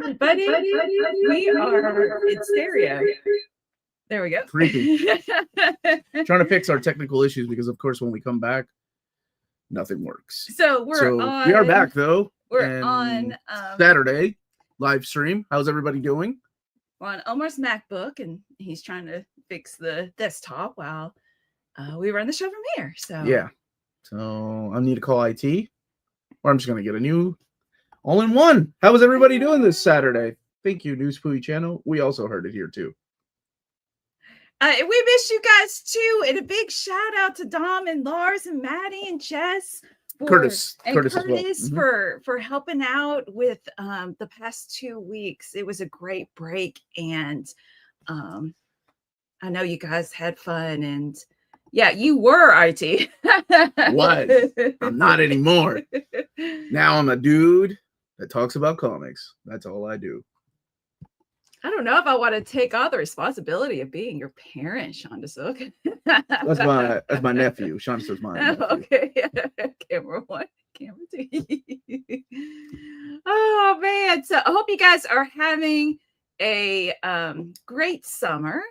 everybody. We are in stereo. There we go. Creepy. Trying to fix our technical issues because, of course, when we come back, nothing works. So we are back, though. We're on Saturday live stream. How's everybody doing? We're on Omar's MacBook, and he's trying to fix the desktop while we run the show from here. So yeah. So I need to call IT, or I'm just going to get a new all-in-one. How is everybody doing this Saturday? Thank you, News Pooey Channel. We also heard it here, too. We missed you guys, too. And a big shout-out to Dom and Lars and Maddie and Jess. Curtis for helping out with the past 2 weeks. It was a great break. And I know you guys had fun. And, yeah, you were IT. Was. I'm not anymore. Now I'm a dude that talks about comics. That's all I do. I don't know if I want to take on the responsibility of being your parent, Shonda Sook. That's my nephew. Shonda Sook's my nephew. Okay. Camera one, camera two. Oh man. So I hope you guys are having a great summer.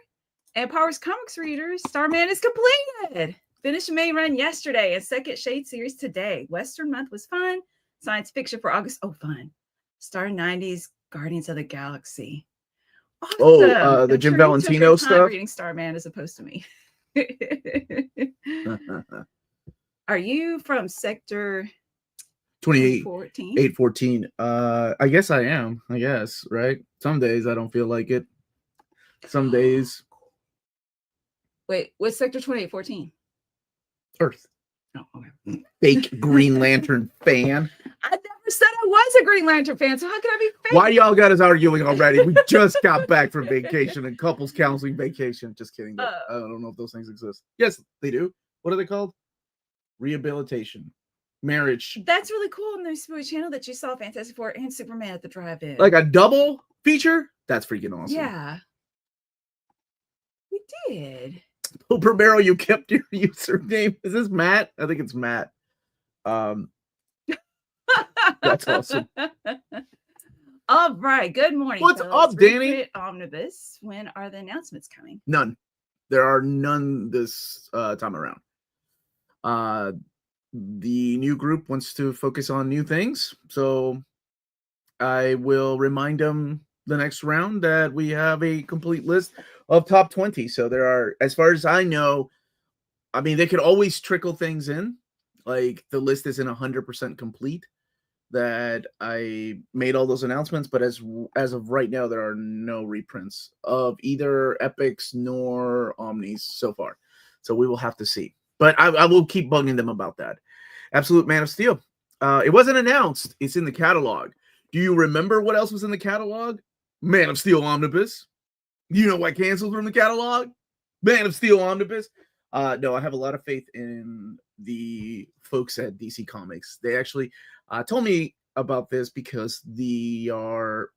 And Powers Comics readers, Starman is completed. Finished the main run yesterday and second Shade series today. Western month was fun. Science fiction for August. Oh, fun. Star 90s, Guardians of the Galaxy. Awesome. Oh, the Jim Valentino stuff. Reading Starman as opposed to me. Are you from Sector 814? I guess I am. I guess, right? Some days I don't feel like it. Some days. Wait, what's Sector 2814? Earth. Oh, okay. Fake Green Lantern fan. I never said I was a Green Lantern fan, so how can I be fake? Why y'all got us arguing already? We just got back from vacation and couples counseling vacation. Just kidding. I don't know if those things exist. Yes, they do. What are they called? Rehabilitation. Marriage. That's really cool on the Spooky Channel that you saw Fantastic Four and Superman at the drive-in. Like a double feature? That's freaking awesome. Yeah. We did. Poper Barrel, you kept your username. Is this Matt? I think it's Matt. That's awesome. All right. Good morning. What's up, Danny? Omnibus. When are the announcements coming? None. There are none this time around. The new group wants to focus on new things, so I will remind them the next round that we have a complete list of top 20. So there are, as far as I know, I mean, they could always trickle things in. Like the list isn't 100% complete. That I made all those announcements, but as of right now, there are no reprints of either Epics nor Omnis so far. So we will have to see. But I will keep bugging them about that. Absolute Man of Steel. It wasn't announced. It's in the catalog. Do you remember what else was in the catalog? Man of Steel Omnibus. You know why canceled from the catalog? Man of Steel Omnibus. No, I have a lot of faith in the folks at DC Comics. They actually told me about this because they are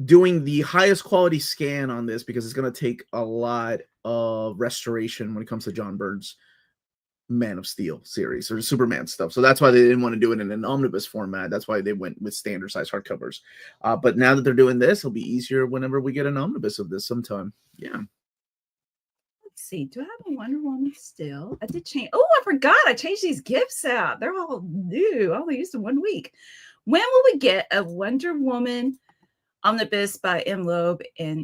doing the highest quality scan on this because it's going to take a lot of restoration when it comes to John Byrne's Man of Steel series or Superman stuff. So that's why they didn't want to do it in an omnibus format. That's why they went with standard size hardcovers. But now that they're doing this, it'll be easier whenever we get an omnibus of this sometime. Yeah. Let's see. Do I have a Wonder Woman still? I did change. Oh, I forgot. I changed these gifts out. They're all new. I only used them 1 week. When will we get a Wonder Woman omnibus by M. Loeb and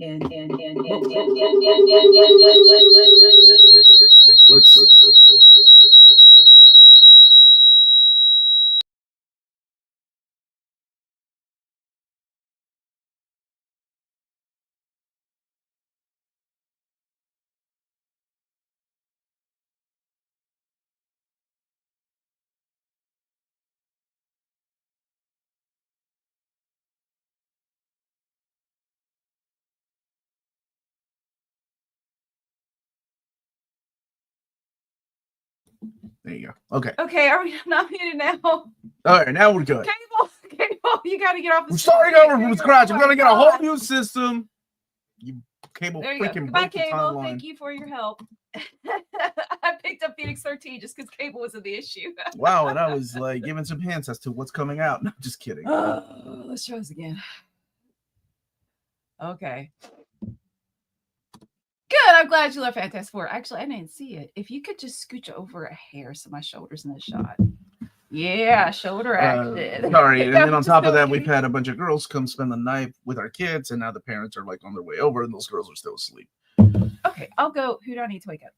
Let's There you go. Okay. Okay, are we not muted now? All right, now we're good. Cable, you got to get off the We're starting over from scratch. I'm going to get a whole new system. You cable there you freaking go. Goodbye, break the Cable. timeline. Thank you for your help. I picked up Phoenix 13 just because cable wasn't the issue. Wow, and I was like giving some hints as to what's coming out. No, just kidding. Let's try this again. Okay. Good. I'm glad you love Fantastic Four. Actually, I didn't see it. If you could just scooch over a hair so my shoulder's in the shot. Yeah, shoulder acted. Sorry. And then on top of that, we've had a bunch of girls come spend the night with our kids, and now the parents are like on their way over, and those girls are still asleep. Okay, I'll go. Who do I need to wake up?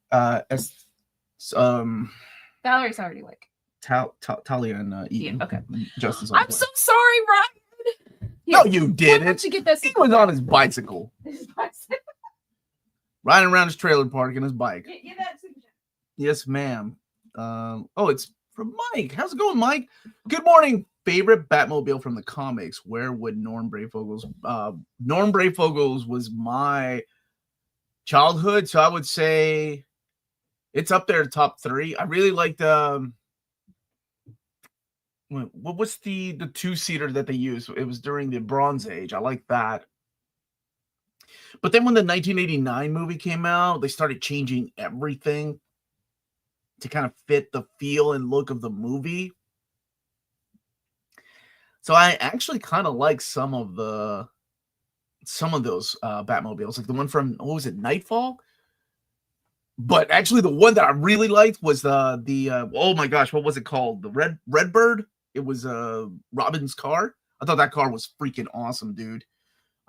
Valerie's already awake. Talia and Ian. Yeah, okay. Justin's I'm so sorry, Ryan. No, you didn't. Why don't you get that? He was on his bicycle. His bicycle. Riding around his trailer park in his bike. Get that signature. Yes, ma'am. Oh, it's from Mike. How's it going, Mike? Good morning. Favorite Batmobile from the comics. Where would Norm Brayfogel's? Norm Brayfogel's was my childhood, so I would say it's up there, top 3. I really liked what was the 2-seater that they used? It was during the Bronze Age. I like that. But then when the 1989 movie came out, they started changing everything to kind of fit the feel and look of the movie. So I actually kind of like some of those Batmobiles, like the one from, what was it, Nightfall? But actually the one that I really liked was the oh my gosh, what was it called? The Redbird. It was Robin's car. I thought that car was freaking awesome, dude.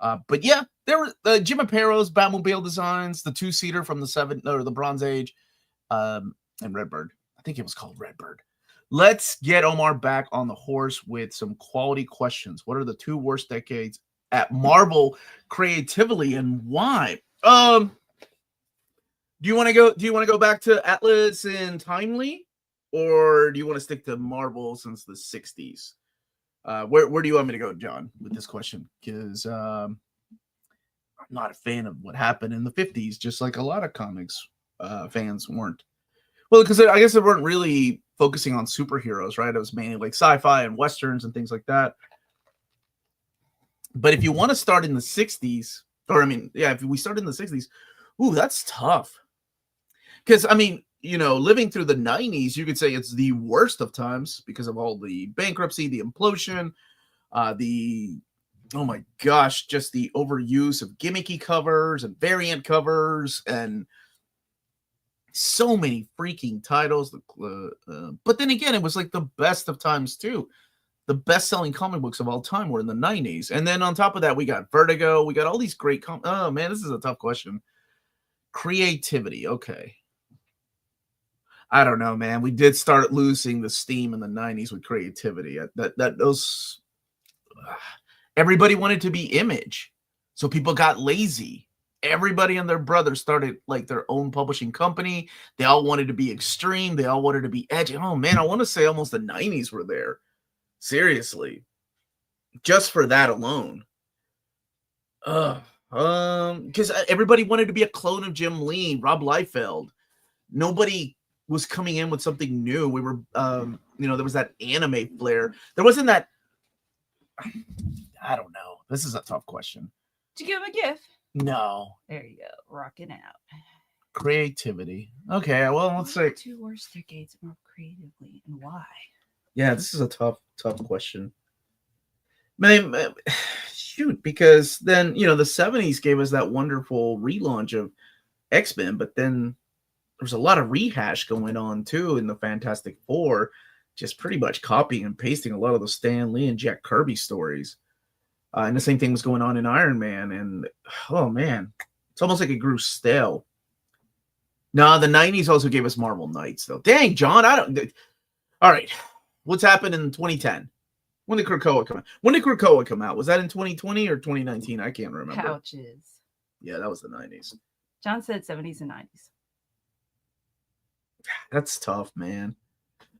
But yeah, there were Jim Apato's Batmobile designs, the 2-seater from the Bronze Age, and Redbird. I think it was called Redbird. Let's get Omar back on the horse with some quality questions. What are the 2 worst decades at Marvel creatively, and why? Do you want to go back to Atlas and Timely, or do you want to stick to Marvel since the 60s? Where do you want me to go, John, with this question? Because I'm not a fan of what happened in the 50s, just like a lot of comics fans weren't. Well, because I guess they weren't really focusing on superheroes, right? It was mainly like sci-fi and westerns and things like that. But if you want to start in the 60s, if we start in the 60s, ooh, that's tough. Because, living through the 90s, you could say it's the worst of times because of all the bankruptcy, the implosion, oh my gosh, just the overuse of gimmicky covers and variant covers and so many freaking titles. But then again, it was like the best of times too. The best-selling comic books of all time were in the 90s. And then on top of that, we got Vertigo. We got all these great oh man, this is a tough question. Creativity, okay. I don't know, man. We did start losing the steam in the 90s with creativity. Everybody wanted to be Image, so people got lazy. Everybody and their brother started like their own publishing company. They all wanted to be extreme. They all wanted to be edgy. Oh man, I want to say almost the 90s were there. Seriously, just for that alone. Because everybody wanted to be a clone of Jim Lee, Rob Liefeld. Nobody was coming in with something new. We were, there was that anime flair. There wasn't that. I don't know. This is a tough question. Did you give him a gift? No. There you go. Rocking out. Creativity. Okay, well, let's say 2 worst decades more creatively, and why? Yeah, this is a tough question. Man, shoot, because then, the 70s gave us that wonderful relaunch of X-Men, but then there's a lot of rehash going on too in the Fantastic Four, just pretty much copying and pasting a lot of the Stan Lee and Jack Kirby stories. And the same thing was going on in Iron Man. And, oh, man, it's almost like it grew stale. No, the 90s also gave us Marvel Knights, though. Dang, John, all right, what's happened in 2010? When did Krakoa come out? When did Krakoa come out? Was that in 2020 or 2019? I can't remember. Pouches. Yeah, that was the 90s. John said 70s and 90s. That's tough, man.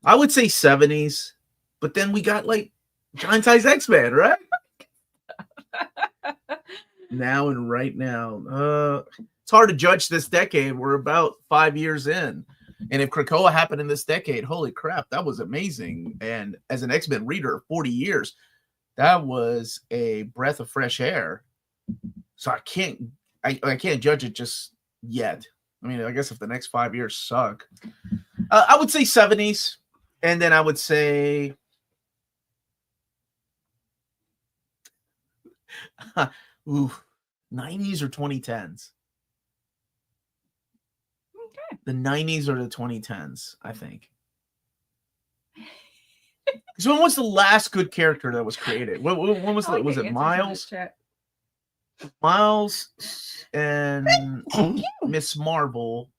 I would say 70s, but then we got like Giant Size X-Men, right? Now and right now. It's hard to judge this decade. We're about 5 years in. And if Krakoa happened in this decade, holy crap, that was amazing. And as an X-Men reader, 40 years, that was a breath of fresh air. So I can't judge it just yet. I mean, I guess if the next 5 years suck, I would say 70s, and then I would say ooh, 90s or 2010s. Okay. The 90s or the 2010s, I think. So when was the last good character that was created? When was I like was the it answers in this Miles? chat. Miles and Miss Marvel,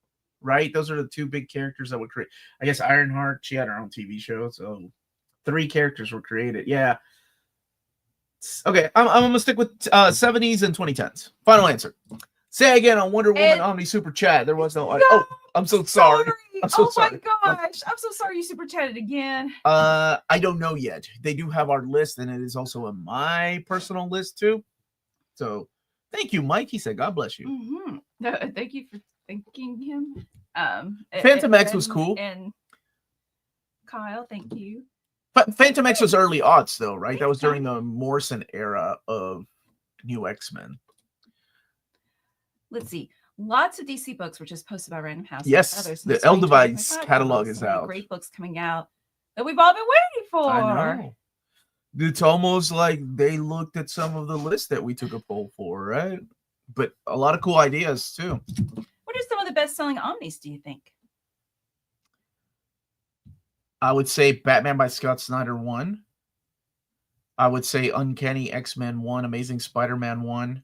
right? Those are the two big characters that were created. I guess Ironheart, she had her own TV show, so 3 characters were created. Yeah. Okay, I'm gonna stick with 70s and 2010s. Final answer. Say again on Wonder Woman And- Omni Super Chat. There was no. No, Oh, I'm so sorry. I'm so sorry. My gosh, I'm so sorry you super chatted again. I don't know yet. They do have our list, and it is also on my personal list too. So thank you, Mike. He said, "God bless you." Mm-hmm. Thank you for thanking him. Phantom X was cool. And Kyle, thank you. But Phantom X was early aughts, though, right? That was during the Morrison era of New X-Men. Let's see. Lots of DC books were just posted by Random House. Yes, Others the Eldevice catalog is out. Great books coming out that we've all been waiting for. I know. It's almost like they looked at some of the lists that we took a poll for, right? But a lot of cool ideas, too. What are some of the best-selling Omnis, do you think? I would say Batman by Scott Snyder 1. I would say Uncanny X-Men 1, Amazing Spider-Man 1.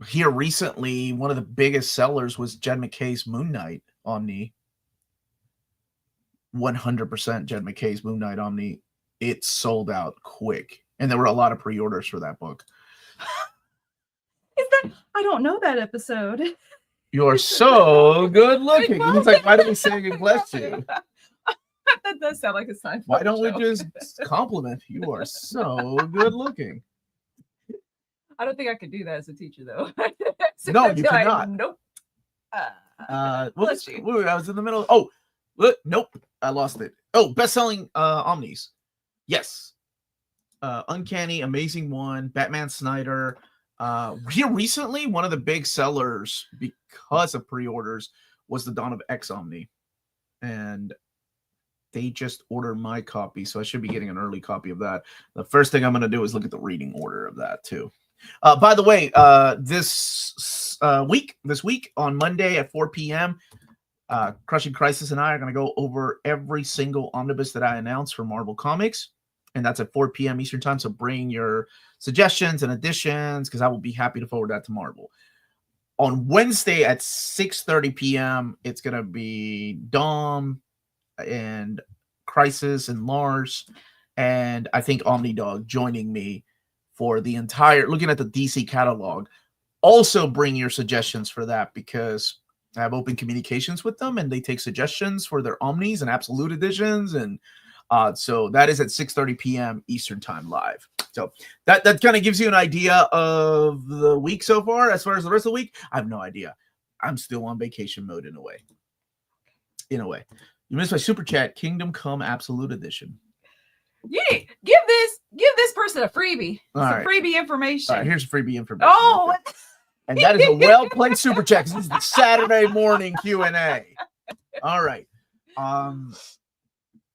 Here recently, one of the biggest sellers was Jed McKay's Moon Knight Omni. 100% Jed McKay's Moon Knight Omni. It sold out quick. And there were a lot of pre-orders for that book. Is that? I don't know that episode. You're so good looking. He's like, why don't we say God bless you? That does sound like a sign. Why don't we just compliment? You are so good looking. I don't think I could do that as a teacher, though. So No, I'd you be like, cannot. Nope. What bless was, you. I was in the middle. Oh, look, nope. I lost it. Oh, best-selling Omnis. Yes. Uncanny, Amazing One, Batman Snyder. Here recently, one of the big sellers because of pre-orders was the Dawn of X Omni. And they just ordered my copy, so I should be getting an early copy of that. The first thing I'm going to do is look at the reading order of that, too. By the way, this week on Monday at 4 p.m., Crushing Crisis and I are going to go over every single omnibus that I announced for Marvel Comics. And that's at 4 p.m. Eastern time. So bring your suggestions and additions because I will be happy to forward that to Marvel. On Wednesday at 6:30 p.m., it's going to be Dom and Crisis and Lars. And I think Omnidog joining me for the entire, looking at the DC catalog. Also bring your suggestions for that because I have open communications with them and they take suggestions for their Omnis and Absolute Editions. And so that is at 6:30 p.m. Eastern time live. So that kind of gives you an idea of the week so far. As far as the rest of the week, I have no idea. I'm still on vacation mode in a way. You missed my super chat, Kingdom Come Absolute Edition. You need, give this person a freebie. Some freebie information. All right, here's freebie information. Oh, and that is a well-played super chat. This is the Saturday morning Q&A. All right.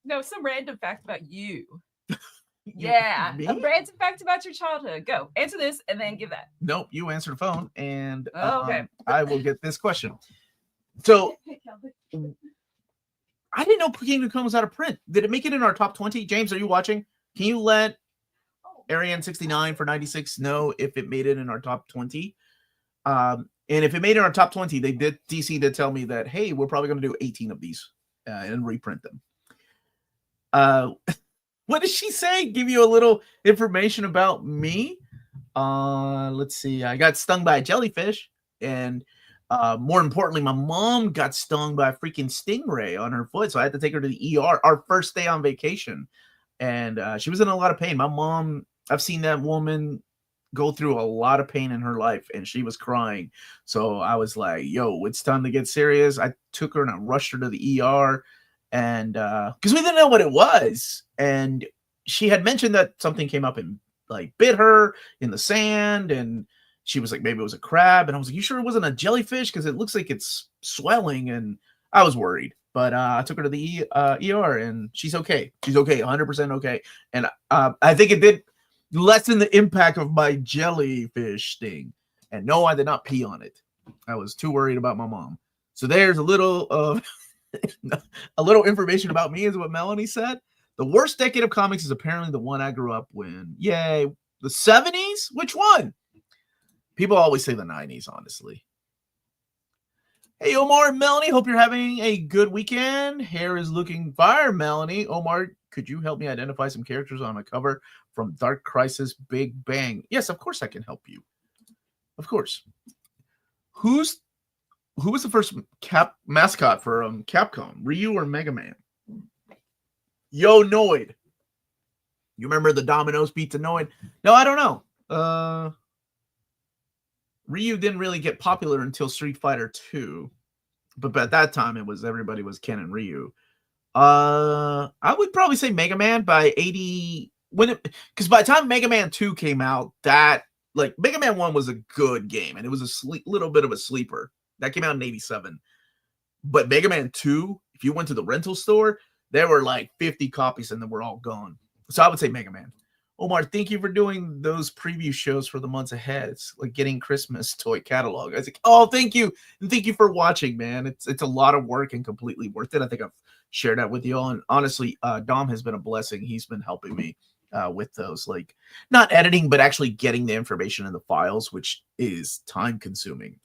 No, some random fact about you. Yeah, Me? a random fact about your childhood. Go answer this and then give that. Nope, you answer the phone, and Okay. I will get this question. So, I didn't know Kingdom Come was out of print. Did it make it in our top 20? James, are you watching? Can you let Ariane69 for 96 know if it made it in our top 20? And if it made it in our top 20, DC did tell me that, hey, we're probably going to do 18 of these and reprint them. What did she say? Give you a little information about me. Let's see. I got stung by a jellyfish, and more importantly, my mom got stung by a freaking stingray on her foot, so I had to take her to the ER. Our first day on vacation, and she was in a lot of pain. My mom, I've seen that woman go through a lot of pain in her life, and she was crying. So I was like, "Yo, it's time to get serious." I took her and I rushed her to the ER. And because we didn't know what it was, and she had mentioned that something came up and like bit her in the sand, and she was like, maybe it was a crab. And I was like, you sure it wasn't a jellyfish? Because it looks like it's swelling. And I was worried. But I took her to the ER, and she's okay. She's okay, 100% okay. And I think it did lessen the impact of my jellyfish sting. And no, I did not pee on it. I was too worried about my mom. So there's a little of a little information about me, is what Melanie said. The worst decade of comics is apparently the one I grew up in. Yay. The 70s? Which one? People always say the 90s, honestly. Hey, Omar and Melanie, hope you're having a good weekend. Hair is looking fire, Melanie. Omar, could you help me identify some characters on a cover from Dark Crisis Big Bang? Yes, of course I can help you. Of course. Who was the first mascot for Capcom? Ryu or Mega Man? Yo, Noid. You remember the Domino's Pizza Noid? No, I don't know. Ryu didn't really get popular until Street Fighter 2. But at that time, everybody was Ken and Ryu. I would probably say Mega Man by 80. Because by the time Mega Man 2 came out, Mega Man 1 was a good game, and it was a little bit of a sleeper. That came out in 87. But Mega Man 2, if you went to the rental store, there were like 50 copies and then we're all gone. So I would say Mega Man. Omar, thank you for doing those preview shows for the months ahead. It's like getting Christmas toy catalog. I was like, oh, thank you. And thank you for watching, man. It's a lot of work and completely worth it. I think I've shared that with you all. And honestly, Dom has been a blessing. He's been helping me with those, like not editing, but actually getting the information in the files, which is time consuming.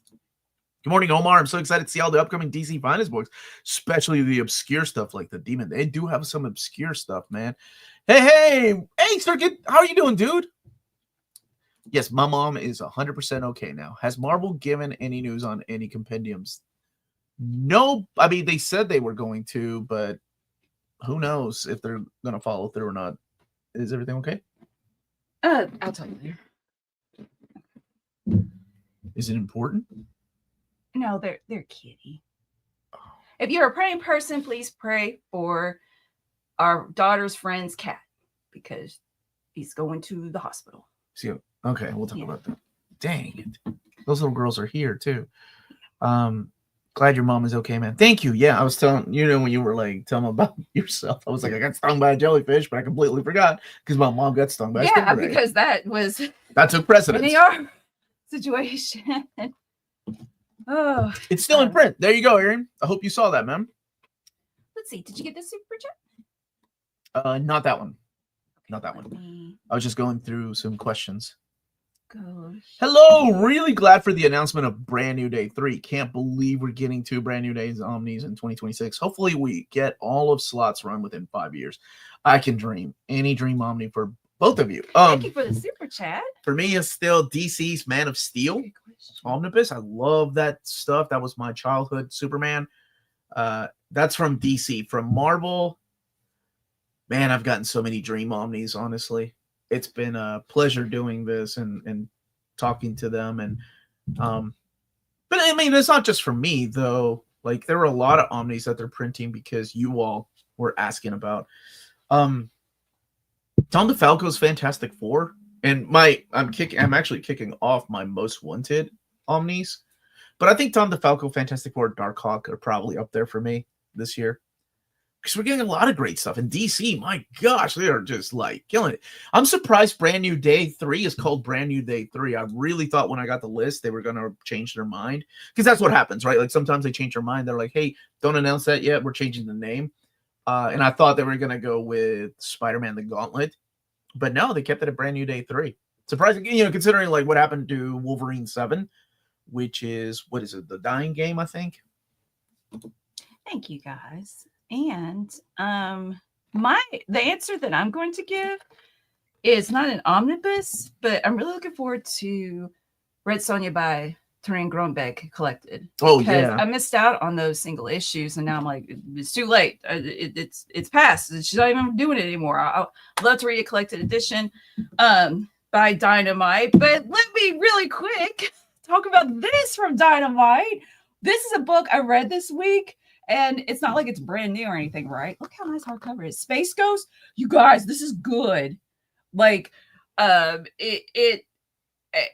Good morning, Omar. I'm so excited to see all the upcoming DC Finest books, especially the obscure stuff like the Demon. They do have some obscure stuff, man. Hey, Circuit. How are you doing, dude? Yes, my mom is 100% okay now. Has Marvel given any news on any compendiums? No. I mean, they said they were going to, but who knows if they're going to follow through or not. Is everything okay? I'll tell you later. Is it important? No, they're kitty. If you're a praying person, please pray for our daughter's friend's cat because he's going to the hospital. See, okay, we'll talk about that. Dang it. Those little girls are here too. Glad your mom is okay, man. Thank you. Yeah, I was telling when you were like telling me about yourself. I was like, I got stung by a jellyfish, but I completely forgot because my mom got stung by a stingray. Because that took precedence. In our situation. Oh, it's still in print. There you go, Aaron. I hope you saw that, man. Let's see. Did you get the super chat? Not that one. Not that one. I was just going through some questions. Gosh. Hello. Really glad for the announcement of Brand New Day 3. Can't believe we're getting 2 Brand New Days Omnis in 2026. Hopefully we get all of slots run within 5 years. I can dream. Any dream Omni for both of you. Thank you for the super chat. For me, it's still DC's Man of Steel Omnibus. I love that stuff. That was my childhood Superman. That's from DC. From Marvel, man, I've gotten so many dream Omnis, honestly. It's been a pleasure doing this and talking to them. And but I mean, it's not just for me, though. Like, there were a lot of Omnis that they're printing because you all were asking about. Tom DeFalco's Fantastic Four, and I'm actually kicking off my Most Wanted Omnis, but I think Tom DeFalco, Fantastic Four, Darkhawk are probably up there for me this year because we're getting a lot of great stuff. In DC, my gosh, they are just like killing it. I'm surprised Brand New Day 3 is called Brand New Day 3. I really thought when I got the list they were going to change their mind because that's what happens, right? Like sometimes they change their mind. They're like, hey, don't announce that yet. We're changing the name. And I thought they were going to go with Spider-Man the Gauntlet. But no, they kept it at Brand New Day 3. Surprising, considering like what happened to Wolverine 7, which is, what is it, The Dying Game, I think? Thank you, guys. And the answer that I'm going to give is not an omnibus, but I'm really looking forward to Red Sonja by Terrain Groenbeck collected. Oh, because yeah. I missed out on those single issues, and now I'm like, it's too late. It's past. She's not even doing it anymore. I'd love to read a collected edition by Dynamite, but let me really quick talk about this from Dynamite. This is a book I read this week, and it's not like it's brand new or anything, right? Look how nice hardcover it is. Space Ghost, you guys, this is good. Like, it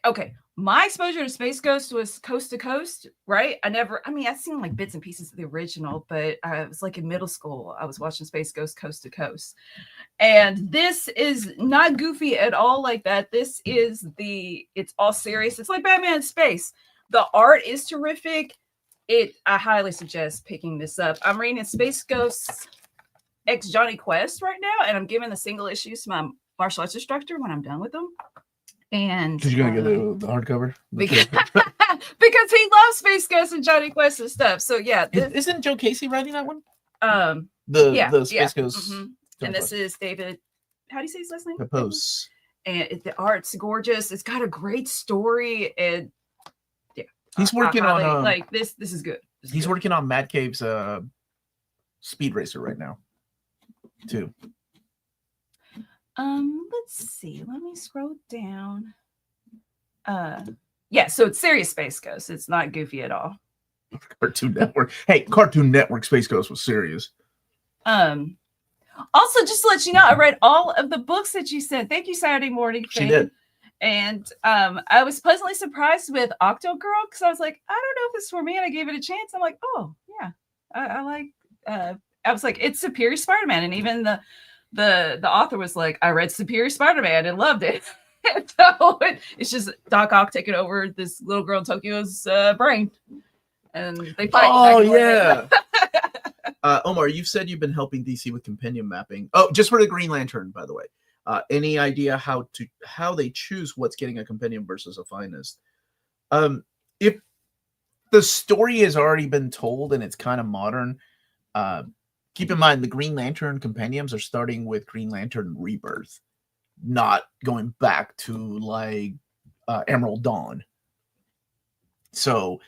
okay, my exposure to Space Ghost was Coast to Coast, right? I've seen like bits and pieces of the original, but I was like in middle school. I was watching Space Ghost Coast to Coast. And this is not goofy at all like that. It's all serious. It's like Batman in Space. The art is terrific. I highly suggest picking this up. I'm reading Space Ghosts X Johnny Quest right now, and I'm giving the single issues to my martial arts instructor when I'm done with them. And because you're gonna get the hardcover because he loves Space Ghost and Johnny Quest and stuff. So yeah, isn't Joe Casey writing that one? The Space Ghost, and this is David. How do you say his last name? Pose. And the art's gorgeous. It's got a great story, and yeah, he's working on like this. This is good. He's working on Mad Cave's Speed Racer right now, too. Let's see. Let me scroll down. Yeah, so it's serious Space Ghost. It's not goofy at all. Cartoon Network. Hey, Cartoon Network Space Ghost was serious. Also, just to let you know, I read all of the books that you sent. Thank you, Saturday Morning Fan. She did. And I was pleasantly surprised with Octo Girl because I was like, I don't know if this is for me, and I gave it a chance. I'm like, oh yeah, I like. I was like, it's Superior Spider-Man, and even the author was like, I read Superior Spider-Man and loved it. So it's just Doc Ock taking over this little girl in Tokyo's brain, and they fight. Oh yeah. Omar, you've said you've been helping DC with compendium mapping. Oh, just for the Green Lantern, by the way. Any idea how they choose what's getting a compendium versus a finest? If the story has already been told and it's kind of modern, keep in mind the Green Lantern compendiums are starting with Green Lantern Rebirth, not going back to like Emerald Dawn. So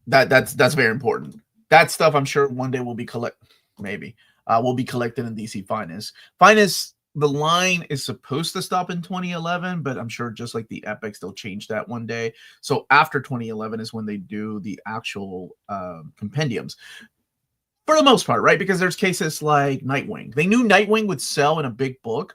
that's very important. That stuff I'm sure one day will be collected in DC Finest. Finest, the line is supposed to stop in 2011, but I'm sure just like the Epics, they'll change that one day. So after 2011 is when they do the actual compendiums. For the most part, right? Because there's cases like Nightwing. They knew Nightwing would sell in a big book,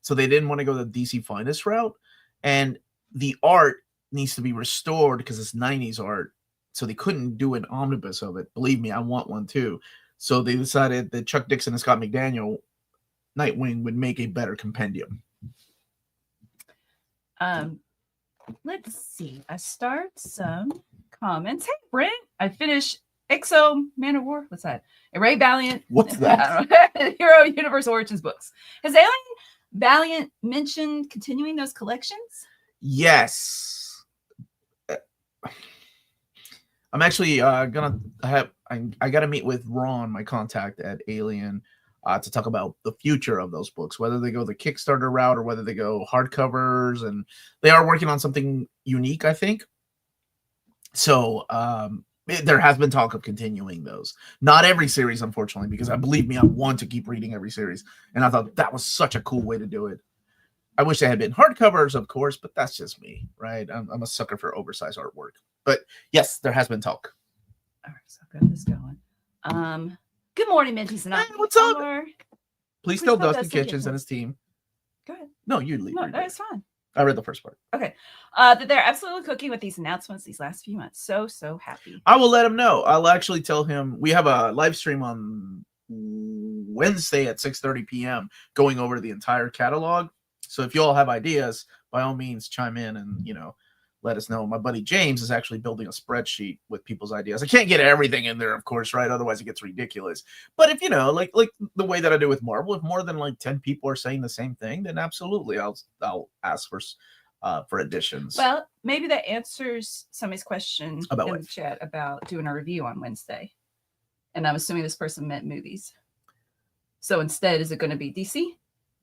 so they didn't want to go the DC Finest route. And the art needs to be restored because it's 90s art. So they couldn't do an omnibus of it. Believe me, I want one too. So they decided that Chuck Dixon and Scott McDaniel, Nightwing, would make a better compendium. Let's see. I start some comments. Hey, Brent, I finished Exo Man of War. What's that? A Ray Valiant. What's that? Hero Universe Origins books. Has Alien Valiant mentioned continuing those collections? Yes. I'm actually I got to meet with Ron, my contact at Alien, to talk about the future of those books, whether they go the Kickstarter route or whether they go hardcovers, and they are working on something unique, I think. So there has been talk of continuing those. Not every series, unfortunately, because believe me, I want to keep reading every series, and I thought that was such a cool way to do it. I wish they had been hardcovers, of course, but that's just me, right? I'm a sucker for oversized artwork. But yes, there has been talk. All right, so I've got this going. Good morning, Minties and Hey, what's up? Omar. Please tell Dustin Kitchens and his team. Go ahead. No, you leave. No, that's fine. I read the first part. Okay. That they're absolutely cooking with these announcements these last few months. So happy. I will let him know. I'll actually tell him we have a live stream on Wednesday at 6:30 p.m. going over the entire catalog. So if you all have ideas, by all means, chime in and, let us know. My buddy James is actually building a spreadsheet with people's ideas. I can't get everything in there, of course, right? Otherwise it gets ridiculous. But if, like the way that I do with Marvel, if more than like 10 people are saying the same thing, then absolutely I'll ask for additions. Well, maybe that answers somebody's question about in the chat about doing a review on Wednesday. And I'm assuming this person meant movies. So instead, is it going to be DC?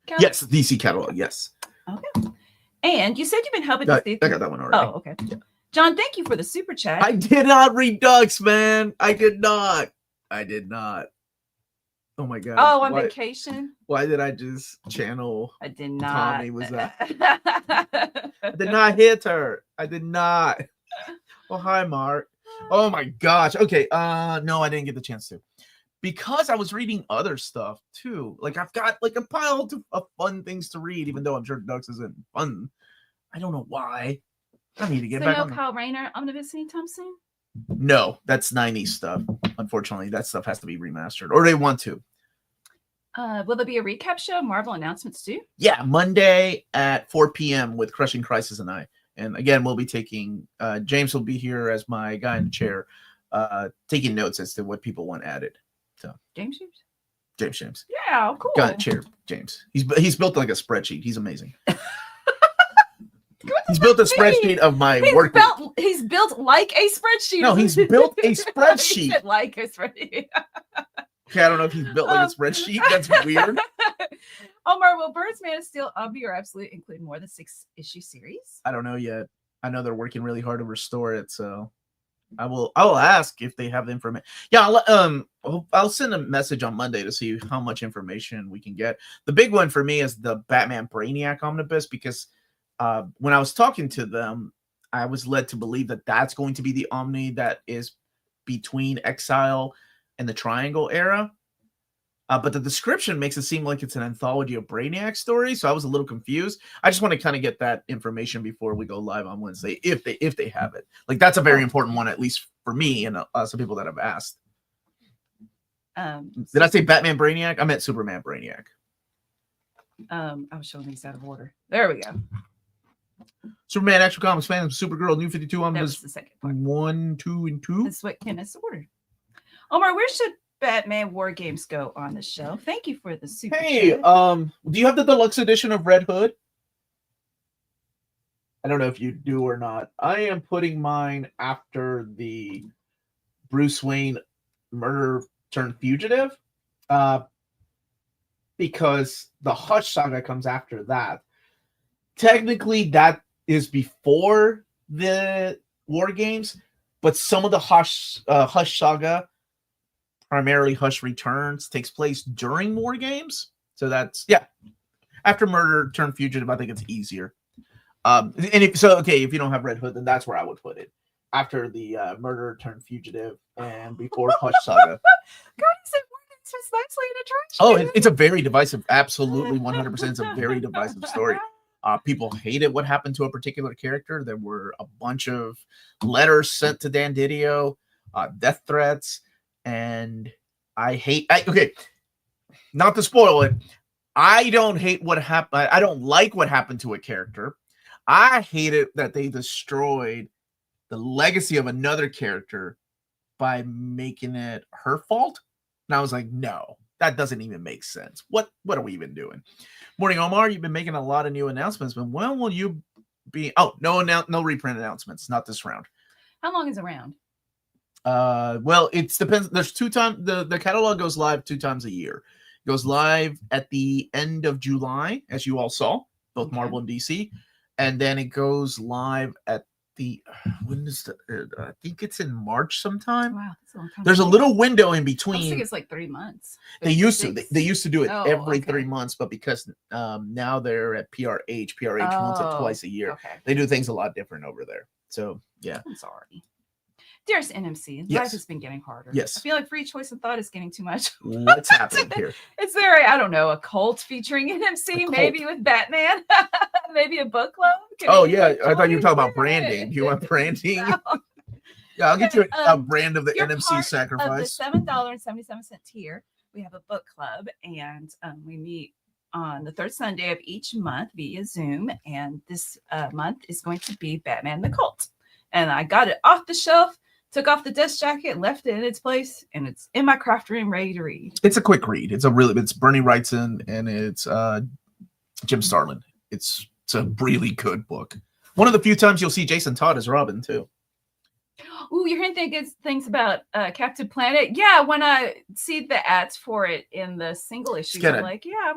Catalog? Yes, DC catalog, yes. Okay. And you said you've been helping I got that one already. Oh, okay. Yeah. John, thank you for the super chat. I did not read Ducks, man. I did not. Oh my god. Oh, on vacation? Why did I just channel? I did not. Tommy was that. I did not hit her. I did not. Oh, hi, Mark. Oh my gosh. Okay. No, I didn't get the chance to. Because I was reading other stuff too. Like I've got like a pile of fun things to read, even though I'm sure Ducks isn't fun. I don't know why. I need to get So back no on. Kyle Rayner omnibus anytime soon? No, that's 90s stuff. Unfortunately, that stuff has to be remastered, or they want to. Will there be a recap show? Marvel announcements too? Yeah, Monday at 4 p.m. with Crushing Crisis and I. And again, we'll be taking James will be here as my guy in the chair, taking notes as to what people want added. So James. Yeah, cool. Guy in the chair, James. He's built like a spreadsheet. He's amazing. He's built a spreadsheet of my work. He's built like a spreadsheet. No, he's built a He spreadsheet. said like a spreadsheet. Okay, I don't know if he's built like a spreadsheet. That's weird. Omar, will Bird's Man of Steel Obvi or Absolute include more than 6-issue series? I don't know yet. I know they're working really hard to restore it, so I will ask if they have the information. Yeah, I'll send a message on Monday to see how much information we can get. The big one for me is the Batman Brainiac omnibus, because when I was talking to them, I was led to believe that that's going to be the Omni that is between Exile and the Triangle era. But the description makes it seem like it's an anthology of Brainiac stories, so I was a little confused. I just want to kind of get that information before we go live on Wednesday, if they have it. Like, that's a very important one, at least for me and some people that have asked. Did I say Batman Brainiac? I meant Superman Brainiac. I was showing these out of order. There we go. Superman Action Comics fans, Supergirl, New 52 Omnibus, the second part. 1, 2, and 2. That's what Ken has ordered. Omar, where should Batman War Games go on the show? Thank you for the super chat. Do you have the deluxe edition of Red Hood? I don't know if you do or not. I am putting mine after the Bruce Wayne murder turned fugitive, because the Hush saga comes after that. Technically, that is before the War Games, but some of the Hush saga, primarily Hush Returns, takes place during War Games. So that's, yeah. After Murder Turned Fugitive, I think it's easier. If you don't have Red Hood, then that's where I would put it. After the Murder Turned Fugitive and before Hush saga. God, he said War Games was nicely in a trash. Oh, it's a very divisive, absolutely 100%. It's a very divisive story. People hated what happened to a particular character. There were a bunch of letters sent to Dan Didio, death threats, and not to spoil it, I don't hate what happened. I don't like what happened to a character. I hated that they destroyed the legacy of another character by making it her fault. And I was like, no, that doesn't even make sense. What are we even doing? Morning, Omar. You've been making a lot of new announcements, but when will you be? Oh, no reprint announcements, not this round. How long is a round? Well, it depends. There's 2 times the catalog goes live 2 times a year. It goes live at the end of July, as you all saw, both Marvel and DC, and then it goes live at when is I think it's in March sometime. Wow, that's a long time. There's a little window in between. I think it's like 3 months. They used to do it every 3 months, but because now they're at PRH wants it twice a year. Okay. They do things a lot different over there. So yeah. I'm sorry. Dearest NMC, life has been getting harder. Yes. I feel like free choice and thought is getting too much. What's happening here? Is there a cult featuring NMC, maybe with Batman? Maybe a book club? Yeah. I thought you were talking about branding. Do you want branding? No. Yeah, I'll get you a brand of the NMC sacrifice. Of the $7.77 tier, we have a book club, and we meet on the third Sunday of each month via Zoom. And this month is going to be Batman the Cult. And I got it off the shelf, took off the desk jacket, left it in its place, and it's in my craft room ready to read. It's a quick read. It's Bernie Wrightson and it's Jim Starlin. It's a really good book. One of the few times you'll see Jason Todd as Robin too. Ooh, you're hearing good things about Captain Planet. Yeah, when I see the ads for it in the single issues, I'm like, yeah,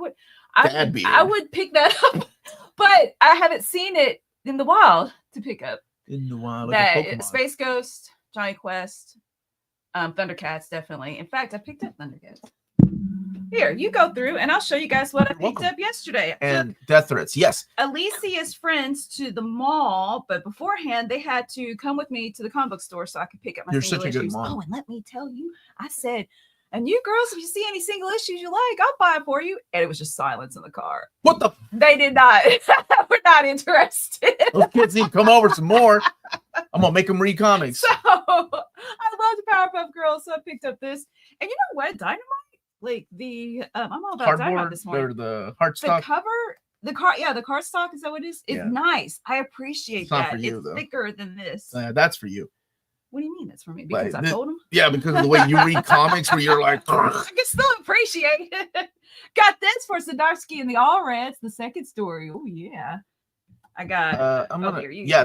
I would pick that up, but I haven't seen it in the wild to pick up. In the wild, that Space Ghost, Johnny Quest, Thundercats, definitely. In fact, I picked up Thundercats. Here, you go through, and I'll show you guys what I picked up yesterday. And Death Threats, yes. Alicia's friends to the mall, but beforehand, they had to come with me to the comic book store so I could pick up my single issues. Oh, and let me tell you, I said, And you girls, if you see any single issues you like, I'll buy it for you. And it was just silence in the car. What the? They did not. We're not interested. Those kids need to come over some more. I'm gonna make them read comics. So I love the Powerpuff Girls, so I picked up this. And you know what? Dynamite, like the I'm all about Dynamite this morning. Or the Heartstock. The cover, the cardstock, is that what it is? It's nice. I appreciate that. It's thicker than this. That's for you. What do you mean that's for me? Because I told him? Yeah, because of the way you read comics where you're like, I can still appreciate it. Got this for Zdarsky and the All Reds, the second story. Oh, yeah. I got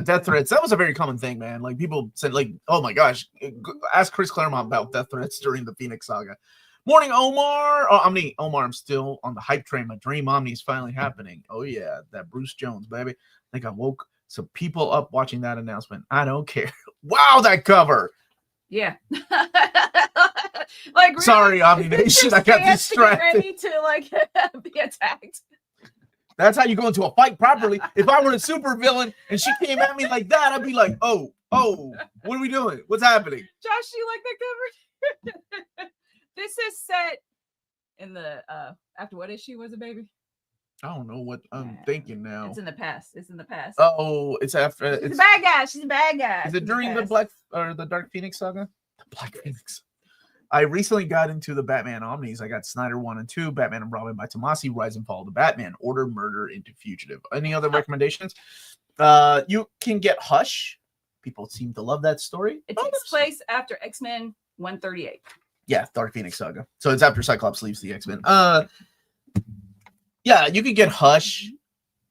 Death Threats. That was a very common thing, man. Like people said, like, oh my gosh, ask Chris Claremont about Death Threats during the Phoenix Saga. Morning, Omar. Omar, I'm still on the hype train. My dream Omni is finally happening. Oh yeah, that Bruce Jones, baby. I think I woke some people up watching that announcement. I don't care. Wow, that cover. Yeah. Like really, sorry, Omni Nation. I got distracted. Ready to like be attacked. That's how you go into a fight properly. If I were a super villain and she came at me like that, I'd be like, oh, what are we doing? What's happening? Josh, you like that cover? This is set in the after what issue was it, baby? I don't know what I'm thinking now. It's in the past. Oh, it's after. She's a bad guy. She's a bad guy. Is it during the Black or the Dark Phoenix saga? The Black Phoenix. I recently got into the Batman Omnis. I got Snyder 1 and 2, Batman and Robin by Tomasi, Rise and Fall of the Batman, Order, Murder into Fugitive. Any other recommendations? You can get Hush. People seem to love that story. It takes place after X-Men 138. Yeah, Dark Phoenix saga. So it's after Cyclops leaves the X-Men. Yeah, you can get Hush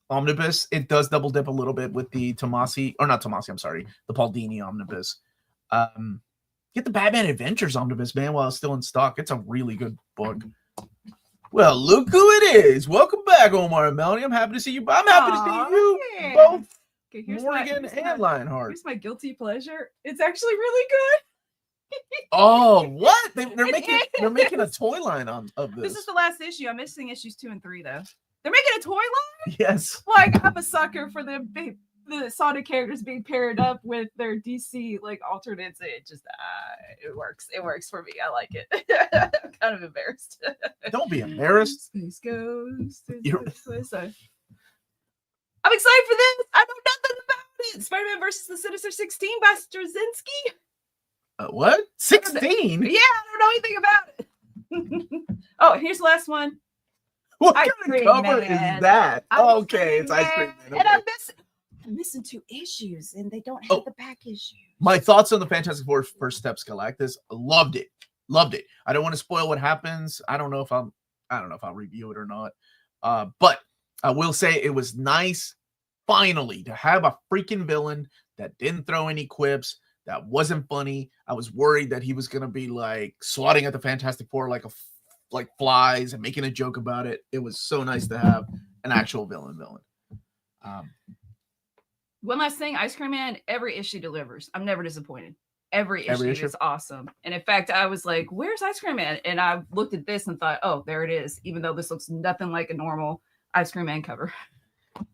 Omnibus. It does double dip a little bit with the Tomasi, or not Tomasi, I'm sorry, the Paul Dini Omnibus. Get the Batman Adventures Omnibus, man, while it's still in stock. It's a really good book. Well, look who it is. Welcome back, Omar and Melanie. I'm happy to see you. I'm happy to see you both. Okay, Morgan and Lionheart. Here's my guilty pleasure. It's actually really good. Oh, what? They're making a toy line of this. This is the last issue. I'm missing issues 2 and 3 though. They're making a toy line? Yes. Like I'm a sucker for the Sonic characters being paired up with their DC like alternates. It just it works. It works for me. I like it. I'm kind of embarrassed. Don't be embarrassed. Space Ghost. I'm excited for this. I know nothing about it. Spider-Man versus the Sinister 16 by Straczynski. What? 16? Yeah, I don't know anything about it. Oh, here's the last one. What kind of cover is that? Okay, it's Ice Cream Man. And I'm missing 2 issues, and they don't have the back issue. My thoughts on the Fantastic Four First Steps Galactus. Loved it. I don't want to spoil what happens. I don't know if I'll review it or not. But I will say it was nice finally to have a freaking villain that didn't throw any quips, that wasn't funny. I was worried that he was gonna be like swatting at the Fantastic Four like flies and making a joke about it. It was so nice to have an actual villain. One last thing, Ice Cream Man, every issue delivers. I'm never disappointed. Every issue is awesome. And in fact, I was like, where's Ice Cream Man? And I looked at this and thought, oh, there it is. Even though this looks nothing like a normal Ice Cream Man cover.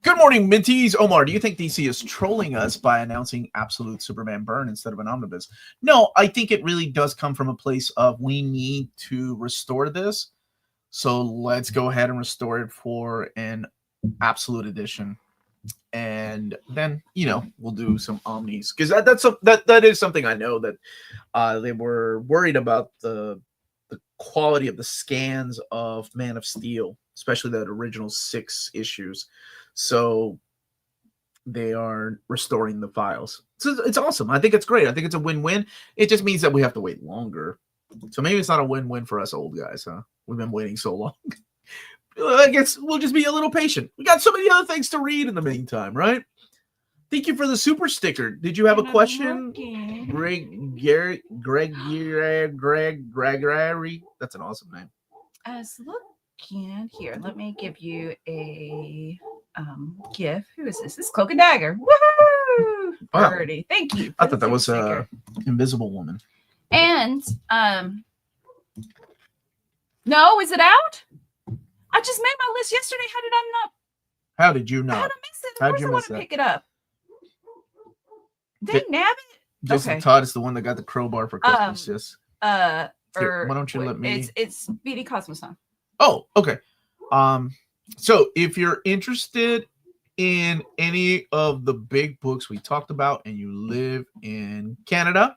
Good morning, Minties. Omar, do you think DC is trolling us by announcing Absolute Superman Burn instead of an omnibus? No, I think it really does come from a place of we need to restore this. So let's go ahead and restore it for an Absolute edition. And then, we'll do some omnis. Because that is something I know that they were worried about the quality of the scans of Man of Steel, especially that original 6 issues. So they are restoring the files. So it's awesome. I think it's great. I think it's a win-win. It just means that we have to wait longer. So maybe it's not a win-win for us old guys, huh? We've been waiting so long. I guess we'll just be a little patient. We got so many other things to read in the meantime, right? Thank you for the super sticker. Did you have a question? Gregory. That's an awesome name. I was looking here. Let me give you a gift. Who is this? This is Cloak and Dagger. Woohoo! Wow. Birdie. Thank you. I thought that was Invisible Woman. And no, is it out? I just made my list yesterday. How did I not? How did you not? How did I miss it? Of course I want to pick it up. They nab it? Jason Todd is the one that got the crowbar for Christmas. Yes. Here, why don't you let me? It's BD Cosmos time. Oh, okay. So if you're interested in any of the big books we talked about and you live in Canada,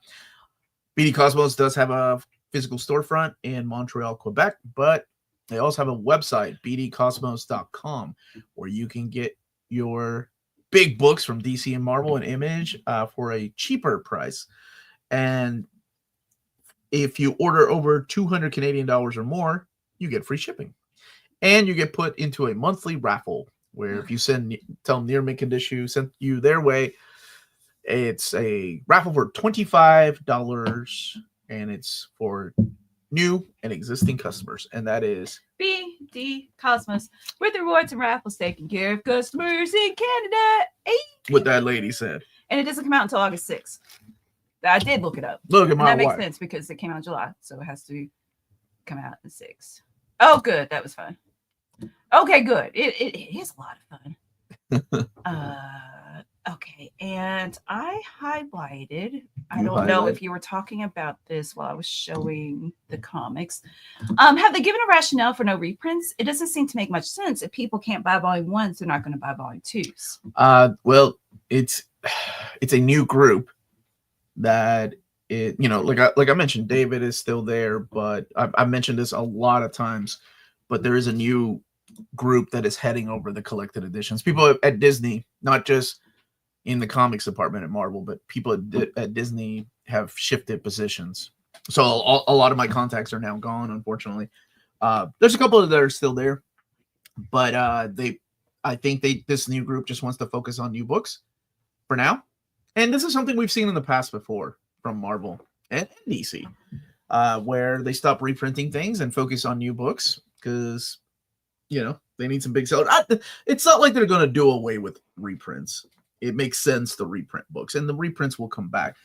BD Cosmos does have a physical storefront in Montreal, Quebec, but they also have a website, bdcosmos.com, where you can get your big books from DC and Marvel and Image for a cheaper price. And if you order over 200 Canadian dollars or more, you get free shipping. And you get put into a monthly raffle where if you tell them Near Mint Condition sent you their way, it's a raffle for $25 and it's for new and existing customers. And that is BD Cosmos with rewards and raffles taking care of customers in Canada. What that lady said. And it doesn't come out until August 6th. I did look it up. Look at my That makes sense because it came out in July. So it has to come out in 6. Oh, good. That was fun. Okay, good. It is a lot of fun. Okay, and I highlighted. I don't know if you were talking about this while I was showing the comics. Have they given a rationale for no reprints? It doesn't seem to make much sense. If people can't buy volume 1s, they're not going to buy volume 2s. Well, it's a new group that like I mentioned, David is still there, but I've mentioned this a lot of times. But there is a new group that is heading over the collected editions. People at Disney, not just in the comics department at Marvel, but people at Disney have shifted positions. So a lot of my contacts are now gone, unfortunately. There's a couple that are still there, but I think this new group just wants to focus on new books for now. And this is something we've seen in the past before from Marvel and DC, where they stop reprinting things and focus on new books because, they need some big sellers. It's not like they're going to do away with reprints. It makes sense to reprint books, and the reprints will come back.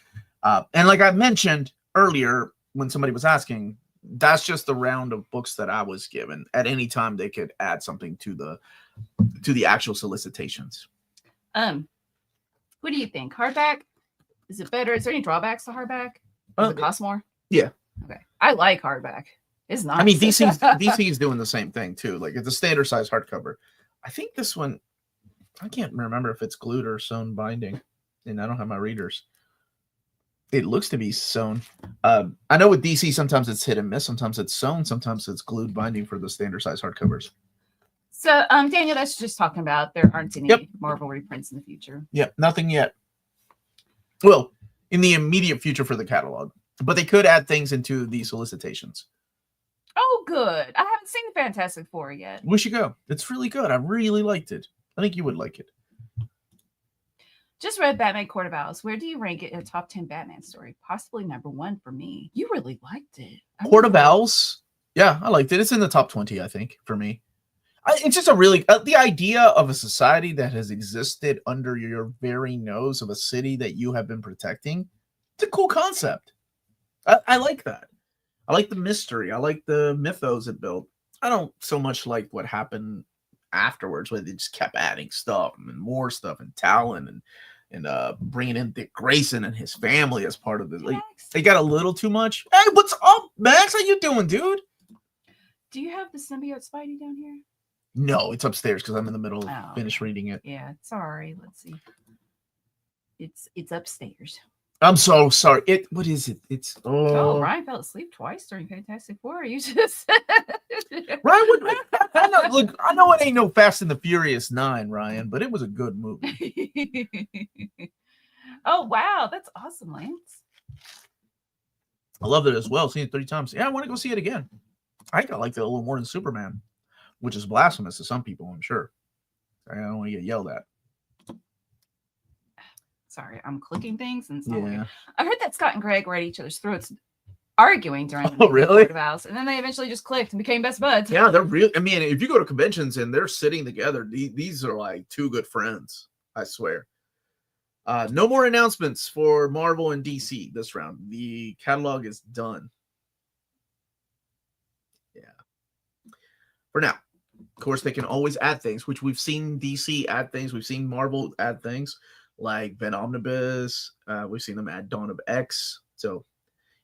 And like I mentioned earlier, when somebody was asking, that's just the round of books that I was given. At any time, they could add something to the actual solicitations. What do you think? Hardback? Is it better? Is there any drawbacks to hardback? Does it cost more? Yeah. Okay. I like hardback. It's nice. I mean, DC is doing the same thing too. Like it's a standard size hardcover. I think this one, I can't remember if it's glued or sewn binding, and I don't have my readers. It looks to be sewn. I know with DC, sometimes it's hit and miss. Sometimes it's sewn. Sometimes it's glued binding for the standard size hardcovers. So, Daniel, that's just talking about there aren't any Marvel reprints in the future. Yep, nothing yet. Well, in the immediate future for the catalog, but they could add things into the solicitations. Oh, good. I haven't seen the Fantastic Four yet. We should go. It's really good. I really liked it. I think you would like it. Just read Batman Court of Owls. Where do you rank it in a top 10 Batman story? Possibly number 1 for me. You really liked it. Court of Owls? Yeah, I liked it. It's in the top 20, I think, for me. It's just a really... the idea of a society that has existed under your very nose of a city that you have been protecting, it's a cool concept. I like that. I like the mystery. I like the mythos it built. I don't so much like what happened afterwards, where they just kept adding stuff and more stuff and Talon and bringing in Dick Grayson and his family as part of it. Like, they got a little too much. Hey, what's up, Max? How you doing, dude? Do you have the symbiote Spidey down here? No, it's upstairs because I'm in the middle of finish reading it. Yeah, sorry. Let's see. It's upstairs. I'm so sorry. What is it? It's Ryan fell asleep twice during Fantastic Four. You just Ryan would. I know it ain't no Fast and the Furious 9, Ryan, but it was a good movie. Oh wow, that's awesome, Lance. I loved it as well. Seen it 3 times. Yeah, I want to go see it again. I think I liked it a little more than Superman, which is blasphemous to some people, I'm sure. I don't want to get yelled at. Sorry, I'm clicking things and so yeah. I heard that Scott and Greg were at each other's throats arguing during the really? House, and then they eventually just clicked and became best buds. Yeah, they're real. I mean, if you go to conventions and they're sitting together, these are like 2 good friends. I swear. No more announcements for Marvel and DC this round. The catalog is done. Yeah. For now. Of course, they can always add things, which we've seen DC add things. We've seen Marvel add things like Ben Omnibus. We've seen them add Dawn of X. So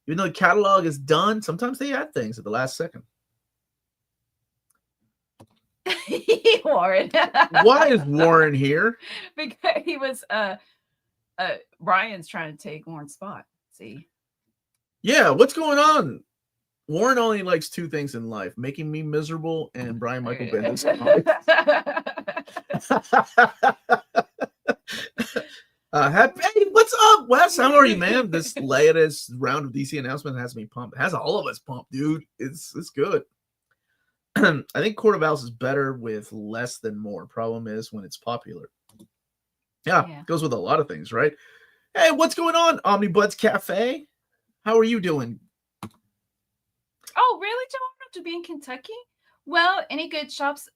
Even though the catalog is done, sometimes they add things at the last second. Warren. Why is Warren here? Because he was Brian's trying to take Warren's spot. See? Yeah, what's going on? Warren only likes two things in life: making me miserable and Brian Michael Bendis. Hey, what's up, Wes? How are you, man? This latest round of DC announcement has me pumped. It has all of us pumped, dude. It's good. I think Court of Owls is better with less than more. Problem is when it's popular. Yeah, goes with a lot of things, right? Hey, what's going on, Omnibus Cafe? How are you doing? Oh, really, John? To be in Kentucky? Well, any good shops?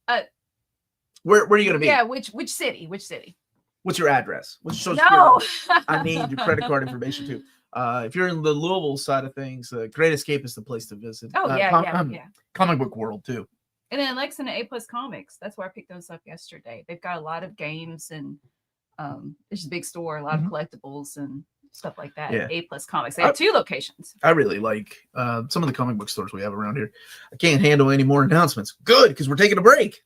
Where are you gonna be? Yeah, which city? Which city? What's your address? What's your social security? I need your credit card information too. If you're in the Louisville side of things, Great Escape is the place to visit. Oh yeah. Comic book world too. And then Lexington A+ Comics. That's where I picked those up yesterday. They've got a lot of games and it's a big store, a lot of collectibles and stuff like that. Yeah. A+ Comics. They have 2 locations. I really like some of the comic book stores we have around here. I can't handle any more announcements. Good, because we're taking a break.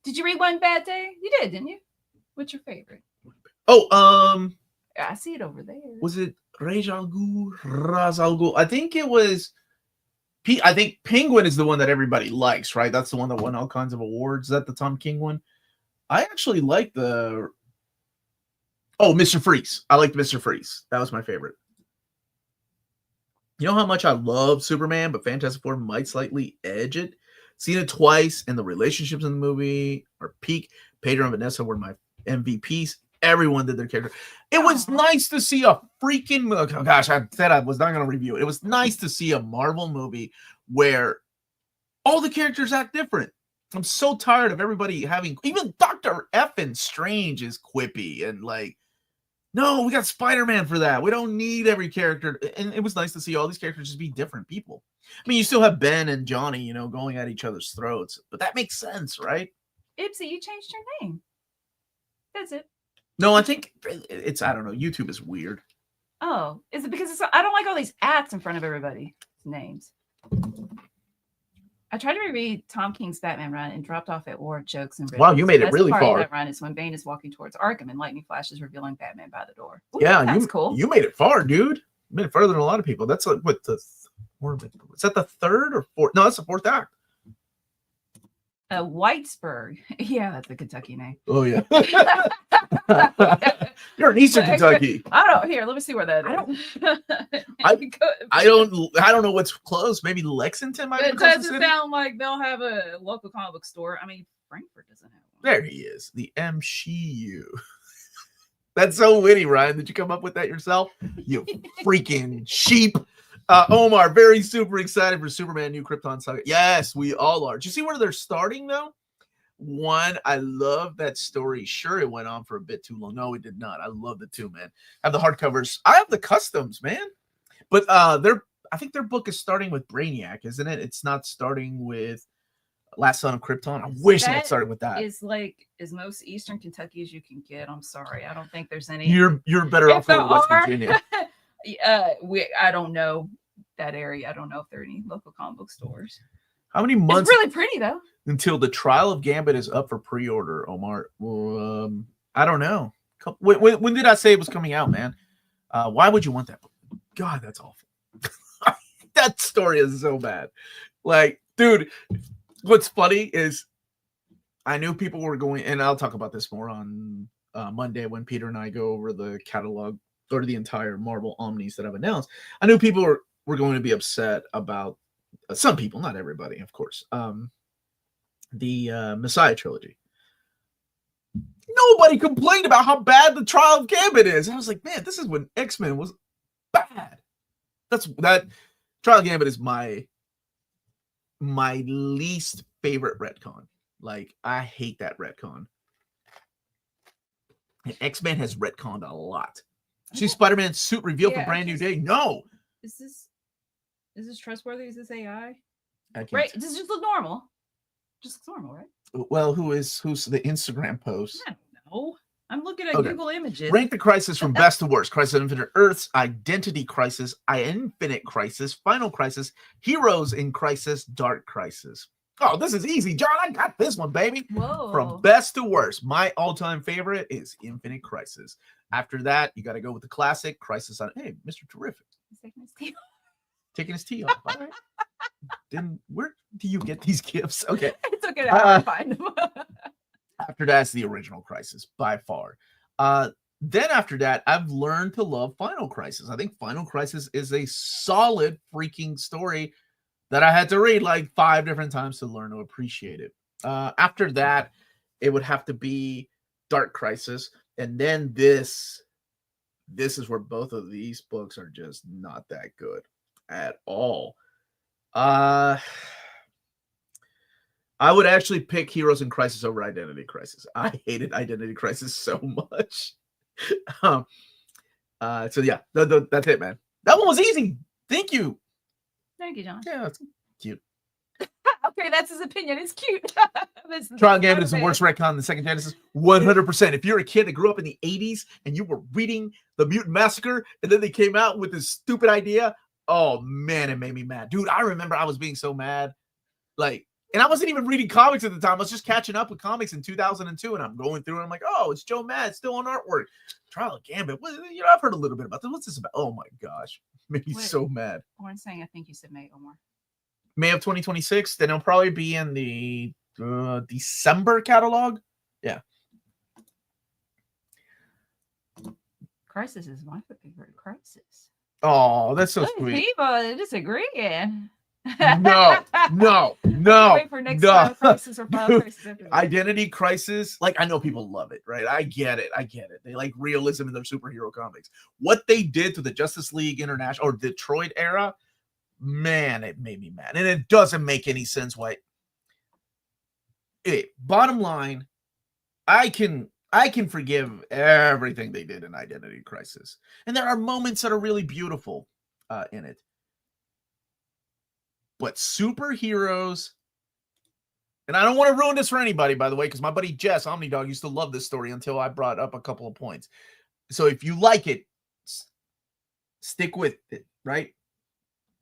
Did you read One Bad Day? You did, didn't you? What's your favorite? Oh, I see it over there. Was it Razalgu? I think it was. I think Penguin is the one that everybody likes, right? That's the one that won all kinds of awards. Is that the Tom King one? I actually like the. Oh, Mr. Freeze. I liked Mr. Freeze. That was my favorite. You know how much I love Superman, but Fantastic Four might slightly edge it. Seen it twice, and the relationships in the movie are peak. Pedro and Vanessa were my MVPs. Everyone did their character. It was nice to see a freaking... Oh gosh, I said I was not going to review it. It was nice to see a Marvel movie where all the characters act different. I'm so tired of everybody having... Even Dr. Effin Strange is quippy and like, no, we got Spider-Man for that. We don't need every character. And it was nice to see all these characters just be different people. I mean, you still have Ben and Johnny, you know, going at each other's throats. But that makes sense, right? Ipsy, you changed your name. That's it. No, I think it's, I don't know. YouTube is weird. Oh, is it because I don't like all these ats in front of everybody's names. I tried to reread Tom King's Batman run and dropped off at War of Jokes and Riddles. Wow, you made it really far. That run is when Bane is walking towards Arkham and lightning flashes, revealing Batman by the door. Ooh, yeah, that's cool. You made it far, dude. You made it farther than a lot of people. That's like what the is that the third or fourth? No, that's the fourth act. Whitesburg. Yeah, that's a Kentucky name. Oh yeah. You're in Eastern Kentucky. I don't. Here, let me see where that is. I don't know what's close. Maybe Lexington might be It doesn't sound like they'll have a local comic book store. I mean, Frankfort doesn't have one. There he is. The MCU. That's so witty, Ryan. Did you come up with that yourself? You freaking sheep. Omar, very super excited for Superman New Krypton Saga. Yes, we all are. Did you see where they're starting, though? One, I love that story. Sure, it went on for a bit too long. No, it did not. I love it too, man. I have the hardcovers. I have the customs, man. But I think their book is starting with Brainiac, isn't it? It's not starting with Last Son of Krypton. I wish it had started with that. Is like as most Eastern Kentucky as you can get. I'm sorry. I don't think there's any. You're better off with West Virginia. I don't know that area. I don't know if there are any local comic book stores. How many months? It's really pretty though. Until the Trial of Gambit is up for pre-order, Omar. I don't know. When did I say it was coming out, man? Why would you want that? God, that's awful. That story is so bad. Like, dude, what's funny is I knew people were going, and I'll talk about this more on Monday when Peter and I go over the catalog or the entire Marvel Omnis that I've announced. I knew people were going to be upset about some people, not everybody, of course. The Messiah trilogy. Nobody complained about how bad the Trial of Gambit is. I was like, man, this is when X-Men was bad. That Trial of Gambit is my least favorite retcon. Like, I hate that retcon. And X-Men has retconned a lot. See Spider-Man's suit reveal for Brand New Day? No. Is this trustworthy? Is this AI? Right. Does it just look normal? Just looks normal, right? Well, who's the Instagram post? I don't know. I'm looking at Okay. Google Images. Rank the crisis from best to worst. Crisis on Infinite Earths, Identity Crisis, Infinite Crisis, Final Crisis, Heroes in Crisis, Dark Crisis. Oh, this is easy, John. I got this one, baby. Whoa. From best to worst, my all-time favorite is Infinite Crisis. After that, you got to go with the classic Crisis on. Hey, Mr. Terrific. He's taking his tea off. Taking his tea off. All right. Then where do you get these gifts? Okay. It took an hour to find them. After that's the original Crisis by far. Then after that, I've learned to love Final Crisis. I think Final Crisis is a solid freaking story that I had to read like 5 different times to learn to appreciate it. After that, it would have to be Dark Crisis. And then this is where both of these books are just not that good at all. I would actually pick Heroes in Crisis over Identity Crisis. I hated Identity Crisis so much. So yeah, that's it, man. That one was easy. Thank you. Thank you, John. Yeah, that's cute. Okay, that's his opinion. It's cute. Trial Gambit is the worst retcon in the second Genesis. 100%. If you're a kid that grew up in the 80s and you were reading The Mutant Massacre and then they came out with this stupid idea, oh man, it made me mad. Dude, I remember I was being so mad. Like, and I wasn't even reading comics at the time. I was just catching up with comics in 2002, and I'm going through and I'm like, oh, it's Joe Mad, still on artwork. Trial of Gambit. Well, you know, I've heard a little bit about this. What's this about? Oh my gosh. Made me so mad. I'm saying I think you said May, Omar. May of 2026. Then it'll probably be in the December catalog. Yeah. Crisis is my favorite Crisis. Oh, that's so sweet. People disagreeing. No. Wait for next Crisis or Final Crisis. Identity Crisis. Like, I know people love it, right? I get it. They like realism in their superhero comics. What they did to the Justice League International or Detroit era, man, it made me mad. And it doesn't make any sense why. Bottom line, I can forgive everything they did in Identity Crisis. And there are moments that are really beautiful in it. But superheroes, and I don't want to ruin this for anybody, by the way, because my buddy Jess, Omnidog, used to love this story until I brought up a couple of points. So if you like it, stick with it, right?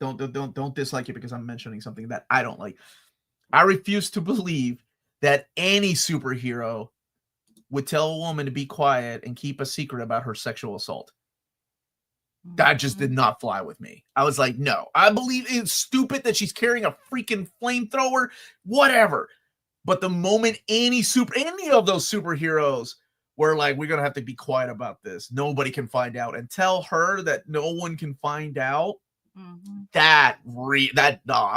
Don't dislike it because I'm mentioning something that I don't like. I refuse to believe that any superhero would tell a woman to be quiet and keep a secret about her sexual assault. That just did not fly with me. I was like, no. I believe it's stupid that she's carrying a freaking flamethrower, whatever. But the moment any of those superheroes were like, we're going to have to be quiet about this. Nobody can find out. And tell her that no one can find out. I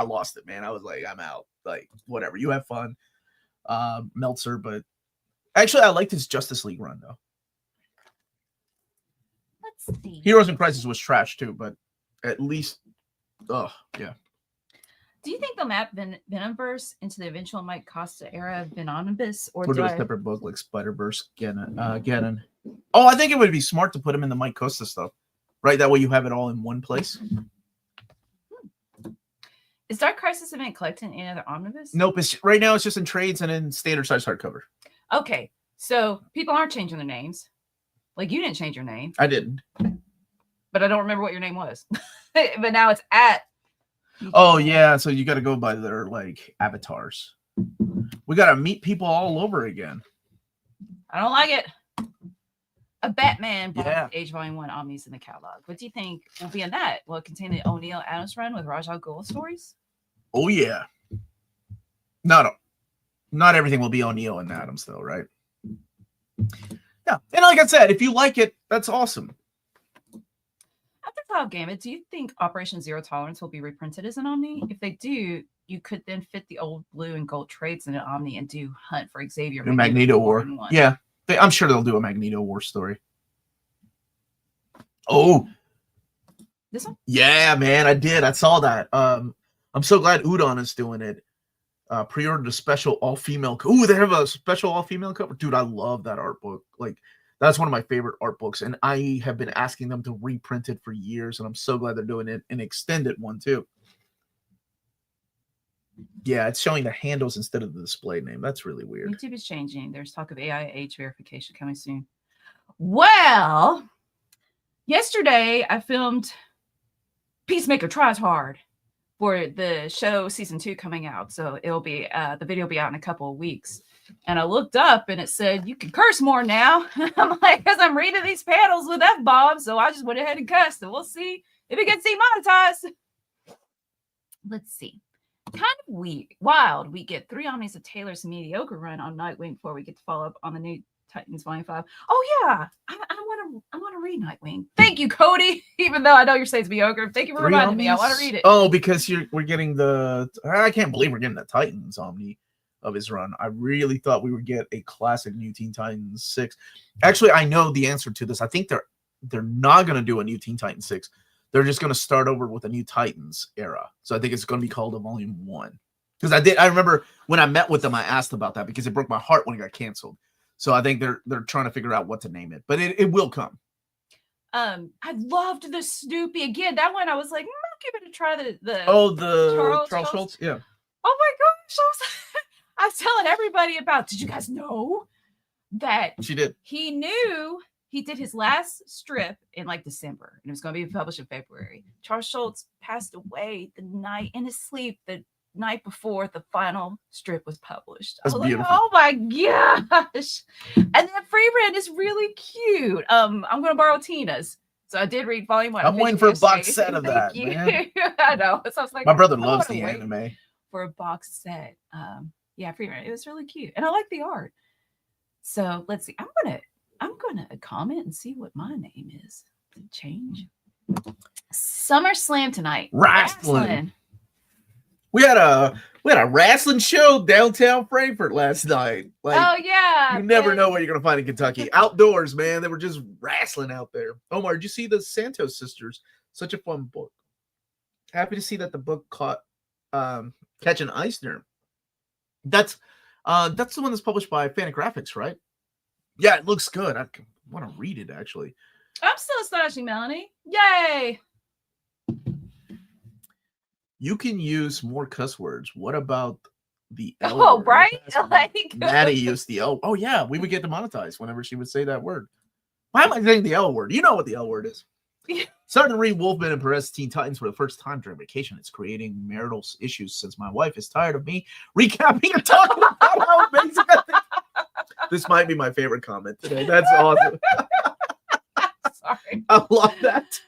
lost it, man. I was like, I'm out. Like, whatever. You have fun, Meltzer. But actually, I liked his Justice League run, though. Let's see. Heroes in Crisis was trash, too. But at least, yeah. Do you think they'll map Venomverse into the eventual Mike Costa era of Omnibus? Or do a separate book like Spider-Verse Ganon? Oh, I think it would be smart to put him in the Mike Costa stuff. Right? That way you have it all in one place. Is Dark Crisis event collected in any other omnibus? Nope. Right now it's just in trades and in standard size hardcover. Okay. So people aren't changing their names. Like, you didn't change your name. I didn't. But I don't remember what your name was. But now it's at. Oh, yeah. So you got to go by their, like, avatars. We got to meet people all over again. I don't like it. A Batman Age Volume 1 Omnis in the catalog. What do you think will be in that? Will it contain the O'Neill Adams run with Ra's al Ghul stories? Oh, yeah. No. Not everything will be O'Neill and Adams, though, right? Yeah. And like I said, if you like it, that's awesome. After Trial Gambit, do you think Operation Zero Tolerance will be reprinted as an Omni? If they do, you could then fit the old blue and gold trades in an Omni and do Hunt for Xavier. The Magneto War. Yeah. I'm sure they'll do a Magneto War story. Oh. This one? Yeah, man, I did. I saw that. I'm so glad Udon is doing it. Pre-ordered a special all-female. Ooh, they have a special all-female cover. Dude, I love that art book. Like, that's one of my favorite art books, and I have been asking them to reprint it for years, and I'm so glad they're doing it, an extended one, too. Yeah, it's showing the handles instead of the display name. That's really weird. YouTube is changing. There's talk of AI age verification coming soon. Well, yesterday I filmed Peacemaker Tries Hard for the show season 2 coming out. So it'll be the video will be out in a couple of weeks. And I looked up and it said you can curse more now. I'm like, because I'm reading these panels with F-bombs, so I just went ahead and cussed, and we'll see if it gets demonetized. Let's see. Kind of wild. We get 3 Omnis of Taylor's mediocre run on Nightwing before we get to follow up on the new Titans Volume 5. Oh yeah, I want to read Nightwing. Thank you, Cody. Even though I know you're saying it's mediocre, thank you for reminding me. I want to read it. Oh, because we're getting I can't believe we're getting the Titans Omni of his run. I really thought we would get a classic New Teen Titans 6. Actually, I know the answer to this. I think they're not going to do a New Teen Titans 6. They're just going to start over with a new Titans era. So I think it's going to be called a Volume 1. Because I remember when I met with them, I asked about that because it broke my heart when it got canceled. So I think they're trying to figure out what to name it, but it will come. I loved the Snoopy again. That one I was like, I'll give it a try. The Charles Schultz. Yeah. Oh my gosh! I was telling everybody about. Did you guys know that she did? He knew. He did his last strip in like December, and it was going to be published in February. Charles Schultz passed away the night in his sleep, the night before the final strip was published. That's beautiful. Like, oh my gosh! And that free print is really cute. I'm going to borrow Tina's. So I did read Volume 1. I'm waiting for a box set of that, man. I know. So I was like, my brother loves the anime. For a box set. Yeah, free print. It was really cute, and I like the art. So let's see. I'm gonna comment and see what my name is. Change. SummerSlam tonight. Wrestling. We had a wrestling show downtown Frankfort last night. Like, oh yeah. You never know what you're gonna find in Kentucky. Outdoors, man. They were just wrestling out there. Omar, did you see the Santos sisters? Such a fun book. Happy to see that the book caught Catch an Eisner. That's the one that's published by Fantagraphics, right? Yeah, it looks good. I want to read it, actually. I'm still astonishing, Melanie. Yay! You can use more cuss words. What about the L Oh, word? right? Like Maddie used the L. Oh, yeah. We would get demonetized whenever she would say that word. Why am I saying the L word? You know what the L word is. Starting to read Wolfman and Perez Teen Titans for the first time during vacation. It's creating marital issues since my wife is tired of me recapping and talking about how amazing I think. This might be my favorite comment today. That's awesome. Sorry. I love that.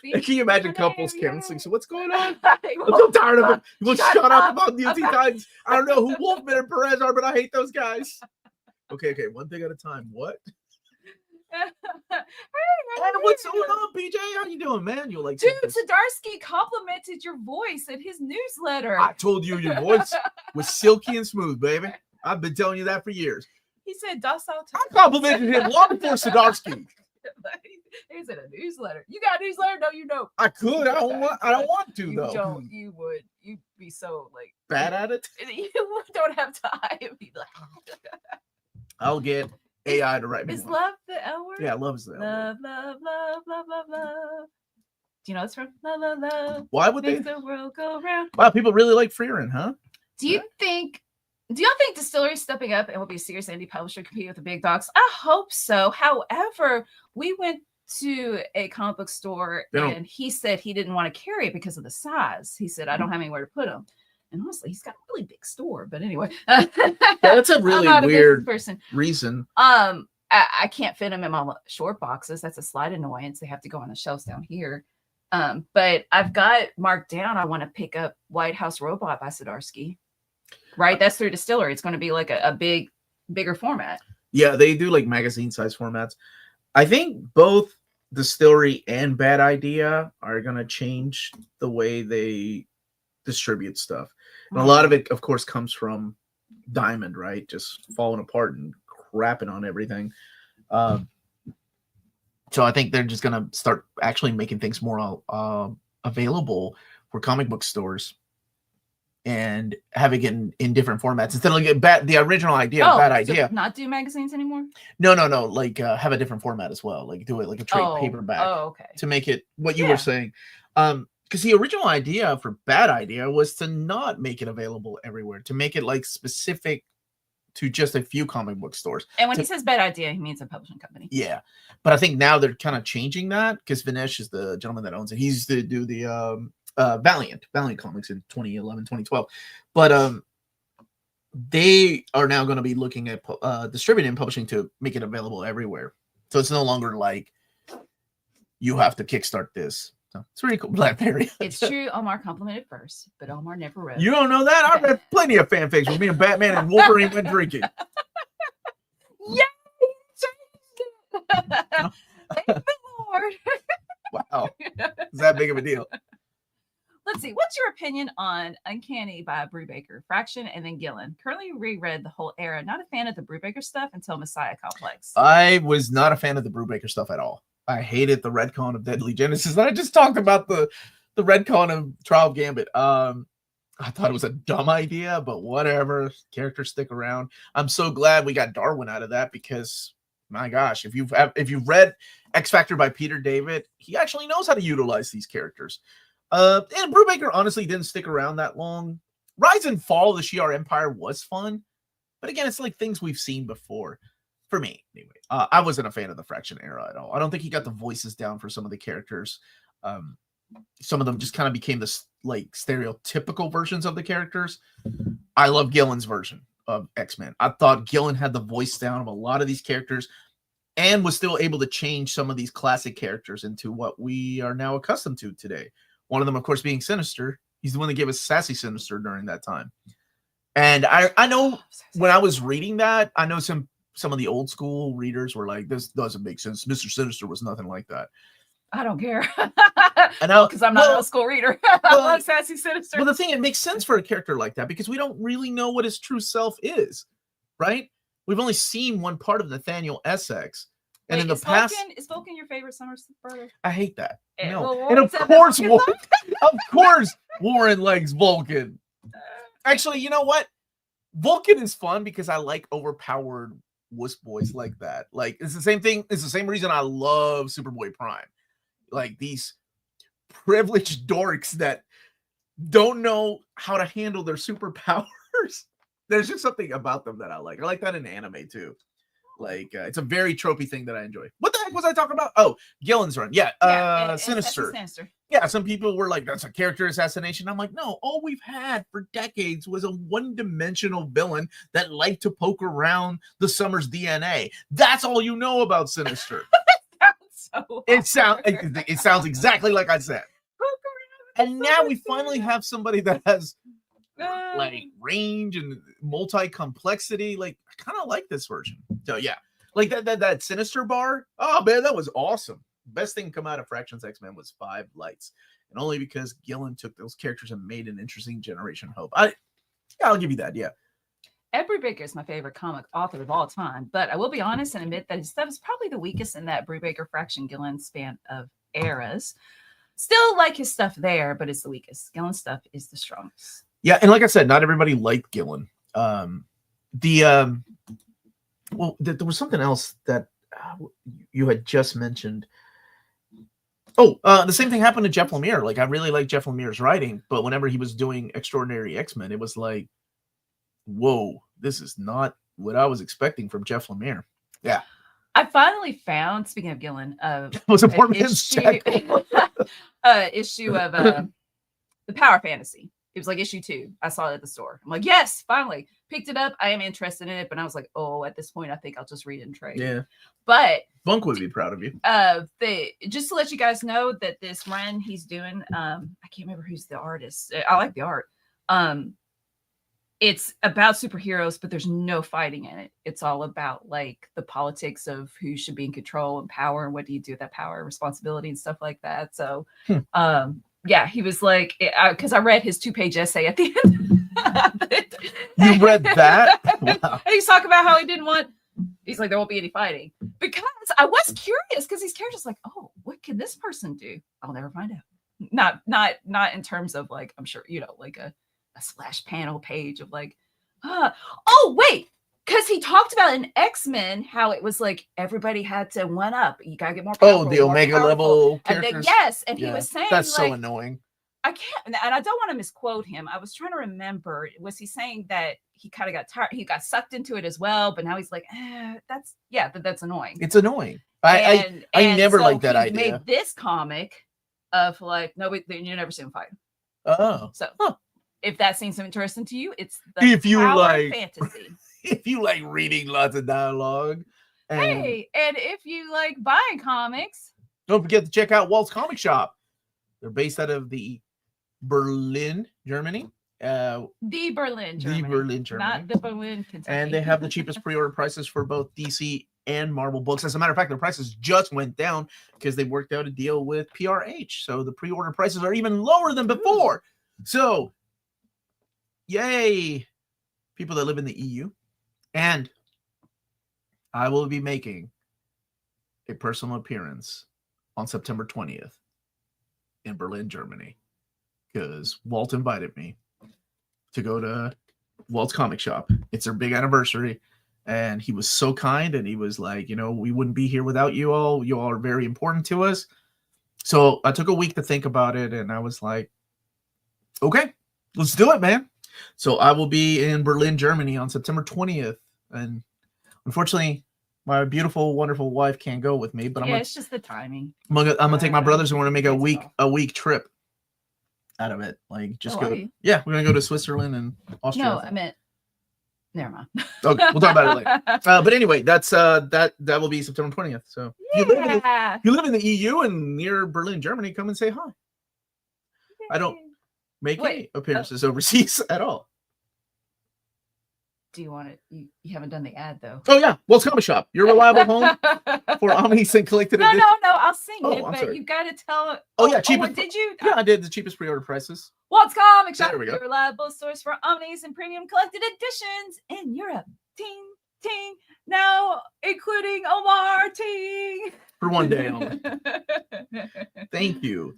Can you imagine couples counseling? So what's going on? I'm so tired of it. You will shut up about New Teen Titans. I don't know who Wolfman and Perez are, but I hate those guys. Okay. One thing at a time. What? Hey, what's going on, PJ? How you doing, man? You like, dude, Zdarsky complimented your voice in his newsletter. I told you your voice was silky and smooth, baby. I've been telling you that for years. He said docile. I complimented him long before Zdarsky. He's in a newsletter. You got a newsletter? No, you don't. I could. I don't want to, though. You don't. You would. You'd be so like bad at it. You don't have time. Be like, I'll get AI to write me. Is love the L word? Yeah, love is the L word. Love. Do you know it's from love? Why would Makes the world go round. Wow, people really like Freerin, huh? Do y'all think Distillery's stepping up and will be a serious indie publisher competing with the big dogs? I hope so. However, we went to a comic book store and he said he didn't want to carry it because of the size. He said, I don't have anywhere to put them. And honestly, he's got a really big store. But anyway, that's a really weird reason. I can't fit them in my short boxes. That's a slight annoyance. They have to go on the shelves down here. But I've got marked down. I want to pick up White House Robot by Zdarsky. Right, that's through Distillery. It's going to be like a bigger format. Yeah, they do like magazine size formats. I think both Distillery and Bad Idea are going to change the way they distribute stuff. And a lot of it, of course, comes from Diamond, right? Just falling apart and crapping on everything. So I think they're just going to start actually making things more available for comic book stores and having it in different formats instead of like the original idea. Bad Idea. Not do magazines anymore? No. Like have a different format as well. Like do it like a trade paperback. Oh, okay. To make it what you were saying. Because the original idea for Bad Idea was to not make it available everywhere, to make it like specific to just a few comic book stores. And when he says bad idea, he means a publishing company. Yeah, but I think now they're kind of changing that because Vinesh is the gentleman that owns it. He used to do the Valiant comics in 2011, 2012. But they are now going to be looking at distributing and publishing to make it available everywhere. So it's no longer like you have to kickstart this. So it's really cool. BlackBerry. It's true. Omar complimented first, but Omar never wrote. You don't know that? I've read plenty of fanfics with me and Batman and Wolverine went drinking. Yay! Thank the Lord. Wow. Is that big of a deal? Let's see. What's your opinion on Uncanny by Brubaker, Fraction, and then Gillen? Currently reread the whole era. Not a fan of the Brubaker stuff until Messiah Complex. I was not a fan of the Brubaker stuff at all. I hated the retcon of Deadly Genesis. And I just talked about the retcon of Trial of Gambit. I thought it was a dumb idea, but whatever. Characters stick around. I'm so glad we got Darwin out of that because, my gosh, if you've read X Factor by Peter David, he actually knows how to utilize these characters. And Brubaker honestly didn't stick around that long. Rise and Fall of the Shi'ar Empire was fun, but again, it's like things we've seen before. For me, anyway. I wasn't a fan of the Fraction era at all. I don't think he got the voices down for some of the characters. Some of them just kind of became this like stereotypical versions of the characters. I love Gillen's version of X-Men. I thought Gillen had the voice down of a lot of these characters and was still able to change some of these classic characters into what we are now accustomed to today. One of them, of course, being Sinister. He's the one that gave us Sassy Sinister during that time. And I know when I was reading that, I know some of the old school readers were like, this doesn't make sense. Mr. Sinister was nothing like that. I don't care. I know, because I'm not an old school reader. I love Sassy Sinister. Well, the thing, it makes sense for a character like that because we don't really know what his true self is, right? We've only seen one part of Nathaniel Essex. And in the past... Is Vulcan your favorite summer brother? I hate that. No. Well, and of course, Warren likes Vulcan. Actually, you know what? Vulcan is fun because I like overpowered wuss boys like that. Like, it's the same thing. It's the same reason I love Superboy Prime. Like, these privileged dorks that don't know how to handle their superpowers. There's just something about them that I like. I like that in anime, too. Like, it's a very tropey thing that I enjoy. What the heck was I talking about? Oh, Gillen's run. Yeah, Sinister. Yeah, some people were like, that's a character assassination. I'm like, no, all we've had for decades was a one-dimensional villain that liked to poke around the Summers DNA. That's all you know about Sinister. It sounds exactly like I said. And now we finally have somebody that has like range and multi-complexity. Like, I kind of like this version. So yeah, like that Sinister bar. Oh man, that was awesome. Best thing come out of Fractions X-Men was 5 Lights, and only because Gillen took those characters and made an interesting Generation Hope. I'll give you that. Yeah. Ed Brubaker is my favorite comic author of all time, but I will be honest and admit that his stuff is probably the weakest in that Brubaker Fraction Gillen span of eras. Still like his stuff there, but it's the weakest. Gillen's stuff is the strongest. Yeah, and like I said, not everybody liked Gillen. There was something else that you had just mentioned. Oh, the same thing happened to Jeff Lemire. Like, I really like Jeff Lemire's writing, but whenever he was doing Extraordinary X-Men, it was like, whoa, this is not what I was expecting from Jeff Lemire. Yeah. I finally found, speaking of Gillen, was a poor man's issue of the Power Fantasy. It was like issue 2. I saw it at the store. I'm like, yes, finally. Picked it up. I am interested in it, but I was like, oh, at this point, I think I'll just read it and trade. Yeah. But Bunk would be proud of you. Just to let you guys know that this run he's doing, I can't remember who's the artist. I like the art. It's about superheroes, but there's no fighting in it. It's all about like the politics of who should be in control and power, and what do you do with that power and responsibility and stuff like that. So, yeah, he was like, because I read his 2-page essay at the end. You read that? Wow. And he's talking about how he didn't want. He's like, there won't be any fighting, because I was curious, because these characters like, oh, what can this person do? I'll never find out. Not in terms of like, I'm sure, like a splash panel page of like, oh wait, because he talked about in X-Men how it was like everybody had to one up. You gotta get more powerful. Oh, the Omega level characters. And he was saying that's like, so annoying. I can't, and I don't want to misquote him. I was trying to remember. Was he saying that he kind of got tired? He got sucked into it as well, but now he's like, that's annoying. It's annoying. I never liked that idea. Made this comic of like, no, you never see him fight. Oh, so if that seems interesting to you, it's the if you power like of fantasy. If you like reading lots of dialogue, and if you like buying comics, don't forget to check out Walt's Comic Shop. They're based out of the Berlin, Germany. The Berlin, Germany, not the Berlin, Kentucky. And they have the cheapest pre-order prices for both DC and Marvel books. As a matter of fact, their prices just went down because they worked out a deal with PRH. So the pre-order prices are even lower than before. So, yay, people that live in the EU. And I will be making a personal appearance on September 20th in Berlin, Germany, because Walt invited me to go to Walt's Comic Shop. It's their big anniversary, and he was so kind, and he was like, we wouldn't be here without you all. You all are very important to us. So I took a week to think about it, and I was like, okay, let's do it, man. So I will be in Berlin, Germany on September 20th, and unfortunately, my beautiful, wonderful wife can't go with me, but it's just the timing. I'm gonna take my brothers, and we're gonna make a week trip out of it. Like, just go. Yeah, we're gonna go to Switzerland and Austria. No, I meant. Never mind. Okay, we'll talk about it later. But anyway, that's that will be September 20th. So if you live in the EU and near Berlin, Germany, come and say hi. Yay. I don't make any appearances overseas at all. Do you want it? You haven't done the ad though. Oh yeah, Walt's Comic Shop, your reliable home for Omnibus and collected edition. No, I'll sing it, but you got to tell. Oh yeah, cheapest. Did you? Yeah, I did the cheapest pre-order prices. Walt's Comic Shop, there we go. Your reliable source for Omnibus and premium collected editions in Europe. Ting, ting. Now including Omar. Ting. For one day only. Thank you.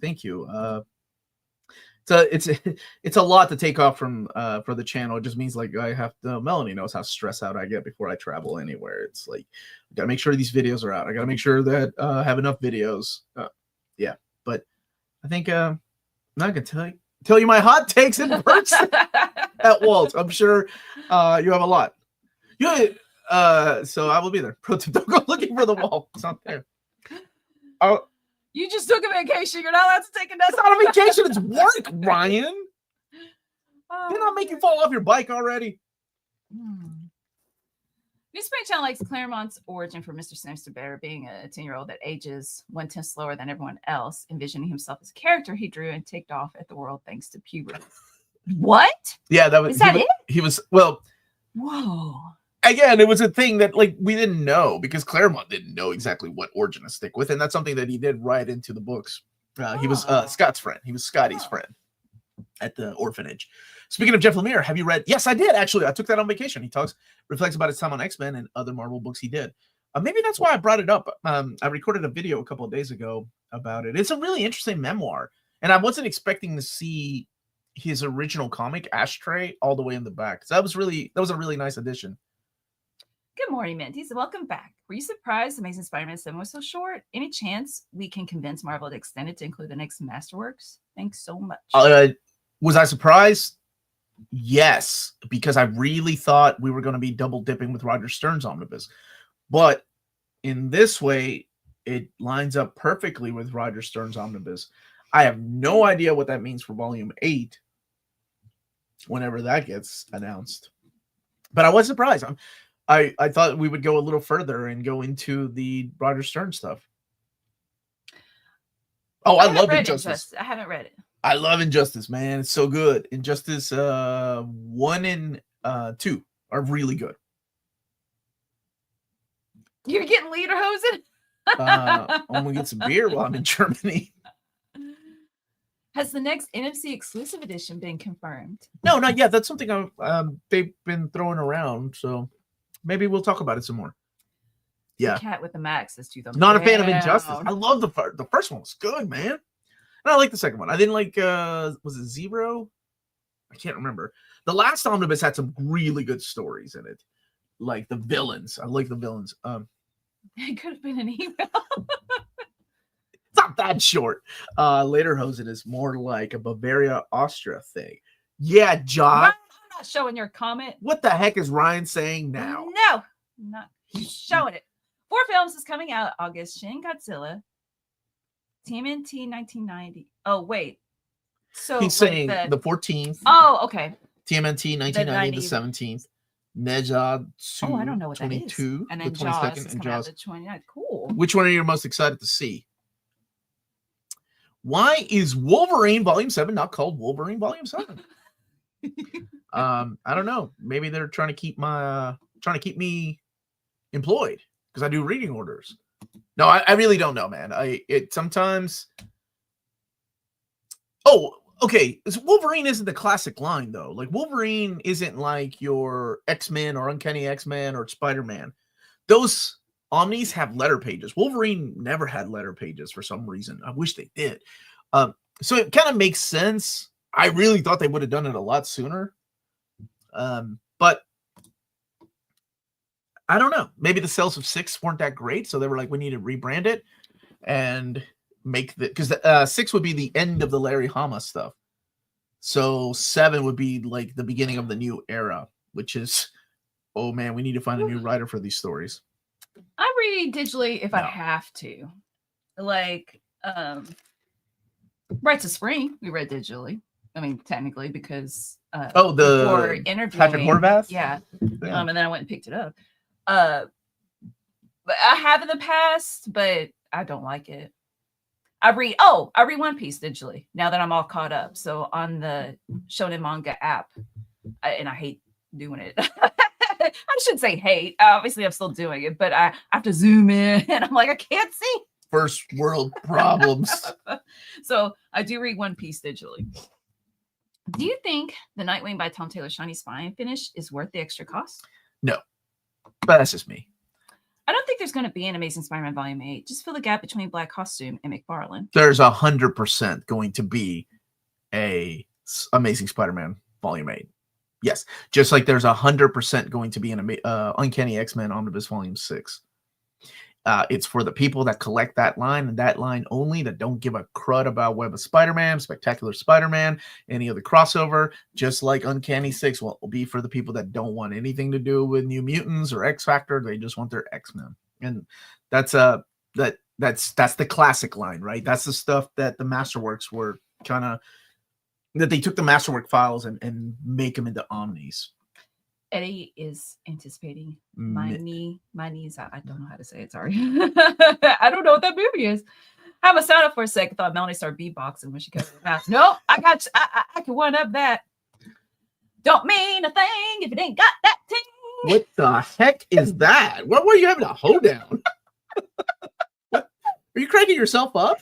So it's a lot to take off from for the channel. It just means like I have to. Melanie knows how stressed out I get before I travel anywhere. It's like I gotta make sure these videos are out. I gotta make sure that I have enough videos. Yeah, but I think I'm not gonna tell you my hot takes in person at Walt. I'm sure you have a lot. So I will be there. Pro tip: don't go looking for the wall. It's not there. You just took a vacation. You're not allowed to take another. It's not a vacation. It's work, Ryan. Didn't I make you fall off your bike already? Newspaper Channel likes Claremont's origin for Mr. Sinister Bear being a 10-year-old that ages 1/10 slower than everyone else, envisioning himself as a character he drew and ticked off at the world thanks to puberty. What? Yeah, that was. Is that it? He was well. Whoa. Again, it was a thing that like we didn't know because Claremont didn't know exactly what origin to stick with, and that's something that he did write into the books. He was Scott's friend. He was Scotty's friend at the orphanage. Speaking of Jeff Lemire, have you read? Yes, I did actually. I took that on vacation. He reflects about his time on X-Men and other Marvel books he did. Maybe that's why I brought it up. I recorded a video a couple of days ago about it. It's a really interesting memoir, and I wasn't expecting to see his original comic Ashtray all the way in the back. So that was a really nice addition. Good morning, Mentees. Welcome back. Were you surprised Amazing Spider-Man 7 was so short? Any chance we can convince Marvel to extend it to include the next Masterworks? Thanks so much. Was I surprised? Yes, because I really thought we were going to be double dipping with Roger Stern's Omnibus. But in this way, it lines up perfectly with Roger Stern's Omnibus. I have no idea what that means for Volume 8 whenever that gets announced. But I was surprised. I thought we would go a little further and go into the Roger Stern stuff. Oh, I love Injustice. I haven't read it. I love Injustice, man. It's so good. Injustice 1 and 2 are really good. You're getting lederhosen? I'm gonna get some beer while I'm in Germany. Has the next NFC exclusive edition been confirmed? No, not yet. That's something they've been throwing around. So maybe we'll talk about it some more. Yeah. The cat with the max is not a fan of Injustice. I love the first one was good, man. And I like the second one. I didn't like was it Zero? I can't remember. The last Omnibus had some really good stories in it. Like the villains. I like the villains. It could have been an email. Stop bad short. Lederhosen is more like a Bavaria, Austria thing. Yeah, Josh. Ryan, I'm not showing your comment. What the heck is Ryan saying now? No, I'm not showing it. 4 films is coming out August. Shin Godzilla, TMNT 1990. Oh, wait. So he's saying the 14th. Oh, okay. TMNT 1990, the 17th. Nejad, I don't know what 22, that is. And then the 22nd, Jaws is and coming out Jaws. the 29th. Cool. Which one are you most excited to see? Why is Wolverine Volume 7 not called Wolverine Volume 7? I don't know. Maybe they're trying to keep me employed because I do reading orders. No, I really don't know, man. It sometimes. Oh, okay. Wolverine isn't the classic line though. Like Wolverine isn't like your X-Men or Uncanny X-Men or Spider-Man. Those Omnis have letter pages. Wolverine never had letter pages for some reason. I wish they did. So it kind of makes sense. I really thought they would have done it a lot sooner. But I don't know. Maybe the sales of 6 weren't that great, so they were like, we need to rebrand it and make the because 6 would be the end of the Larry Hama stuff. So 7 would be like the beginning of the new era, which is, oh man, we need to find a new writer for these stories. I read digitally if I have to. Like Rites of Spring, we read digitally. I mean, technically, because for interviewing Patrick Horvath? Yeah. And then I went and picked it up. But I have in the past, but I don't like it. I read One Piece digitally now that I'm all caught up. So on the Shonen Manga app, and I hate doing it. I should say hate. Obviously, I'm still doing it, but I have to zoom in, and I'm like, I can't see. First world problems. So I do read One Piece digitally. Do you think the Nightwing by Tom Taylor Shiny Spine finish is worth the extra cost? No, but that's just me. I don't think there's going to be an Amazing Spider-Man Volume 8. Just fill the gap between Black Costume and McFarlane. There's 100% going to be a Amazing Spider-Man Volume 8. Yes, just like there's 100% going to be an Uncanny X-Men Omnibus Volume 6. It's for the people that collect that line and that line only, that don't give a crud about Web of Spider-Man, Spectacular Spider-Man, any other crossover. Just like Uncanny 6 will be for the people that don't want anything to do with New Mutants or X-Factor. They just want their X-Men. And that's the classic line, right? That's the stuff that the Masterworks were kind of, that they took the Masterwork files and make them into Omnis. Eddie is anticipating my knees. I don't know how to say it. Sorry. I don't know what that movie is. I was silent for a second. Thought Melanie started beatboxing when she covered her mouth. No, I got you. I can one up that. Don't mean a thing if it ain't got that ting. What the heck is that? What were you having a hoedown? What? Are you cranking yourself up?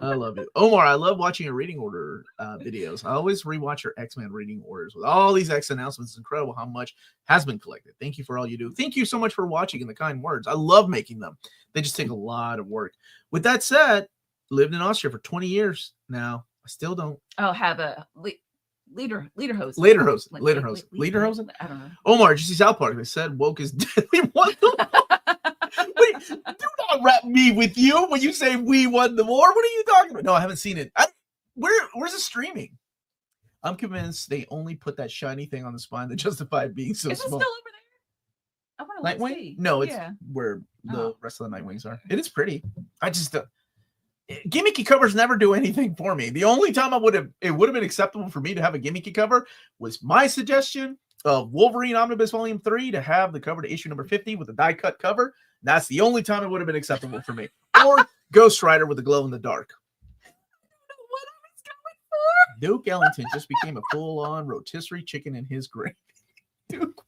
I love it. Omar, I love watching your reading order videos. I always rewatch your X-Men reading orders with all these X announcements. It's incredible how much has been collected. Thank you for all you do. Thank you so much for watching and the kind words. I love making them. They just take a lot of work. With that said, lived in Austria for 20 years now. I still don't. I'll have a lederhosen. Lederhosen? I don't know. Omar, did you see South Park? They said woke is deadly. What the Wait, do not wrap me with you when you say we won the war. What are you talking about? No, I haven't seen it. Where's it streaming? I'm convinced they only put that shiny thing on the spine that justified being so Is it small. still over there? I want to Nightwing? No, it's where the rest of the Nightwings are. It is pretty. I just gimmicky covers never do anything for me. The only time it would have been acceptable for me to have a gimmicky cover was my suggestion of Wolverine Omnibus Volume 3 to have the cover to issue number 50 with a die cut cover. That's the only time it would have been acceptable for me. Or Ghost Rider with the glow in the dark. What I was going for? Duke Ellington just became a full-on rotisserie chicken in his grave. Duke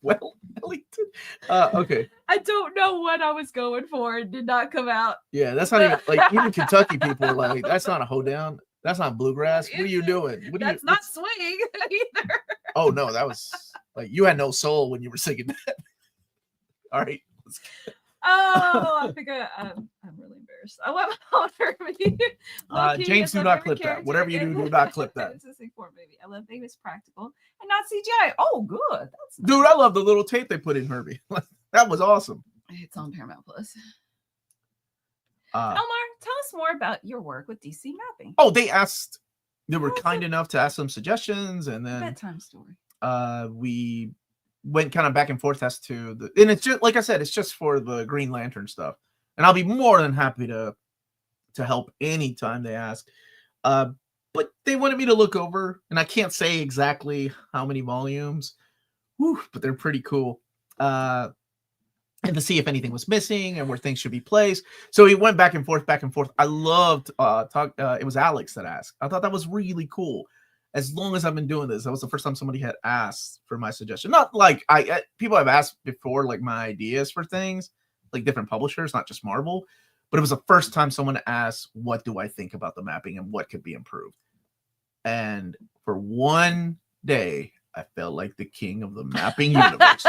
Ellington. Okay. I don't know what I was going for. It did not come out. Yeah, that's not even like even Kentucky people are like, that's not a hoedown. That's not bluegrass. What are you doing? That's not swing either. Oh no, that was like you had no soul when you were singing that. All right. Oh, I think I'm really embarrassed. I want my James, do not clip that. Whatever you do not clip that. It's a movie. I love things practical and not CGI. Oh, good. That's nice. Dude, I love the little tape they put in Herbie. That was awesome. It's on Paramount Plus. Omar, tell us more about your work with DC mapping. Oh, they were kind enough to ask some suggestions, and then bedtime story. We went kind of back and forth as to and it's just like I said, it's just for the Green Lantern stuff, and I'll be more than happy to help anytime they ask. But they wanted me to look over, and I can't say exactly how many volumes, but they're pretty cool. And to see if anything was missing and where things should be placed. So he went back and forth, back and forth. I loved it was Alex that asked. I thought that was really cool. As long as I've been doing this, that was the first time somebody had asked for my suggestion. Not like people have asked before, like my ideas for things, like different publishers, not just Marvel. But it was the first time someone asked, what do I think about the mapping and what could be improved? And for one day, I felt like the king of the mapping universe.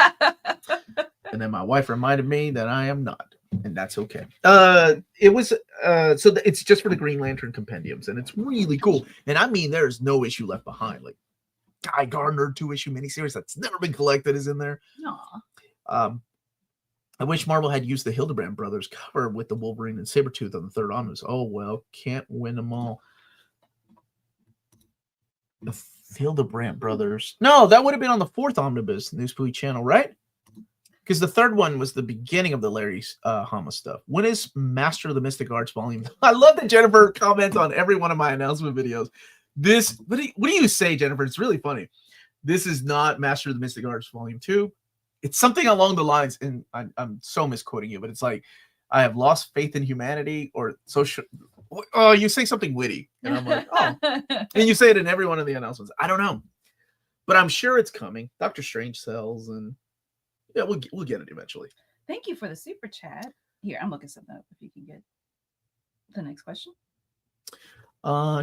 And then my wife reminded me that I am not, and that's okay. It was it's just for the Green Lantern compendiums, and it's really cool. And I mean, there's no issue left behind. Like Guy Gardner 2-issue miniseries that's never been collected is in there. Aww. I wish Marvel had used the Hildebrand brothers cover with the Wolverine and Sabretooth on the third omnibus. Oh, well, can't win them all. The Hildebrand brothers. No, that would have been on the fourth omnibus, New Spooky Channel, right? Because the third one was the beginning of the Larry Hama stuff. When is Master of the Mystic Arts Volume? I love that Jennifer comments on every one of my announcement videos. What do you say, Jennifer? It's really funny. This is not Master of the Mystic Arts Volume 2. It's something along the lines, and I'm so misquoting you, but it's like, I have lost faith in humanity, or social. Oh, you say something witty, and I'm like, oh, and you say it in every one of the announcements. I don't know, but I'm sure it's coming. Doctor Strange sells, and yeah, we'll get it eventually. Thank you for the super chat. Here, I'm looking something up. If you can get the next question.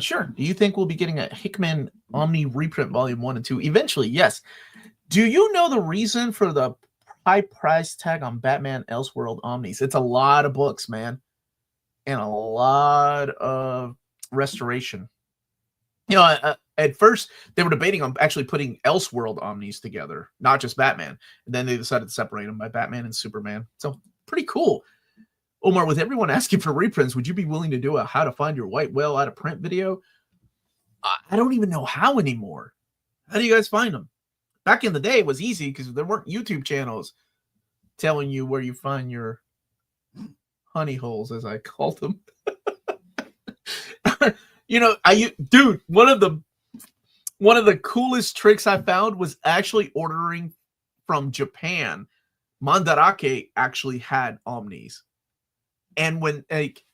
Sure. Do you think we'll be getting a Hickman Omni reprint Volume 1 and 2 eventually? Yes. Do you know the reason for the high price tag on Batman Elseworld Omnis? It's a lot of books, man, and a lot of restoration. You know, at first they were debating on actually putting Elseworld Omnis together, not just Batman, and then they decided to separate them by Batman and Superman. So pretty cool. Omar, with everyone asking for reprints, would you be willing to do a how to find your white whale out of print video? I don't even know how anymore. How do you guys find them? Back in the day, it was easy because there weren't YouTube channels telling you where you find your honey holes, as I called them. You know, dude, one of the coolest tricks I found was actually ordering from Japan. Mandarake actually had Omnis. And when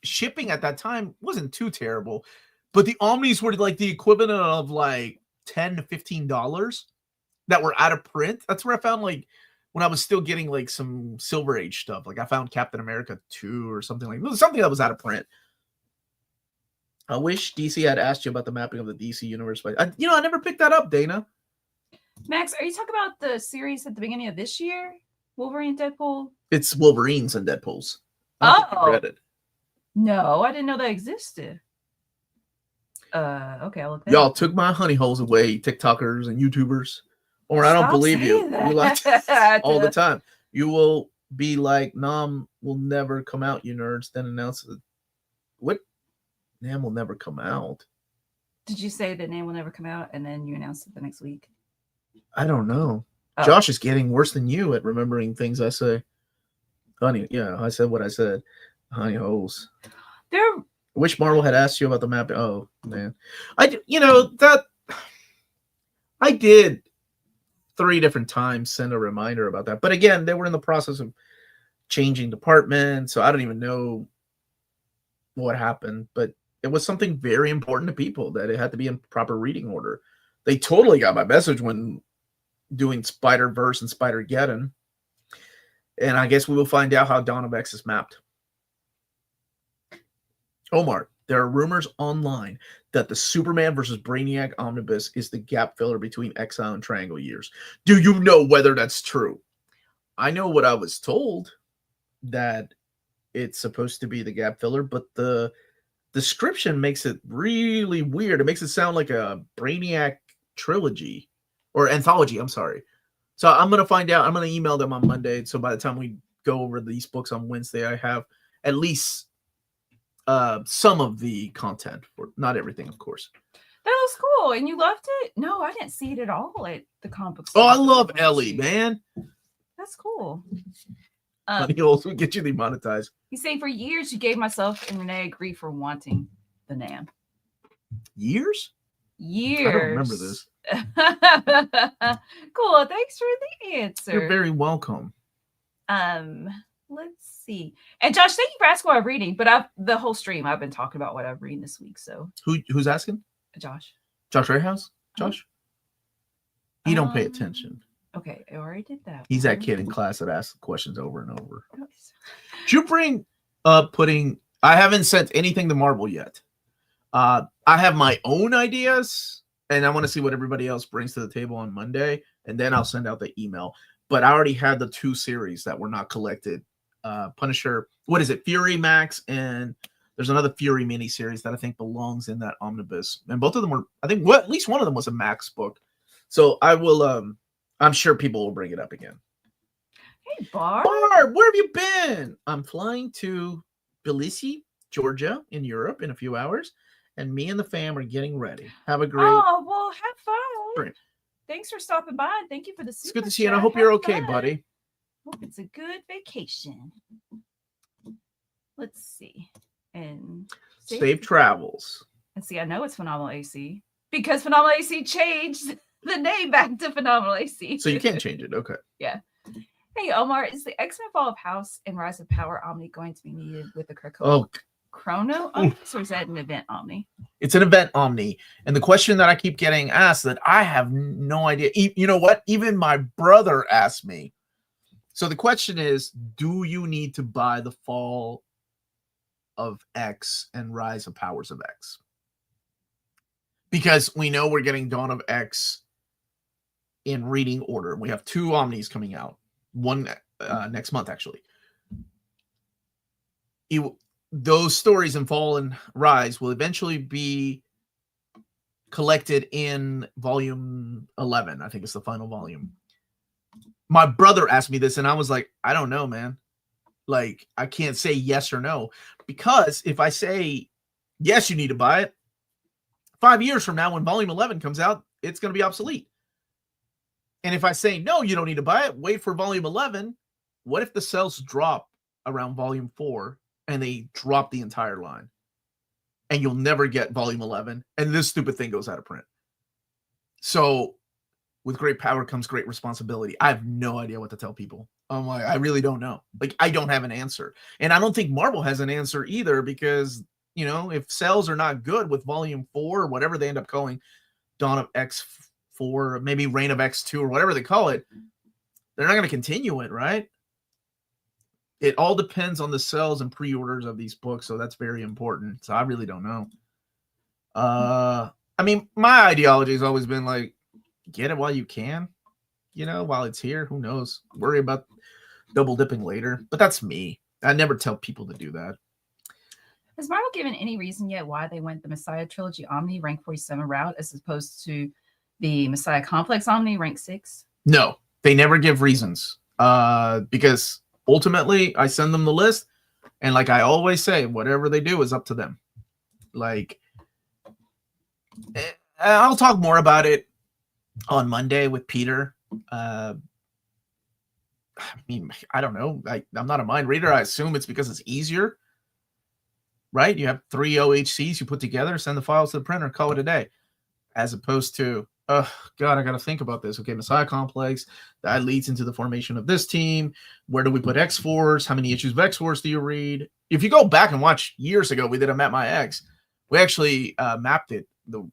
shipping at that time wasn't too terrible, but the Omnis were like the equivalent of like $10 to $15 that were out of print. That's where I found, like, when I was still getting like some Silver Age stuff. Like I found Captain America 2 or something something that was out of print. I wish DC had asked you about the mapping of the DC universe, but I never picked that up, Dana. Max, are you talking about the series at the beginning of this year? Wolverine, Deadpool? It's Wolverines and Deadpools. Oh, read it. No, I didn't know that existed. Okay, I'll look that Y'all up. took my honey holes away, TikTokers and YouTubers. Or I don't believe you. That. You like to, all the time. You will be like, Nam will never come out, you nerds. Then announce it. What? Nam will never come out. Did you say the name will never come out and then you announced it the next week? I don't know. Oh. Josh is getting worse than you at remembering things I say. Honey, yeah, I said what I said. Honey holes. I wish Marvel had asked you about the map. Oh, man. I did 3 different times send a reminder about that. But again, they were in the process of changing departments, so I don't even know what happened. But it was something very important to people that it had to be in proper reading order. They totally got my message when doing Spider-Verse and Spider-Geddon. And I guess we will find out how Dawn of X is mapped. Omar, there are rumors online that the Superman versus Brainiac Omnibus is the gap filler between Exile and Triangle years. Do you know whether that's true? I know what I was told, that it's supposed to be the gap filler, but the description makes it really weird. It makes it sound like a Brainiac trilogy or anthology. I'm sorry. So I'm going to find out. I'm going to email them on Monday. So by the time we go over these books on Wednesday, I have at least some of the content, for not everything, of course. That was cool, and you loved it. No, I didn't see it at all at the comic book store. Oh, I love Ellie, man. That's cool. Money holes will get you demonetized. He's saying for years you gave myself and Renee grief for wanting the Nam. Years? Years. I don't remember this. Cool. Thanks for the answer. You're very welcome. Let's see. And Josh, thank you for asking what I'm reading. But the whole stream I've been talking about what I'm reading this week. So who's asking? Josh. Josh Rayhouse? Josh? He don't pay attention. Okay, I already did that. He's that kid in class that asks questions over and over. Did you bring up putting? I haven't sent anything to Marvel yet. I have my own ideas, and I want to see what everybody else brings to the table on Monday, and then I'll send out the email. But I already had the 2 series that were not collected. Punisher, what is it? Fury Max, and there's another Fury mini series that I think belongs in that omnibus. And both of them were, I think, at least one of them was a Max book. So I will, I'm sure people will bring it up again. Hey, Barb. Barb, where have you been? I'm flying to Tbilisi, Georgia, in Europe in a few hours. And me and the fam are getting ready. Have a great. Oh, well, have fun. Great. Thanks for stopping by. Thank you for the super It's good to see you, and I chat. hope you're Have okay, fun. buddy. Hope it's a good vacation. Let's see. And Safe travels. And see, I know it's Phenomenal AC because Phenomenal AC changed the name back to Phenomenal AC. So you can't change it. Okay. Yeah. Hey, Omar, is the X-Men Fall of House and Rise of Power Omni going to be needed with the Chrono Omnis, or is that an event Omni? It's an event Omni. And the question that I keep getting asked that I have no idea. You know what? Even my brother asked me. So the question is, do you need to buy the Fall of X and Rise of Powers of X? Because we know we're getting Dawn of X in reading order. We have 2 Omnis coming out. One next month, actually. Those stories in Fall and Rise will eventually be collected in volume 11. I think it's the final volume. My brother asked me this, and I was like, I don't know, man. Like, I can't say yes or no. Because if I say, yes, you need to buy it, 5 years from now, when volume 11 comes out, it's going to be obsolete. And if I say, no, you don't need to buy it, wait for volume 11, what if the sales drop around volume 4 and they drop the entire line? And you'll never get volume 11, and this stupid thing goes out of print. So with great power comes great responsibility. I have no idea what to tell people. I'm like, I really don't know. Like, I don't have an answer. And I don't think Marvel has an answer either, because, you know, if sales are not good with volume 4 or whatever they end up calling Dawn of X4, maybe Reign of X2 or whatever they call it, they're not going to continue it, right? It all depends on the sales and pre-orders of these books, so that's very important. So I really don't know. I mean, my ideology has always been like, get it while you can, you know, while it's here. Who knows? Worry about double dipping later. But that's me. I never tell people to do that. Has Marvel given any reason yet why they went the Messiah Trilogy Omni rank 47 route as opposed to the Messiah Complex Omni rank 6? No, they never give reasons. Because ultimately, I send them the list, and like I always say, whatever they do is up to them. Like, I'll talk more about it on Monday with Peter. I mean, I don't know. I'm not a mind reader. I assume it's because it's easier, right? You have 3 OHCs you put together, send the files to the printer, call it a day, as opposed to, oh, God, I got to think about this. Okay, Messiah Complex, that leads into the formation of this team. Where do we put X-Force? How many issues of X-Force do you read? If you go back and watch years ago, we did a Map My X. We actually mapped it, though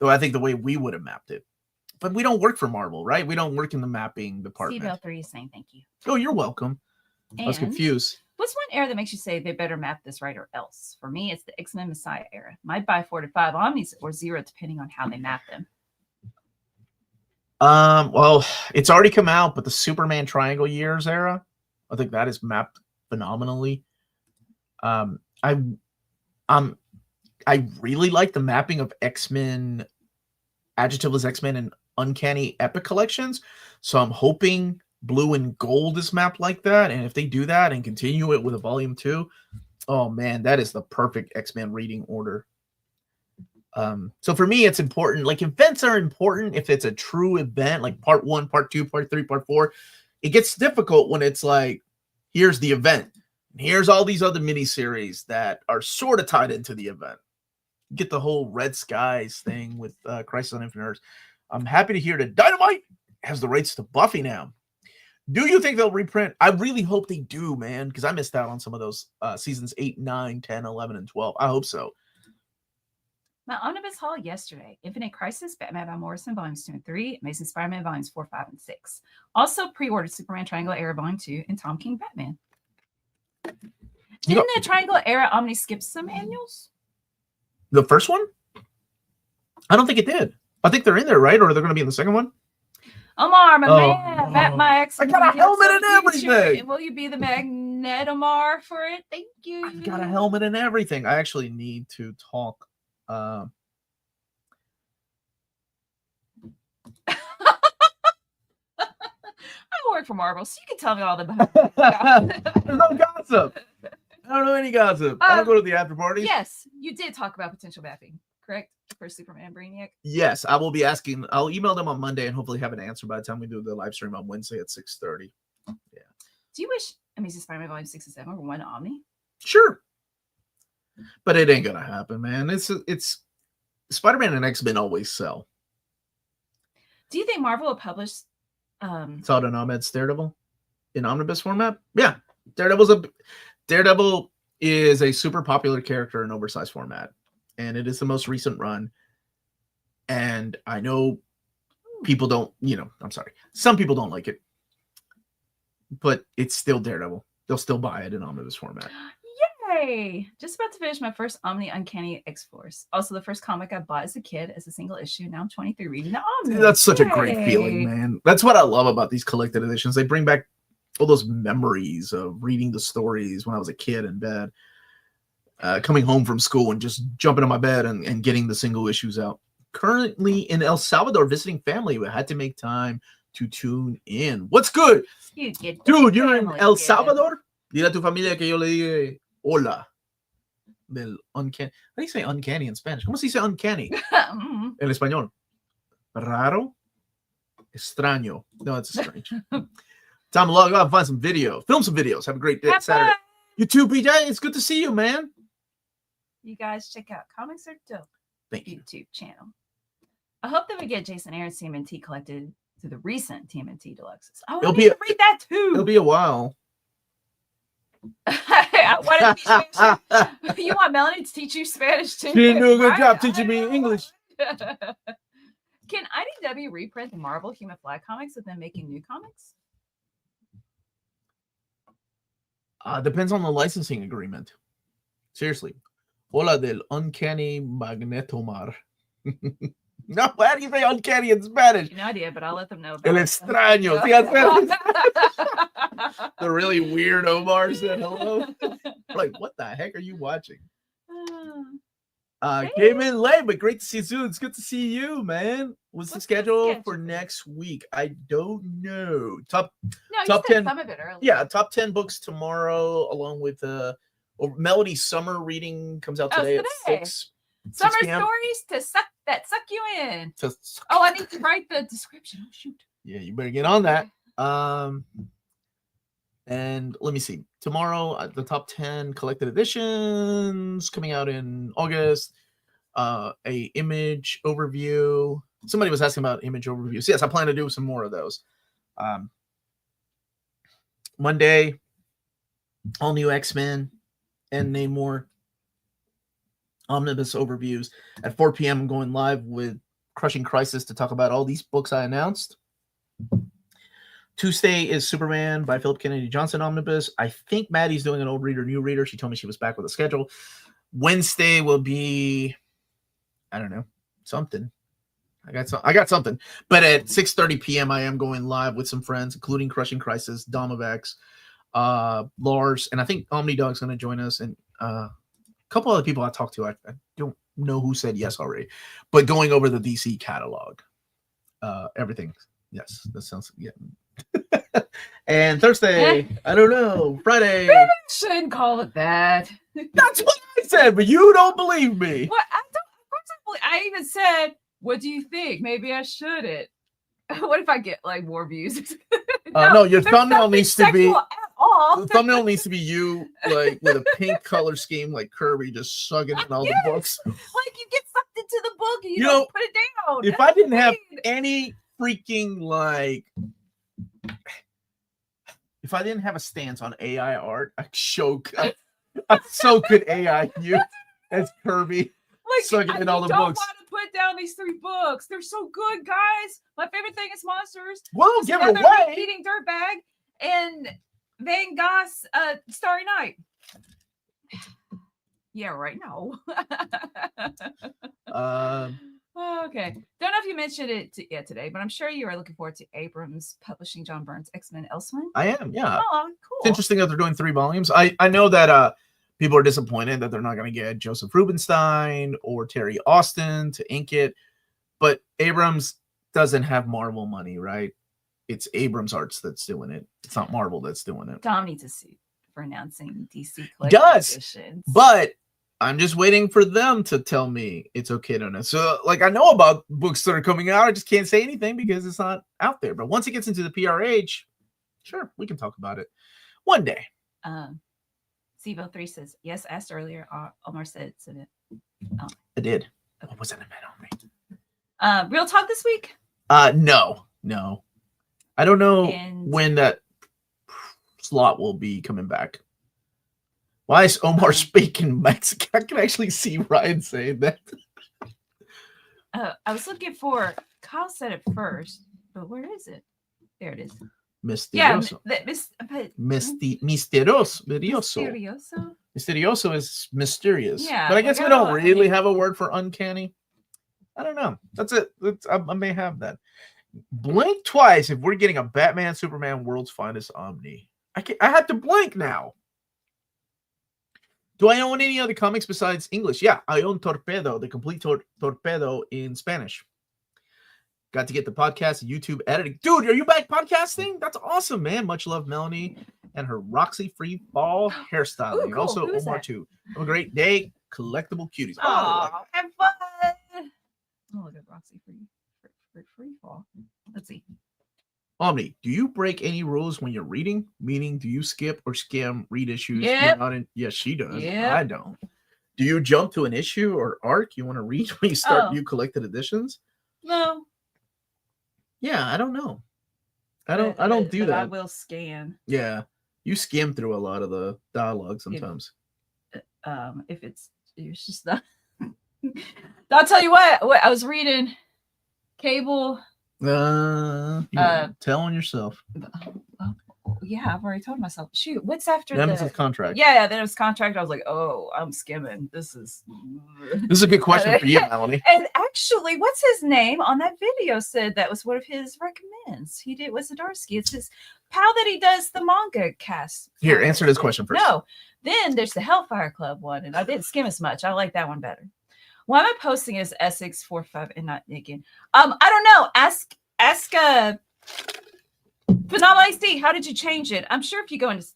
I think the way we would have mapped it. But we don't work for Marvel, right? We don't work in the mapping department. CBL3 is saying thank you. Oh, you're welcome. And I was confused. What's one era that makes you say they better map this right or else? For me, it's the X-Men Messiah era. Might buy 4 to 5 Omnis or 0 depending on how they map them. Well, it's already come out, but the Superman Triangle Years era, I think that is mapped phenomenally. I really like the mapping of X-Men, Adjectiveless X-Men, and Uncanny Epic collections. So I'm hoping Blue and Gold is mapped like that. And if they do that and continue it with a volume 2, Oh man, that is the perfect X-Men reading order. So for me, it's important. Like events are important if it's a true event, like part 1, part 2, part 3, part 4. It gets difficult when it's like, here's the event, and here's all these other miniseries that are sort of tied into the event. You get the whole Red Skies thing with Crisis on Infinite Earths. I'm happy to hear that Dynamite has the rights to Buffy now. Do you think they'll reprint? I really hope they do, man, because I missed out on some of those seasons 8, 9, 10, 11, and 12. I hope so. My Omnibus haul yesterday: Infinite Crisis, Batman by Morrison, Volumes 2 and 3, Amazing Spider-Man, Volumes 4, 5, and 6. Also pre-ordered Superman Triangle Era Volume 2 and Tom King Batman. Didn't the Triangle Era Omni skip some annuals? The first one? I don't think it did. I think they're in there, right? Or they're going to be in the second one? Omar, my man, Matt, my ex. I got a helmet and everything. And will you be the Magnet Omar for it? Thank you. I've got a helmet and everything. I actually need to talk. I work for Marvel, so you can tell me all the There's no gossip. I don't know any gossip. I don't go to the after party. Yes, you did talk about potential mapping, correct? For Superman Brainiac. Yes, I will be asking. I'll email them on Monday and hopefully have an answer by the time we do the live stream on Wednesday at 6:30. Yeah. Do you wish Amazing Spider-Man Volume 6 and 7 were one Omni? Sure. But it ain't gonna happen, man. It's Spider-Man and X-Men always sell. Do you think Marvel will publish Todd and Ahmed's Daredevil in omnibus format? Yeah. Daredevil is a super popular character in oversized format, and it is the most recent run. And I know people don't, some people don't like it, but it's still Daredevil. They'll still buy it in omnibus format. Yay! Just about to finish my first Omni Uncanny X-Force. Also, the first comic I bought as a kid as a single issue. Now I'm 23 reading the Omni. That's such a great feeling, man. That's what I love about these collected editions. They bring back all those memories of reading the stories when I was a kid in bed, coming home from school and just jumping on my bed and getting the single issues out. Currently in El Salvador visiting family, we had to make time to tune in. What's good? Dude, you're in El Salvador? Dile a tu familia que yo le diga hola. Del uncanny. How do you say uncanny in Spanish? ¿Cómo se dice uncanny? En español. Raro? Extraño. No, it's strange. Time to log out, find some video. Film some videos. Have a great day. Saturday. You too, BJ. It's good to see you, man. You guys check out Comics Are Dope. Thank you. YouTube channel. I hope that we get Jason Aaron's TMNT collected to the recent TMNT Deluxes. Oh, I need to read that too. It'll be a while. You want Melanie to teach you Spanish too? She didn't do a good job teaching me English. Can IDW reprint the Marvel Human Flag comics with them making new comics? Depends on the licensing agreement. Seriously. Hola del Uncanny Magnetomar. No, how do you say uncanny in Spanish? No idea, but I'll let them know. El extraño. The really weird Omar said hello. Like, what the heck are you watching? Came in late, but great to see you soon. It's good to see you, man. What's the schedule for next week? I don't know. Top 10. Some of it early. Yeah, top 10 books tomorrow, along with Melanie's summer reading comes out today at 6. Summer 6 p.m. stories to suck you in. I need to write the description. Oh, shoot. Yeah, you better get on that. And let me see. Tomorrow, the top 10 collected editions coming out in August. A image overview. Somebody was asking about image overviews. Yes, I plan to do some more of those. Monday, all new X-Men and Namor omnibus overviews. At 4 p.m., I'm going live with Crushing Crisis to talk about all these books I announced. Tuesday is Superman by Philip Kennedy Johnson omnibus. I think Maddie's doing an old reader, new reader. She told me she was back with a schedule. Wednesday will be, I don't know, something. I got something. But at 6:30 p.m., I am going live with some friends, including Crushing Crisis, Dom of X, Lars, and I think Omnidog's going to join us, and a couple other people I talked to. I don't know who said yes already, but going over the DC catalog, everything. Yes, that sounds And Thursday, I don't know. Friday. Shouldn't call it that. That's what I said, but you don't believe me. What? I don't. Of course I believe. I even said, "What do you think? Maybe I shouldn't." What if I get like more views? No, your there's thumbnail nothing needs to be. sexual at all. The thumbnail needs to be you, like with a pink color scheme, like Kirby, just sucking in all the books. Like you get sucked into the book and you know, don't put it down. If I didn't have any freaking like, if I didn't have a stance on AI art, I so could AI you as Kirby. Like, sucking in all the books. I don't want to put down these 3 books. They're so good, guys. My favorite thing is Monsters. Well, give it away. Eating Dirtbag and Van Gogh's Starry Night. Yeah, right now. Okay. Don't know if you mentioned it yet today, but I'm sure you are looking forward to Abrams publishing John Byrne's X-Men Elsewhere. I am, yeah. Oh, cool. It's interesting that they're doing 3 volumes. I know that people are disappointed that they're not going to get Joseph Rubinstein or Terry Austin to ink it, but Abrams doesn't have Marvel money, right? It's Abrams Arts that's doing it. It's not Marvel that's doing it. Tom needs a suit for announcing DC editions. But I'm just waiting for them to tell me it's okay to know. So, like, I know about books that are coming out. I just can't say anything because it's not out there. But once it gets into the PRH, sure, we can talk about it one day. Sivo3 says, yes, asked earlier. Omar said, it. I did. Okay. What was that I meant, Omar? Real talk this week? No. I don't know when that slot will be coming back. Why is Omar speaking Mexican? I can actually see Ryan saying that. I was looking for, Kyle said it first, but where is it? There it is. Misterioso. Yeah, Misterioso. Misterioso is mysterious. Yeah, but I guess we don't really have a word for uncanny. I don't know. That's it. I may have that. Blink twice if we're getting a Batman, Superman, World's Finest Omni. I have to blink now. Do I own any other comics besides English? Yeah, I own Torpedo, the complete Torpedo in Spanish. Got to get the podcast and YouTube editing. Dude, are you back podcasting? That's awesome, man. Much love, Melanie, and her Roxy Free Fall hairstyling. Ooh, cool. Also, Omar, too. Have a great day. Collectible cuties. Oh, have fun. Oh, look at Roxy Free Fall. Let's see. Omni, do you break any rules when you're reading? Meaning, do you skip or skim read issues? Yep. Yes, she does. Yep. I don't. Do you jump to an issue or arc you want to read when you start new collected editions? No. Yeah, I don't know. I don't do that. I will scan. Yeah, you skim through a lot of the dialogue sometimes. If it's just not. I'll tell you what I was reading. Cable. Tell on yourself. Yeah, I've already told myself. Shoot, what's after the contract? Yeah, then it was contract. I was like, oh, I'm skimming. This is a good question for you, Melanie. And actually, what's his name on that video said that was one of his recommends. He did with Zdarsky. It's his pal that he does the manga cast. Here, answer this question first. No, then there's the Hellfire Club one, and I didn't skim as much. I like that one better. Why am I posting as Essex45 and not Nicken? I don't know. Ask Phenomenal AC, how did you change it? I'm sure if you go into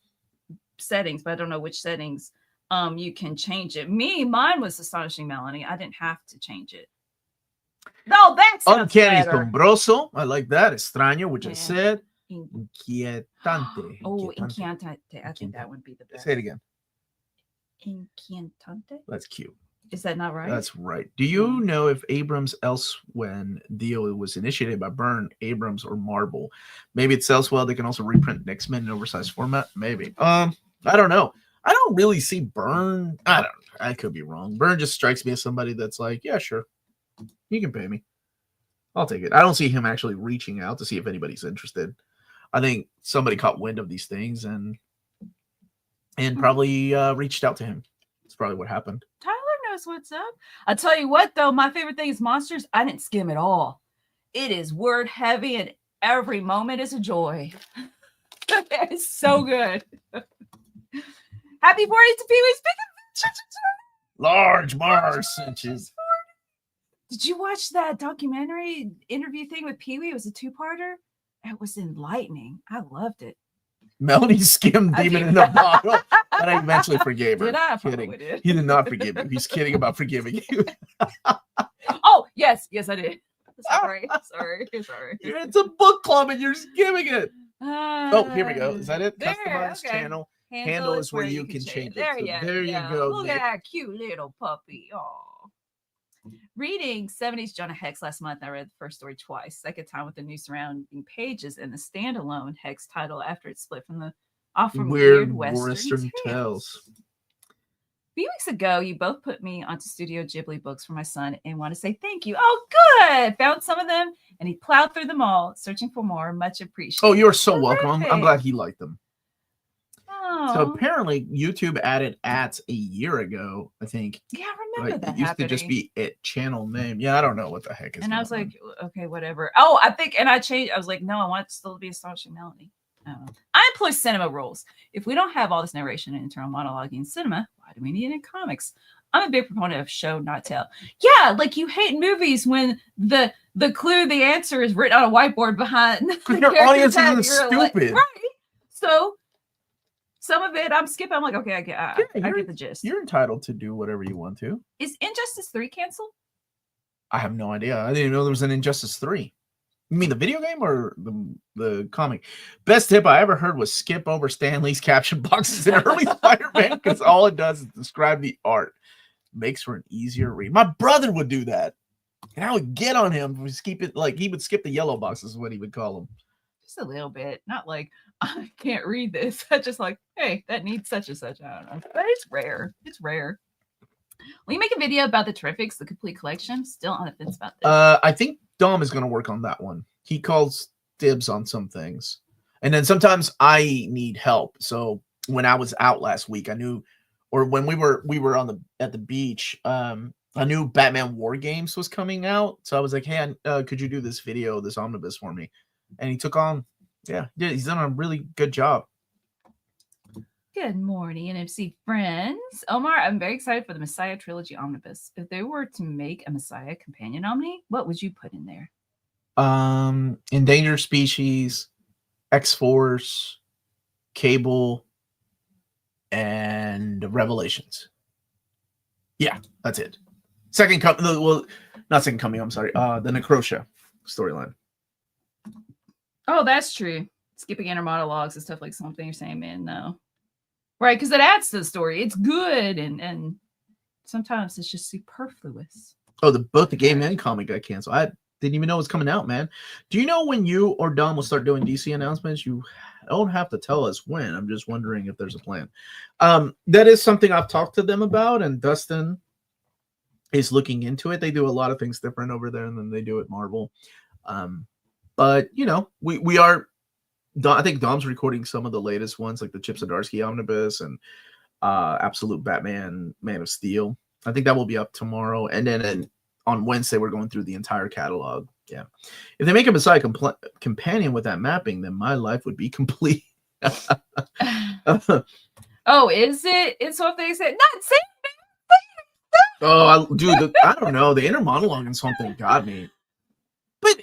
settings, but I don't know which settings you can change it. Mine was Astonishing Melanie. I didn't have to change it. No, that's Uncanny Asombroso. I like that. Extraño, which I said. Inquietante. Oh, Inquietante. I think that would be the best. Say it again. Inquietante. That's cute. Is that not right? That's right. Do you know if Abrams Elsewhere deal was initiated by Byrne, Abrams, or Marvel? Maybe it's Elsewhere. They can also reprint X-Men in oversized format. Maybe. I don't know. I don't really see Byrne. I could be wrong. Byrne just strikes me as somebody that's like, yeah, sure, you can pay me. I'll take it. I don't see him actually reaching out to see if anybody's interested. I think somebody caught wind of these things and probably reached out to him. That's probably what happened. What's up? I'll tell you what, though, my favorite thing is Monsters. I didn't skim at all. It is word heavy, and every moment is a joy. It's so good. Happy 40th to Pee-wee's Big Adventure. Large Mars cinches. Did you watch that documentary interview thing with Pee-wee? It was a 2-parter. It was enlightening. I loved it. Melanie skimmed Demon in a Bottle, and I eventually forgave her. Did I? Kidding. Did. He did not forgive you. He's kidding about forgiving you. Oh, yes, I did. Sorry. It's a book club and you're skimming it. Oh, here we go. Is that it? There, Customize channel. Handle is where you can change it. There, So there you go. Look at that cute little puppy. Oh. Reading 70s Jonah Hex last month, I read the first story twice. Second time with the new surrounding pages and the standalone Hex title after it split from the often weird Western Tales. A few weeks ago, you both put me onto Studio Ghibli books for my son and want to say thank you. Oh, good. Found some of them and he plowed through them all, searching for more. Much appreciated. Oh, you're so welcome. I'm glad he liked them. Oh. So apparently YouTube added ads a year ago, I think. Yeah, I remember that. It used to just be it channel name. Yeah, I don't know what the heck is. And I was like, okay, whatever. Oh, I think, and I changed. I was like, no, I want it to still be Astonishing Melanie. I employ cinema rules. If we don't have all this narration and internal monologuing in cinema, why do we need it in comics? I'm a big proponent of show, not tell. Yeah, like you hate movies when the clue, the answer is written on a whiteboard behind. Because your audience isn't stupid. Like, right. So some of it I'm skipping. I'm like, okay, I get the gist. You're entitled to do whatever you want to. Is Injustice 3 canceled? I have no idea. I didn't know there was an Injustice 3. You mean the video game or the comic? Best tip I ever heard was skip over Stan Lee's caption boxes in early Spider-Man because all it does is describe the art. Makes for an easier read. My brother would do that. And I would get on him. He would skip the yellow boxes is what he would call them. Just a little bit. Not like, I can't read this. I just like, hey, that needs such and such. I don't know. But it's rare. Will you make a video about the Terrifics, the complete collection? Still on the fence about this. I think Dom is going to work on that one. He calls dibs on some things. And then sometimes I need help. So when I was out last week, I knew, or when we were at the beach, I knew Batman War Games was coming out. So I was like, hey, could you do this video, this omnibus for me? And he took on, he's done a really good job. Good morning, NMC friends. Omar, I'm very excited for the Messiah Trilogy Omnibus. If they were to make a Messiah companion omni, what would you put in there? Endangered Species, X-Force, Cable, and Revelations. Yeah, that's it. Not Second Coming, I'm sorry. The Necrosha storyline. Oh, that's true. Skipping inner monologues and stuff like something you're saying, man, no. Right, because it adds to the story. It's good, and sometimes it's just superfluous. Oh, both the game and comic got canceled. I didn't even know it was coming out, man. Do you know when you or Dom will start doing DC announcements? You don't have to tell us when. I'm just wondering if there's a plan. That is something I've talked to them about, and Dustin is looking into it. They do a lot of things different over there than they do at Marvel. But, we are... I think Dom's recording some of the latest ones, like the Chip Zdarsky Omnibus and Absolute Batman, Man of Steel. I think that will be up tomorrow. And then on Wednesday, we're going through the entire catalog. Yeah. If they make a Messiah companion with that mapping, then my life would be complete. Oh, is it? And so if they said, not saying I don't know. The inner monologue and something got me. But...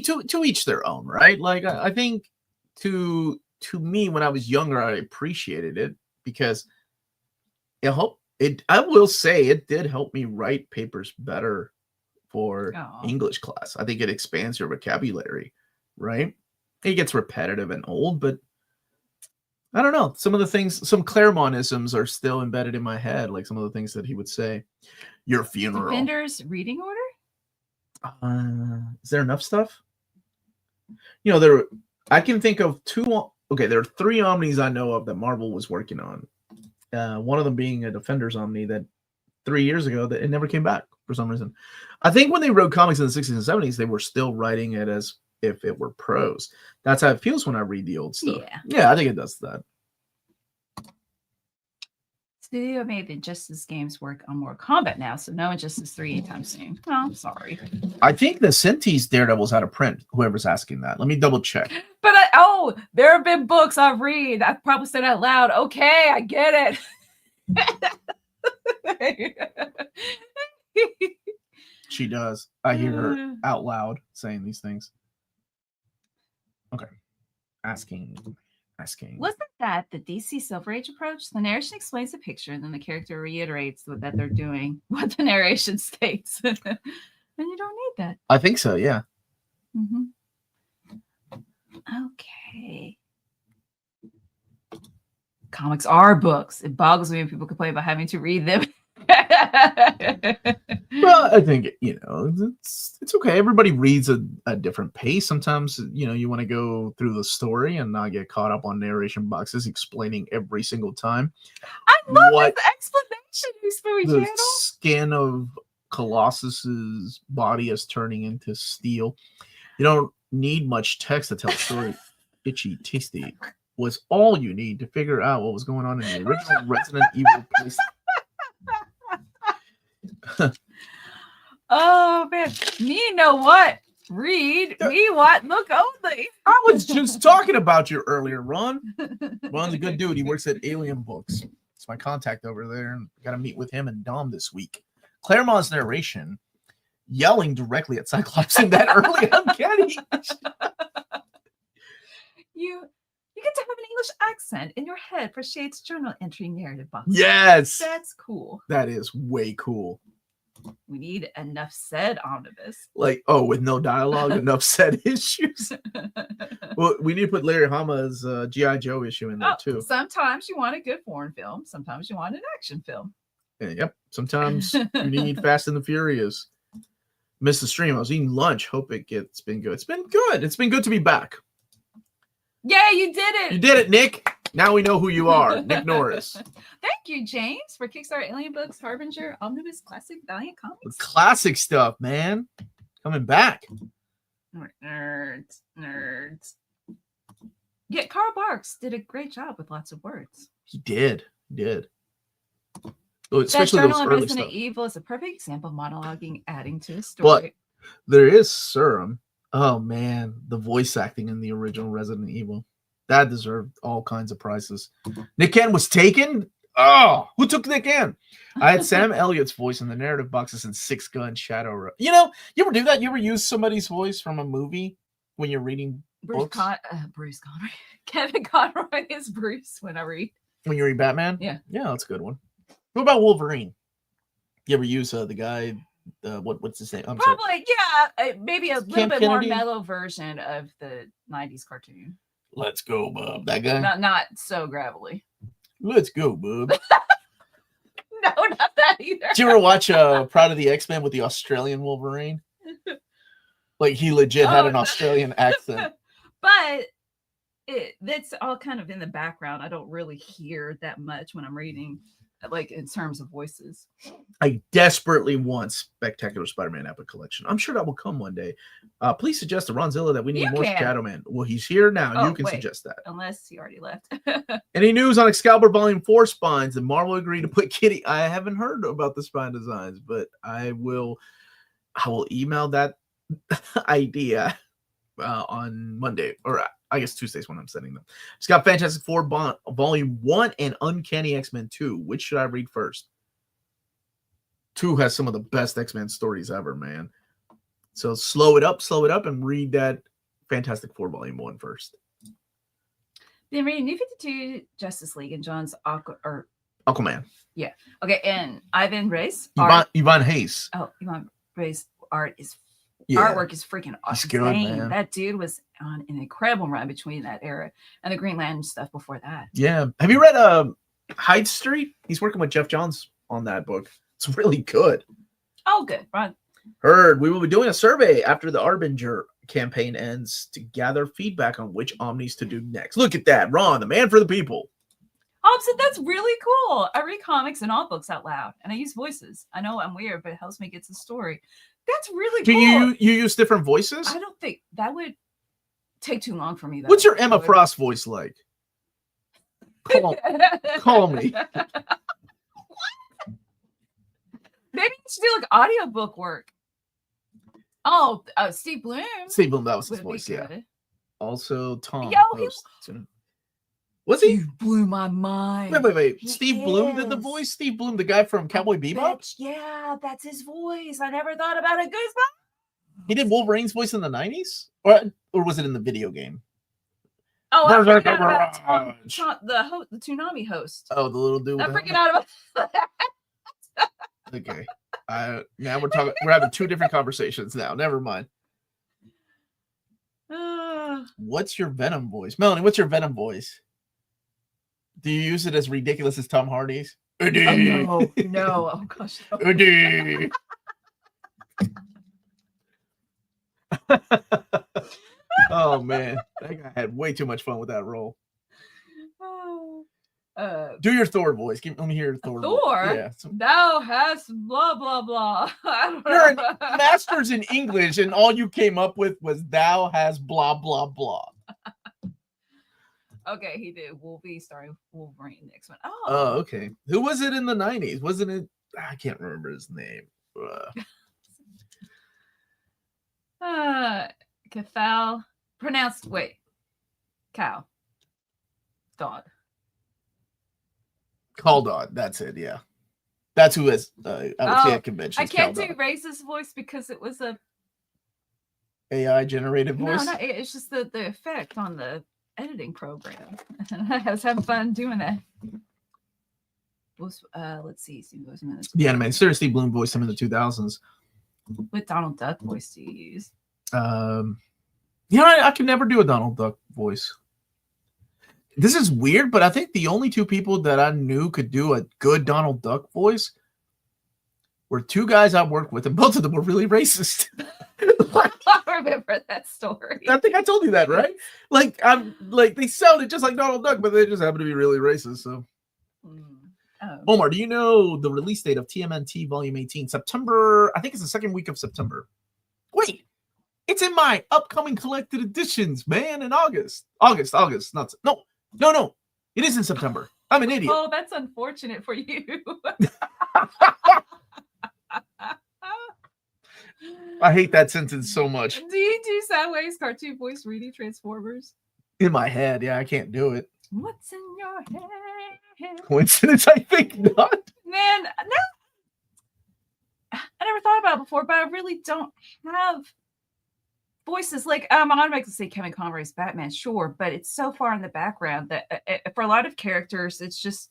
to each their own, right? Like I think to me when I was younger, I appreciated it because I will say it did help me write papers better for English class. I think it expands your vocabulary, right? It gets repetitive and old, but I don't know. Some of the things, some Claremontisms are still embedded in my head, like some of the things that he would say. Your funeral. Defender's reading order? Is there enough stuff? I can think of two. Okay, there are 3 omnis I know of that Marvel was working on. One of them being a Defenders omni that 3 years ago that it never came back for some reason. I think when they wrote comics in the 60s and 70s, they were still writing it as if it were prose. That's how it feels when I read the old stuff. Yeah, I think it does that. Studio made the Injustice games work on Mortal Kombat now, so no Injustice 3 anytime soon. Oh, I'm sorry. I think the Synthes Daredevil's out of print, whoever's asking that. Let me double check. But there have been books I've read. I've probably said out loud, okay, I get it. She does. I hear her out loud saying these things. Asking. Wasn't that the DC Silver Age approach? The narration explains the picture, and then the character reiterates that they're doing what the narration states. And you don't need that. I think so, yeah. Mm-hmm. Okay. Comics are books. It boggles me when people complain about having to read them. Well, I think, it's okay. Everybody reads a different pace. Sometimes, you want to go through the story and not get caught up on narration boxes explaining every single time. I love this explanation, Spoony the Channel. Skin of Colossus's body is turning into steel. You don't need much text to tell a story. Itchy Tasty was all you need to figure out what was going on in the original Resident Evil place. Oh man, me know what? Read, me what? Look only. I was just talking about you earlier, Ron. Ron's a good dude. He works at Alien Books. It's my contact over there, and got to meet with him and Dom this week. Claremont's narration, yelling directly at Cyclops in that early Uncanny. You get to have an English accent in your head for Shade's journal entry narrative box. Yes, that's cool. That is way cool. We need enough said omnibus. With no dialogue, enough said issues. Well, we need to put Larry Hama's G.I. Joe issue in there too. Sometimes you want a good foreign film. Sometimes you want an action film. Yep. Sometimes you need Fast and the Furious. Missed the stream. I was eating lunch. Hope it's been good. It's been good. It's been good to be back. Yeah, you did it. You did it, Nick. Now we know who you are, Nick Norris. Thank you, James, for Kickstarter Alien Books, Harbinger, Omnibus, Classic, Valiant Comics. Classic stuff, man. Coming back. Nerds. Yeah, Carl Barks did a great job with lots of words. He did. Especially that those journal early Resident stuff. Evil is a perfect example of monologuing, adding to a story. But there is Serum. Oh man, the voice acting in the original Resident Evil. That deserved all kinds of prizes. Nick Ken was taken? Oh, who took Nick Ken? I had Sam Elliott's voice in the narrative boxes in Six Gun Shadow. You ever do that? You ever use somebody's voice from a movie when you're reading books? Bruce Conroy. Kevin Conroy is Bruce when I read. When you read Batman? Yeah. Yeah, that's a good one. What about Wolverine? You ever use the guy... what's his name? Probably, yeah. Maybe a little bit more mellow version of the 90s cartoon. Let's go, bub. That guy? Not so gravelly. Let's go, bub. No, not that either. Did you ever watch Proud of the X-Men with the Australian Wolverine? He legit had an Australian accent. But that's all kind of in the background. I don't really hear that much when I'm reading, in terms of voices. I desperately want Spectacular Spider-Man Epic Collection. I'm sure that will come one day. Please suggest to Ronzilla that we need more Shadow Man. Well, he's here now. You can suggest that. Unless he already left. Any news on Excalibur Volume 4 spines? Did Marvel agree to put Kitty? I haven't heard about the spine designs, but I will email that idea on Monday, or I guess Tuesdays when I'm sending them. It's got Fantastic Four Volume 1 and Uncanny X-Men 2. Which should I read first? 2 has some of the best X-Men stories ever, man. So slow it up, and read that Fantastic Four Volume 1 first. Been reading New 52 Justice League and John's Aquaman. Yeah. Okay, and Ivan Reyes. Ivan Hayes. Oh, Ivan Reyes' artwork is freaking awesome. He's good, man. That dude was on an incredible run between that era and the Green Lantern stuff before that. Yeah. Have you read Hyde Street? He's working with Jeff Johns on that book. It's really good. Oh, good. Ron. Heard. We will be doing a survey after the Harbinger campaign ends to gather feedback on which omnis to do next. Look at that. Ron, the man for the people. Oh, so that's really cool. I read comics and all books out loud, and I use voices. I know I'm weird, but it helps me get the story. That's really cool. You use different voices? I don't think that would take too long for me. What's your Emma Frost voice like? Call me. Maybe you should do audiobook work. Oh, Steve Bloom. Steve Bloom, that was his voice, yeah. Also, Tom. Was he? You blew my mind. Wait. Steve Bloom did the voice? Steve Bloom, the guy from Cowboy Bebop? Yeah, that's his voice. I never thought about it. Goosebumps. He did Wolverine's voice in the 90s? Or was it in the video game? Oh, I Berserker forgot about Barrage. the Toonami host. Oh, the little dude. I with the forget out about that. Okay. Now we're talking. We're having two different conversations now. Never mind. What's your Venom voice, Melanie? What's your Venom voice? Do you use it as ridiculous as Tom Hardy's? Oh, no. Oh gosh. No. Oh man, that guy had way too much fun with that role. Do your Thor voice. Let me hear your Thor. Thor? Yeah. Thou hast blah blah blah. I don't You're know. a master's in English, and all you came up with was "thou has blah blah blah." Okay, he did Wolverine starring Wolverine next one. Oh, okay. Who was it in the 90s? Wasn't it? I can't remember his name. Cathal. Pronounced, wait. Cow. Dog. Caldon. That's it. Yeah. That's who is. I would say at conventions. I can't do Ray's voice because it was a AI generated voice. No, it's just the effect on the editing program. I was having fun doing that. Let's see. The anime. Sarah Steve Bloom voiced him in the 2000s. What Donald Duck voice do you use? I can never do a Donald Duck voice. This is weird, but I think the only two people that I knew could do a good Donald Duck voice were two guys I worked with, and both of them were really racist. I remember that story. I think I told you that, right? They sounded just like Donald Duck, but they just happen to be really racist. So, Omar, do you know the release date of TMNT Volume 18? September. I think it's the second week of September. Wait, it's in my upcoming collected editions, man. In August. No. It is in September. I'm an idiot. Oh, that's unfortunate for you. I hate that sentence so much. Do you do Soundwave's cartoon voice reading Transformers? In my head, yeah, I can't do it. What's in your head? Coincidence? I think not. Man, no. I never thought about it before, but I really don't have voices. Like, I'm automatically say Kevin Conroy's Batman, sure, but it's so far in the background that for a lot of characters, it's just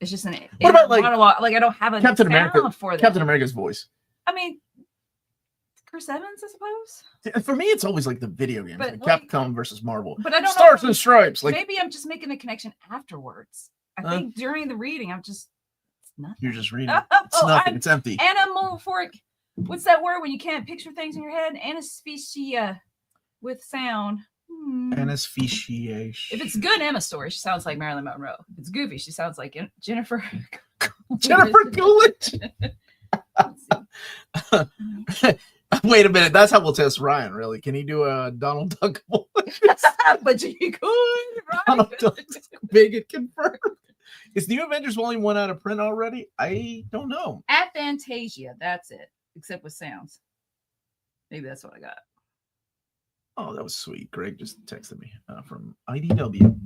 an. What about monologue? Like, I don't have a Captain America for that. Captain America's voice. I mean, Chris Evans, I suppose. For me, it's always like the video games, like Capcom versus Marvel. But I don't Stars know. and Stripes. Like maybe I'm just making the connection afterwards. I think during the reading, it's nothing. You're just reading. It's nothing. It's empty. Anamorphic. What's that word when you can't picture things in your head? Anesthesia with sound. Anesthesia. If it's a good Emma story, she sounds like Marilyn Monroe. If it's goofy, she sounds like Jennifer. Jennifer Coolidge. Wait a minute. That's how we'll test Ryan, really. Can he do a Donald Duck voice? But you could, right? Donald Duck. Big it confirmed. Is New Avengers Volume 1 out of print already? I don't know. Aphantasia. That's it. Except with sounds. Maybe that's what I got. Oh, that was sweet. Greg just texted me from IDW.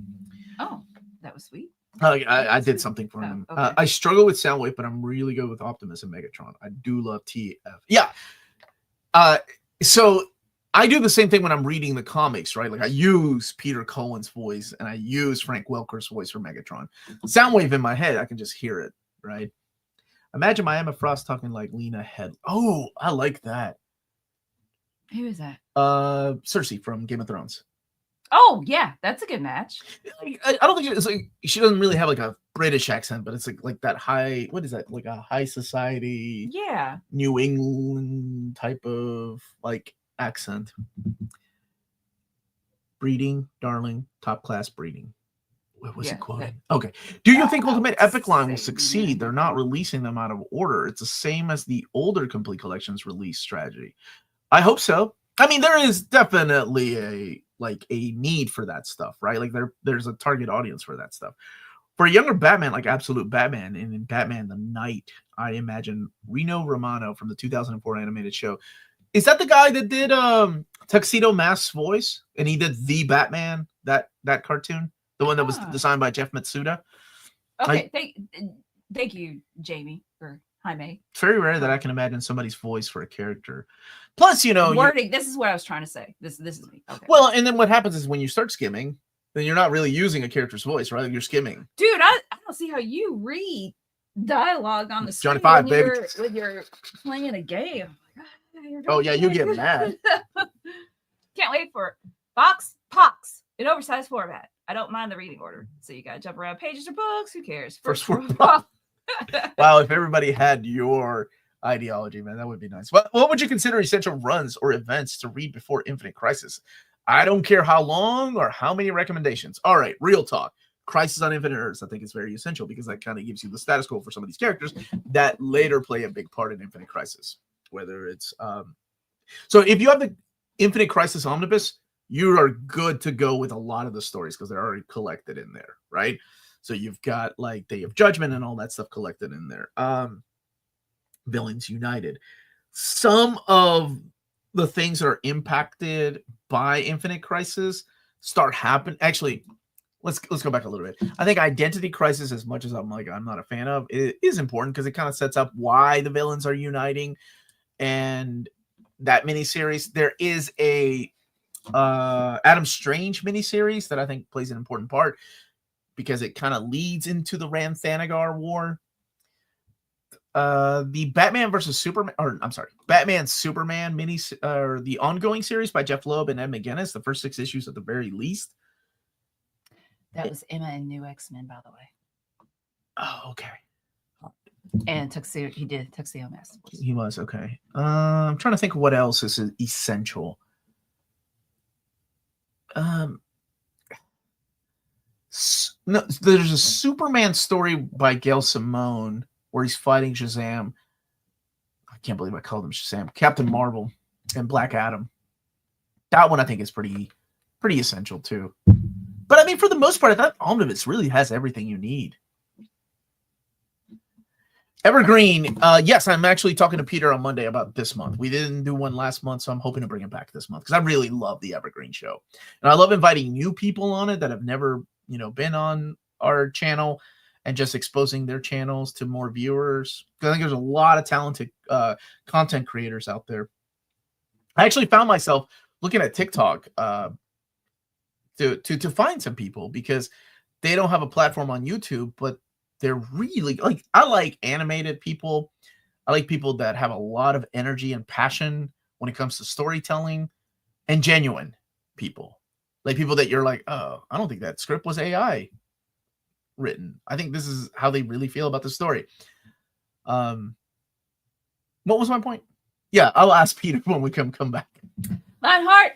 Oh, that was sweet. I did something for him. Okay. I struggle with Soundwave, but I'm really good with Optimus and Megatron. I do love TF. Yeah. So I do the same thing when I'm reading the comics, right? Like I use Peter Cullen's voice and I use Frank Welker's voice for Megatron. Soundwave in my head, I can just hear it, right? Imagine my Emma Frost talking like Lena Headey. Oh, I like that. Who is that? Cersei from Game of Thrones. Oh, yeah, that's a good match. I don't think it's like she doesn't really have like a British accent, but it's like that high. What is that? Like a high society, New England type of like accent. Breeding, darling, top class breeding. What was he quoting? Okay. Do you think Ultimate Epic line will succeed? They're not releasing them out of order. It's the same as the older complete collections release strategy. I hope so. I mean, there is definitely a need for that stuff, right? Like there's a target audience for that stuff. For a younger Batman, like Absolute Batman and in Batman the Night, I imagine Rino Romano from the 2004 animated show. Is that the guy that did Tuxedo Mask's voice? And he did the Batman, that cartoon? The one that was designed by Jeff Matsuda? Okay, thank you, Jamie, for Jaime. It's very rare that I can imagine somebody's voice for a character. Plus, wording. This is what I was trying to say. This is me. Okay. Well, and then what happens is when you start skimming, then you're not really using a character's voice, right? You're skimming. Dude, I don't see how you read dialogue on the screen Johnny Five, when baby. you're playing a game. Oh yeah, you get mad. Can't wait for Box Pox in oversized format. I don't mind the reading order, so you gotta jump around pages or books. Who cares? First word. Wow, if everybody had your ideology, man, that would be nice. What would you consider essential runs or events to read before Infinite Crisis? I don't care how long or how many recommendations. All right, real talk. Crisis on Infinite Earths, I think, is very essential because that kind of gives you the status quo for some of these characters that later play a big part in Infinite Crisis. Whether it's so if you have the Infinite Crisis Omnibus, you are good to go with a lot of the stories because they're already collected in there, right? So you've got like Day of Judgment and all that stuff collected in there. Villains United. Some of the things that are impacted by Infinite Crisis start happening. Actually, let's go back a little bit. I think Identity Crisis, as much as I'm not a fan of, it is important because it kind of sets up why the villains are uniting. And that miniseries, there is a Adam Strange miniseries that I think plays an important part because it kind of leads into the Rann-Thanagar War. The Batman versus Superman, Batman Superman or the ongoing series by Jeff Loeb and Ed McGuinness, the first 6 issues at the very least. That was Emma and New X-Men, by the way. Oh, okay. And he did Tuxedo Mask. He was, okay. I'm trying to think of what else is essential. No, there's a Superman story by Gail Simone where he's fighting Shazam. I can't believe I called him Shazam. Captain Marvel and Black Adam. That one I think is pretty essential too. But I mean, for the most part, that omnibus really has everything you need. Evergreen, yes, I'm actually talking to Peter on Monday about this month. We didn't do one last month, so I'm hoping to bring it back this month because I really love the Evergreen show. And I love inviting new people on it that have never, been on our channel and just exposing their channels to more viewers. Because I think there's a lot of talented content creators out there. I actually found myself looking at TikTok to find some people because they don't have a platform on YouTube, but they're really I like animated people. I like people that have a lot of energy and passion when it comes to storytelling, and genuine people. Like people that you're like, oh, I don't think that script was AI written. I think this is how they really feel about the story. What was my point? Yeah, I'll ask Peter when we come back. Lionheart.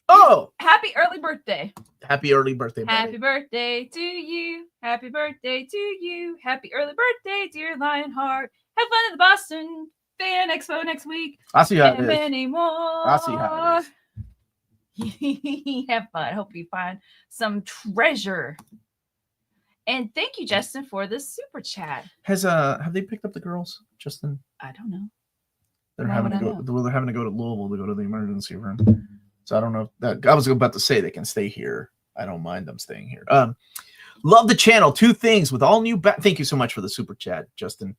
Oh, happy early birthday. Happy early birthday, buddy. Happy birthday to you. Happy birthday to you. Happy early birthday, dear Lionheart. Have fun at the Boston Fan Expo next week. I see how it is. Many more. I see how it is. Have fun. Hope you find some treasure. And thank you, Justin, for the super chat. Have they picked up the girls, Justin? I don't know. They're having to go to Louisville to go to the emergency room. So I don't know if that, I was about to say they can stay here. I don't mind them staying here. Love the channel. 2 things with all new thank you so much for the super chat, Justin.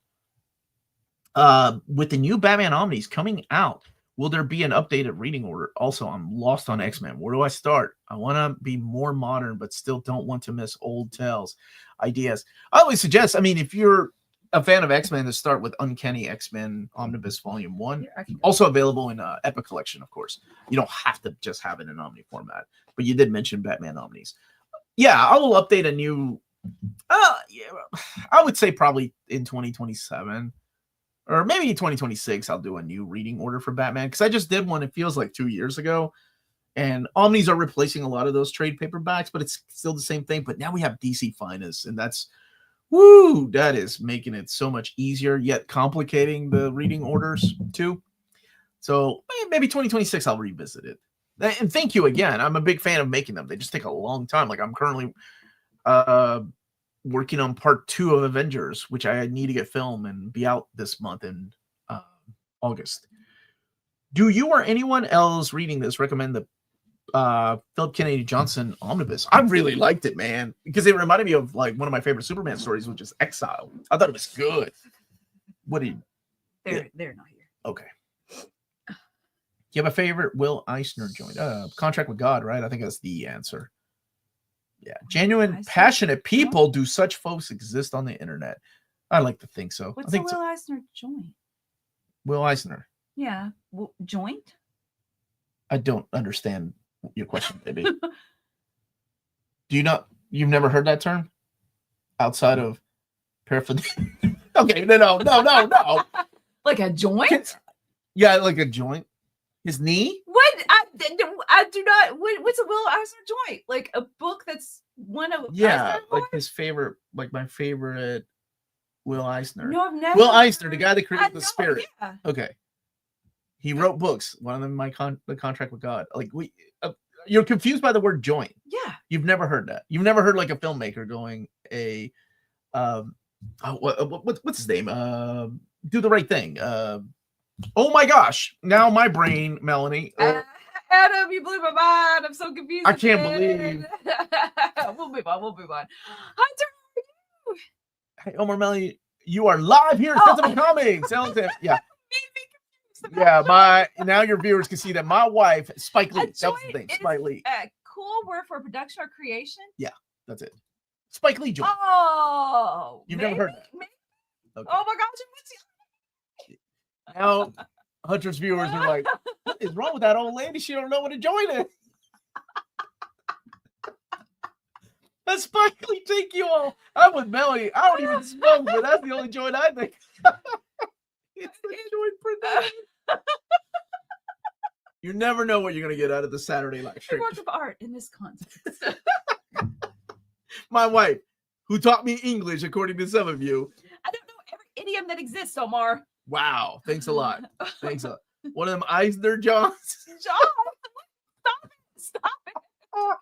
With the new Batman Omnis coming out, will there be an updated reading order? Also, I'm lost on X-Men. Where do I start? I want to be more modern, but still don't want to miss old tales. Ideas. I always suggest, if you're a fan of X-Men, to start with Uncanny X-Men Omnibus Volume 1. Also available in Epic Collection, of course. You don't have to just have it in Omni format. But you did mention Batman Omnis. Yeah, I will update a new... I would say probably in 2027. Or maybe 2026, I'll do a new reading order for Batman. Because I just did one, it feels like 2 years ago. And Omnis are replacing a lot of those trade paperbacks, but it's still the same thing. But now we have DC Finest, and that's... Woo! That is making it so much easier, yet complicating the reading orders too. So maybe 2026 I'll revisit it. And thank you again. I'm a big fan of making them. They just take a long time. Like I'm currently working on part 2 of Avengers, which I need to get filmed and be out this month in August. Do you or anyone else reading this recommend the Philip Kennedy Johnson Omnibus? I really liked it, man, because it reminded me of like one of my favorite Superman stories, which is Exile. I thought it was good. What do you? They're not here. Okay. You have a favorite Will Eisner joint? Contract with God, right? I think that's the answer. Yeah. Genuine, passionate people. Do such folks exist on the internet? I like to think so. What's I think a Will Eisner joint? Will Eisner. Yeah. Joint? I don't understand your question, baby. Do you not? You've never heard that term? Outside of paraphernalia? Okay, no. Like a joint? Yeah, like a joint. His knee? What? I do not. What's a Will Eisner joint? Like a book that's one of Yeah, Eisner's like books? his favorite, like my favorite Will Eisner. No, I've never. Will Eisner, the guy that created The Spirit. Yeah. Okay. He wrote books. One of them, The Contract with God. Like you're confused by the word joint. Yeah. You've never heard that. You've never heard like a filmmaker going what's his name? Do the right thing. Oh my gosh! Now my brain, Melanie. Adam, you blew my mind. I'm so confused. I can't believe. We'll move on. Hunter, how are you? Hey, Omar, Melanie, you are live here at Festival Comics. Yeah. Yeah, now your viewers can see that my wife, Spike Lee. That was the thing. Spike Lee. A cool word for production or creation. Yeah, that's it. Spike Lee joint. Oh, you've never heard that. Maybe. Okay. Oh my gosh, Now Hunter's viewers are like, what is wrong with that old lady? She don't know what a joint is. That's Spike Lee. Thank you all. I'm with Melanie. I don't even smoke, but that's the only joint I think. It's the joint production. You never know what you're going to get out of the Saturday Night The work of art in this context. My wife, who taught me English, according to some of you. I don't know every idiom that exists, Omar. Wow. Thanks a lot. Thanks a lot. One of them Eisner Johns. John, stop it. What?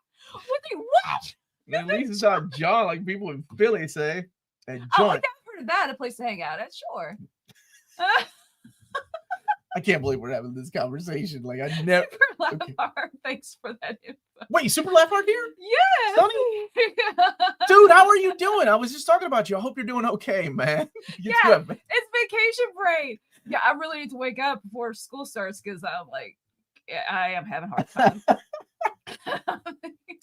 At least it's not John like people in Philly say. And Oh, joint. I've heard of that. A place to hang out at. Sure. I can't believe we're having this conversation. Like I never. Super Okay. Laugh. Thanks for that info. Wait, Super Laugh Art here? Yes. Sonny? Dude, how are you doing? I was just talking about you. I hope you're doing okay, man. Yeah, it's vacation break. Yeah, I really need to wake up before school starts because I'm like, I am having a hard time. I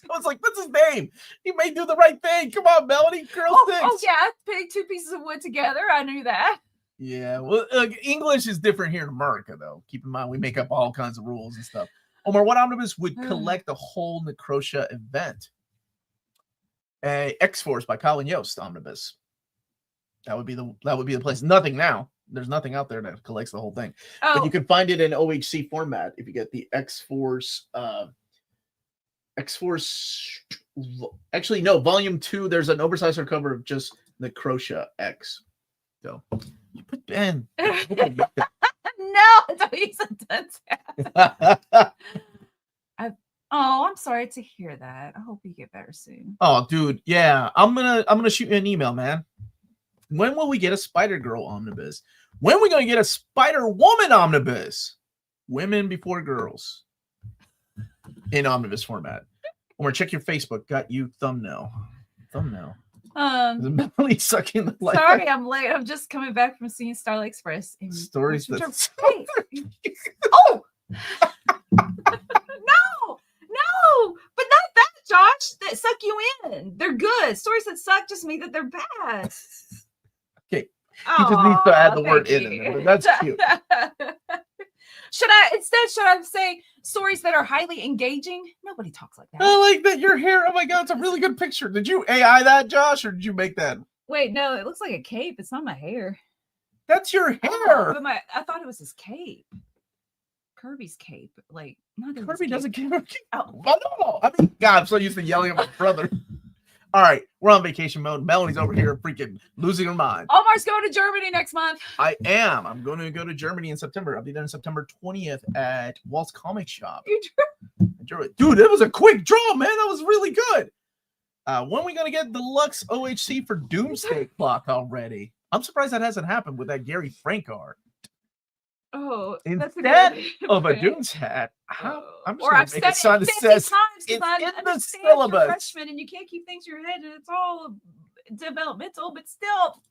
was like, what's his name? He may do the right thing. Come on, Melanie. Girl sticks. Oh, yeah. Putting two pieces of wood together. I knew that. Yeah. Well, English is different here in America, though. Keep in mind, we make up all kinds of rules and stuff. Omar, what omnibus would collect the whole Necrotia event? A X-Force by Colin Yost omnibus. That would be the place. Nothing now. There's nothing out there that collects the whole thing. Oh. But you can find it in OHC format if you get the X-Force. X-Force. Actually, no. Volume 2. There's an oversized hardcover of just Necrotia X. So you put Ben. No, don't use a dunce hat. I'm sorry to hear that. I hope you get better soon. Oh, dude, yeah. I'm gonna shoot you an email, man. When will we get a Spider Girl omnibus? When are we gonna get a Spider Woman omnibus? Women before girls in omnibus format. Or check your Facebook. Got you thumbnail. Melanie sucking the light. Sorry, I'm late. I'm just coming back from seeing Starlight Express. Stories that. Oh no, but not that, Josh. That suck you in. They're good. Stories that suck just mean that they're bad. Okay. He just needs to add the word in there, but that's cute. Should I say stories that are highly engaging? Nobody talks like that. I like that your hair. Oh my god, it's a really good picture. Did you AI that, Josh, or did you make that? Wait, no, it looks like a cape. It's not my hair. That's your hair. Oh, but I thought it was his cape. Kirby's cape. Like, not Kirby doesn't care. Oh. No. I mean, God, I'm so used to yelling at my brother. All right, we're on vacation mode. Melanie's over here freaking losing her mind. Omar's going to Germany next month. I am. I'm going to go to Germany in September. I'll be there on September 20th at Walt's Comic Shop. You drew? Dude, it was a quick draw, man. That was really good. When are we going to get deluxe OHC for Doomsday Clock already? I'm surprised that hasn't happened with that Gary Frank art. Oh, instead of a Doom's hat, I'm just going to make a sign that says it's in the syllabus. Freshman, and you can't keep things in your head, and it's all developmental, but still,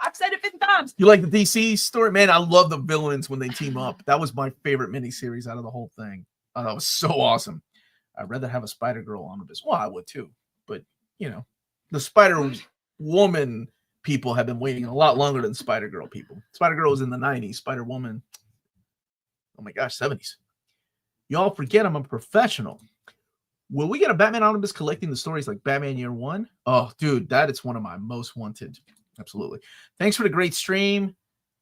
I've said it 50 times. You like the DC story? Man, I love the villains when they team up. That was my favorite miniseries out of the whole thing. Oh, that was so awesome. I'd rather have a Spider-Girl omnibus. Well, I would too. But, you know, the Spider-Woman people have been waiting a lot longer than Spider-Girl people. Spider-Girl was in the 90s. Spider-Woman, oh my gosh, 70s. Y'all forget I'm a professional. Will we get a Batman omnibus collecting the stories like Batman Year One? Oh, dude, that is one of my most wanted. Absolutely. Thanks for the great stream,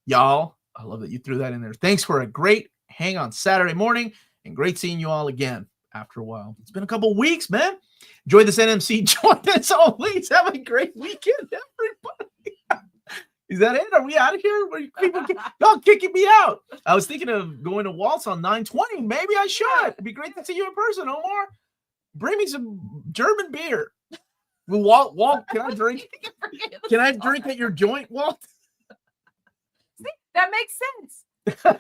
y'all. I love that you threw that in there. Thanks for a great hang on Saturday morning, and great seeing you all again after a while. It's been a couple weeks, man. Enjoy this NMC. Join us always. Have a great weekend, everybody. Is that it? Are we out of here? Y'all kicking me out. I was thinking of going to Waltz on 9/20. Maybe I should. It'd be great to see you in person, Omar. Bring me some German beer. Walt, can I drink? Can I drink at your joint, Walt? See, that makes sense. And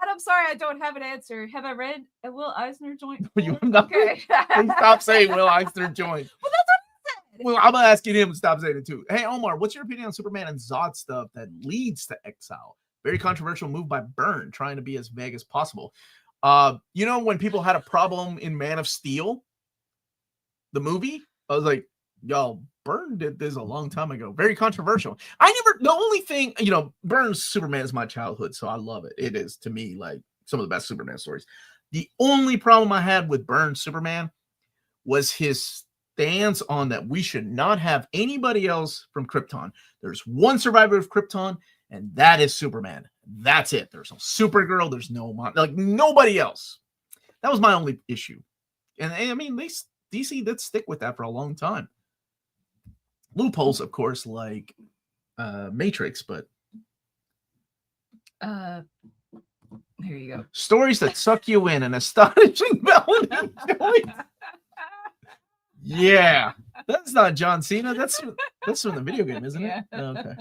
I'm sorry I don't have an answer. Have I read a Will Eisner joint? You not, okay. Stop saying Will Eisner joint. Well, that's what he said. Well, I'm asking him to stop saying it too. Hey, Omar, what's your opinion on Superman and Zod stuff that leads to exile? Very controversial move by Byrne, trying to be as vague as possible. You know, when people had a problem in Man of Steel, the movie, I was like, y'all, Byrne did this a long time ago. Very controversial. The only thing, you know, Byrne's Superman is my childhood, so I love it. It is, to me, like some of the best Superman stories. The only problem I had with Byrne's Superman was his stance on that we should not have anybody else from Krypton. There's one survivor of Krypton, and that is Superman. That's it. There's no Supergirl. There's nobody else. That was my only issue. And I mean, DC did stick with that for a long time. Loopholes, of course, like Matrix, but here you go. Stories that suck you in, an astonishing Melanie. Yeah, that's not John Cena. That's from the video game, isn't it? Yeah. Okay.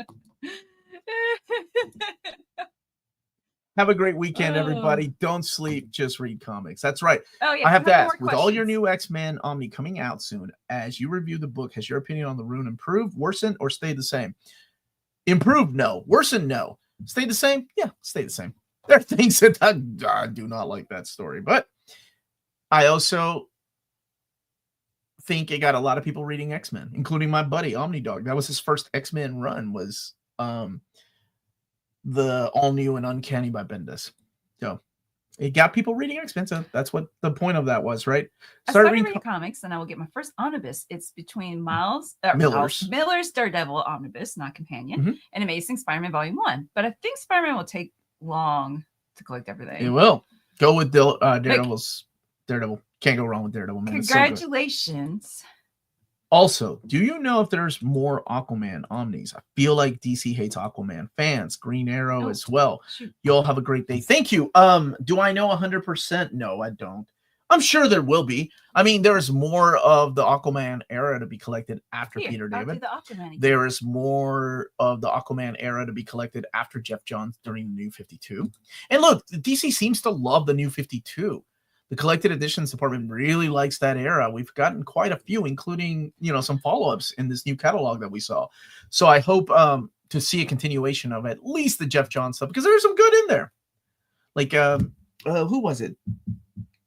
Have a great weekend, everybody. Don't sleep, just read comics. That's right. Oh, yeah. I have to ask, with all your new X-Men Omni coming out soon, as you review the book, has your opinion on the rune improved, worsened, or stayed the same? Improved, no. Worsened, no. Stayed the same? Yeah, stayed the same. There are things that I do not like that story, but I also think it got a lot of people reading X-Men, including my buddy Omnidog. That was his first X-Men run, was the all new and Uncanny by Bendis. So it got people reading X-Men. So that's what the point of that was, right? I started reading comics, and I will get my first omnibus. It's between Miller's Daredevil omnibus, not companion, and Amazing Spider-Man Volume 1. But I think Spider-Man will take long to collect everything. It will. Go with Daredevil. Can't go wrong with Daredevil, man. Congratulations. So also, do you know if there's more Aquaman omnis? I feel like DC hates Aquaman fans. Green Arrow as well. Shoot. You all have a great day. Thank you. Do I know 100%? No, I don't. I'm sure there will be. I mean, there's more of the Aquaman era to be collected after Peter David. There is more of the Aquaman era to be collected after Jeff Johns during the New 52. And look, DC seems to love the New 52. The collected editions department really likes that era. We've gotten quite a few, including, some follow-ups in this new catalog that we saw. So I hope to see a continuation of at least the Jeff Johns stuff, because there's some good in there. Like, who was it?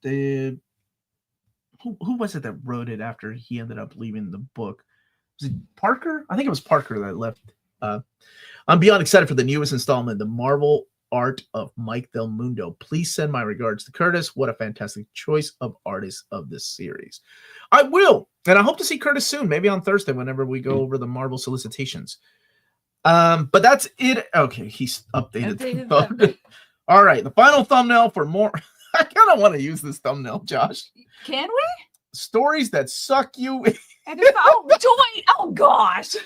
Who was it that wrote it after he ended up leaving the book? Was it Parker? I think it was Parker that left. I'm beyond excited for the newest installment, the Marvel Art of Mike Del Mundo. Please send my regards to Curtis. What a fantastic choice of artists of this series. I will, and I hope to see Curtis soon, maybe on Thursday whenever we go over the Marvel solicitations. But that's it. Okay, he's updated. All right, the final thumbnail for more. I kind of want to use this thumbnail, Josh. Can we? Stories that suck you. Oh gosh.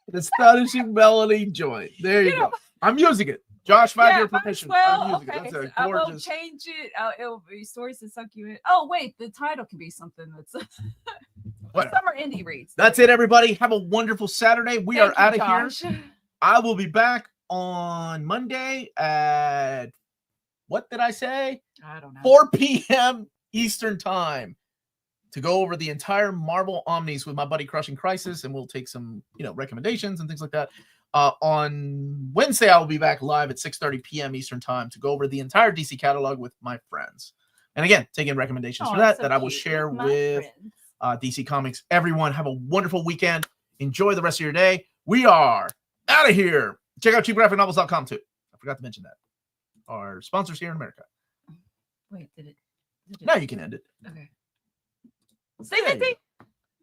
The Astonishing Melanie joint. There you go. I'm using it. Josh, 5-year permission. Well, okay. That's a gorgeous. I will change it. It'll be Stories that suck you in. Oh, wait. The title can be something that's summer indie reads. That's it, everybody. Have a wonderful Saturday. We are out of here. I will be back on Monday at, what did I say? I don't know. 4 p.m. Eastern time to go over the entire Marvel Omnis with my buddy Crushing Crisis, and we'll take some, recommendations and things like that. On Wednesday, I will be back live at 6:30 p.m. Eastern Time to go over the entire DC catalog with my friends. And again, taking recommendations for that I will share with DC Comics. Everyone, have a wonderful weekend. Enjoy the rest of your day. We are out of here. Check out cheapgraphicnovels.com too. I forgot to mention that. Our sponsors here in America. Wait, did it? Now you can end it. Okay. Say that thing.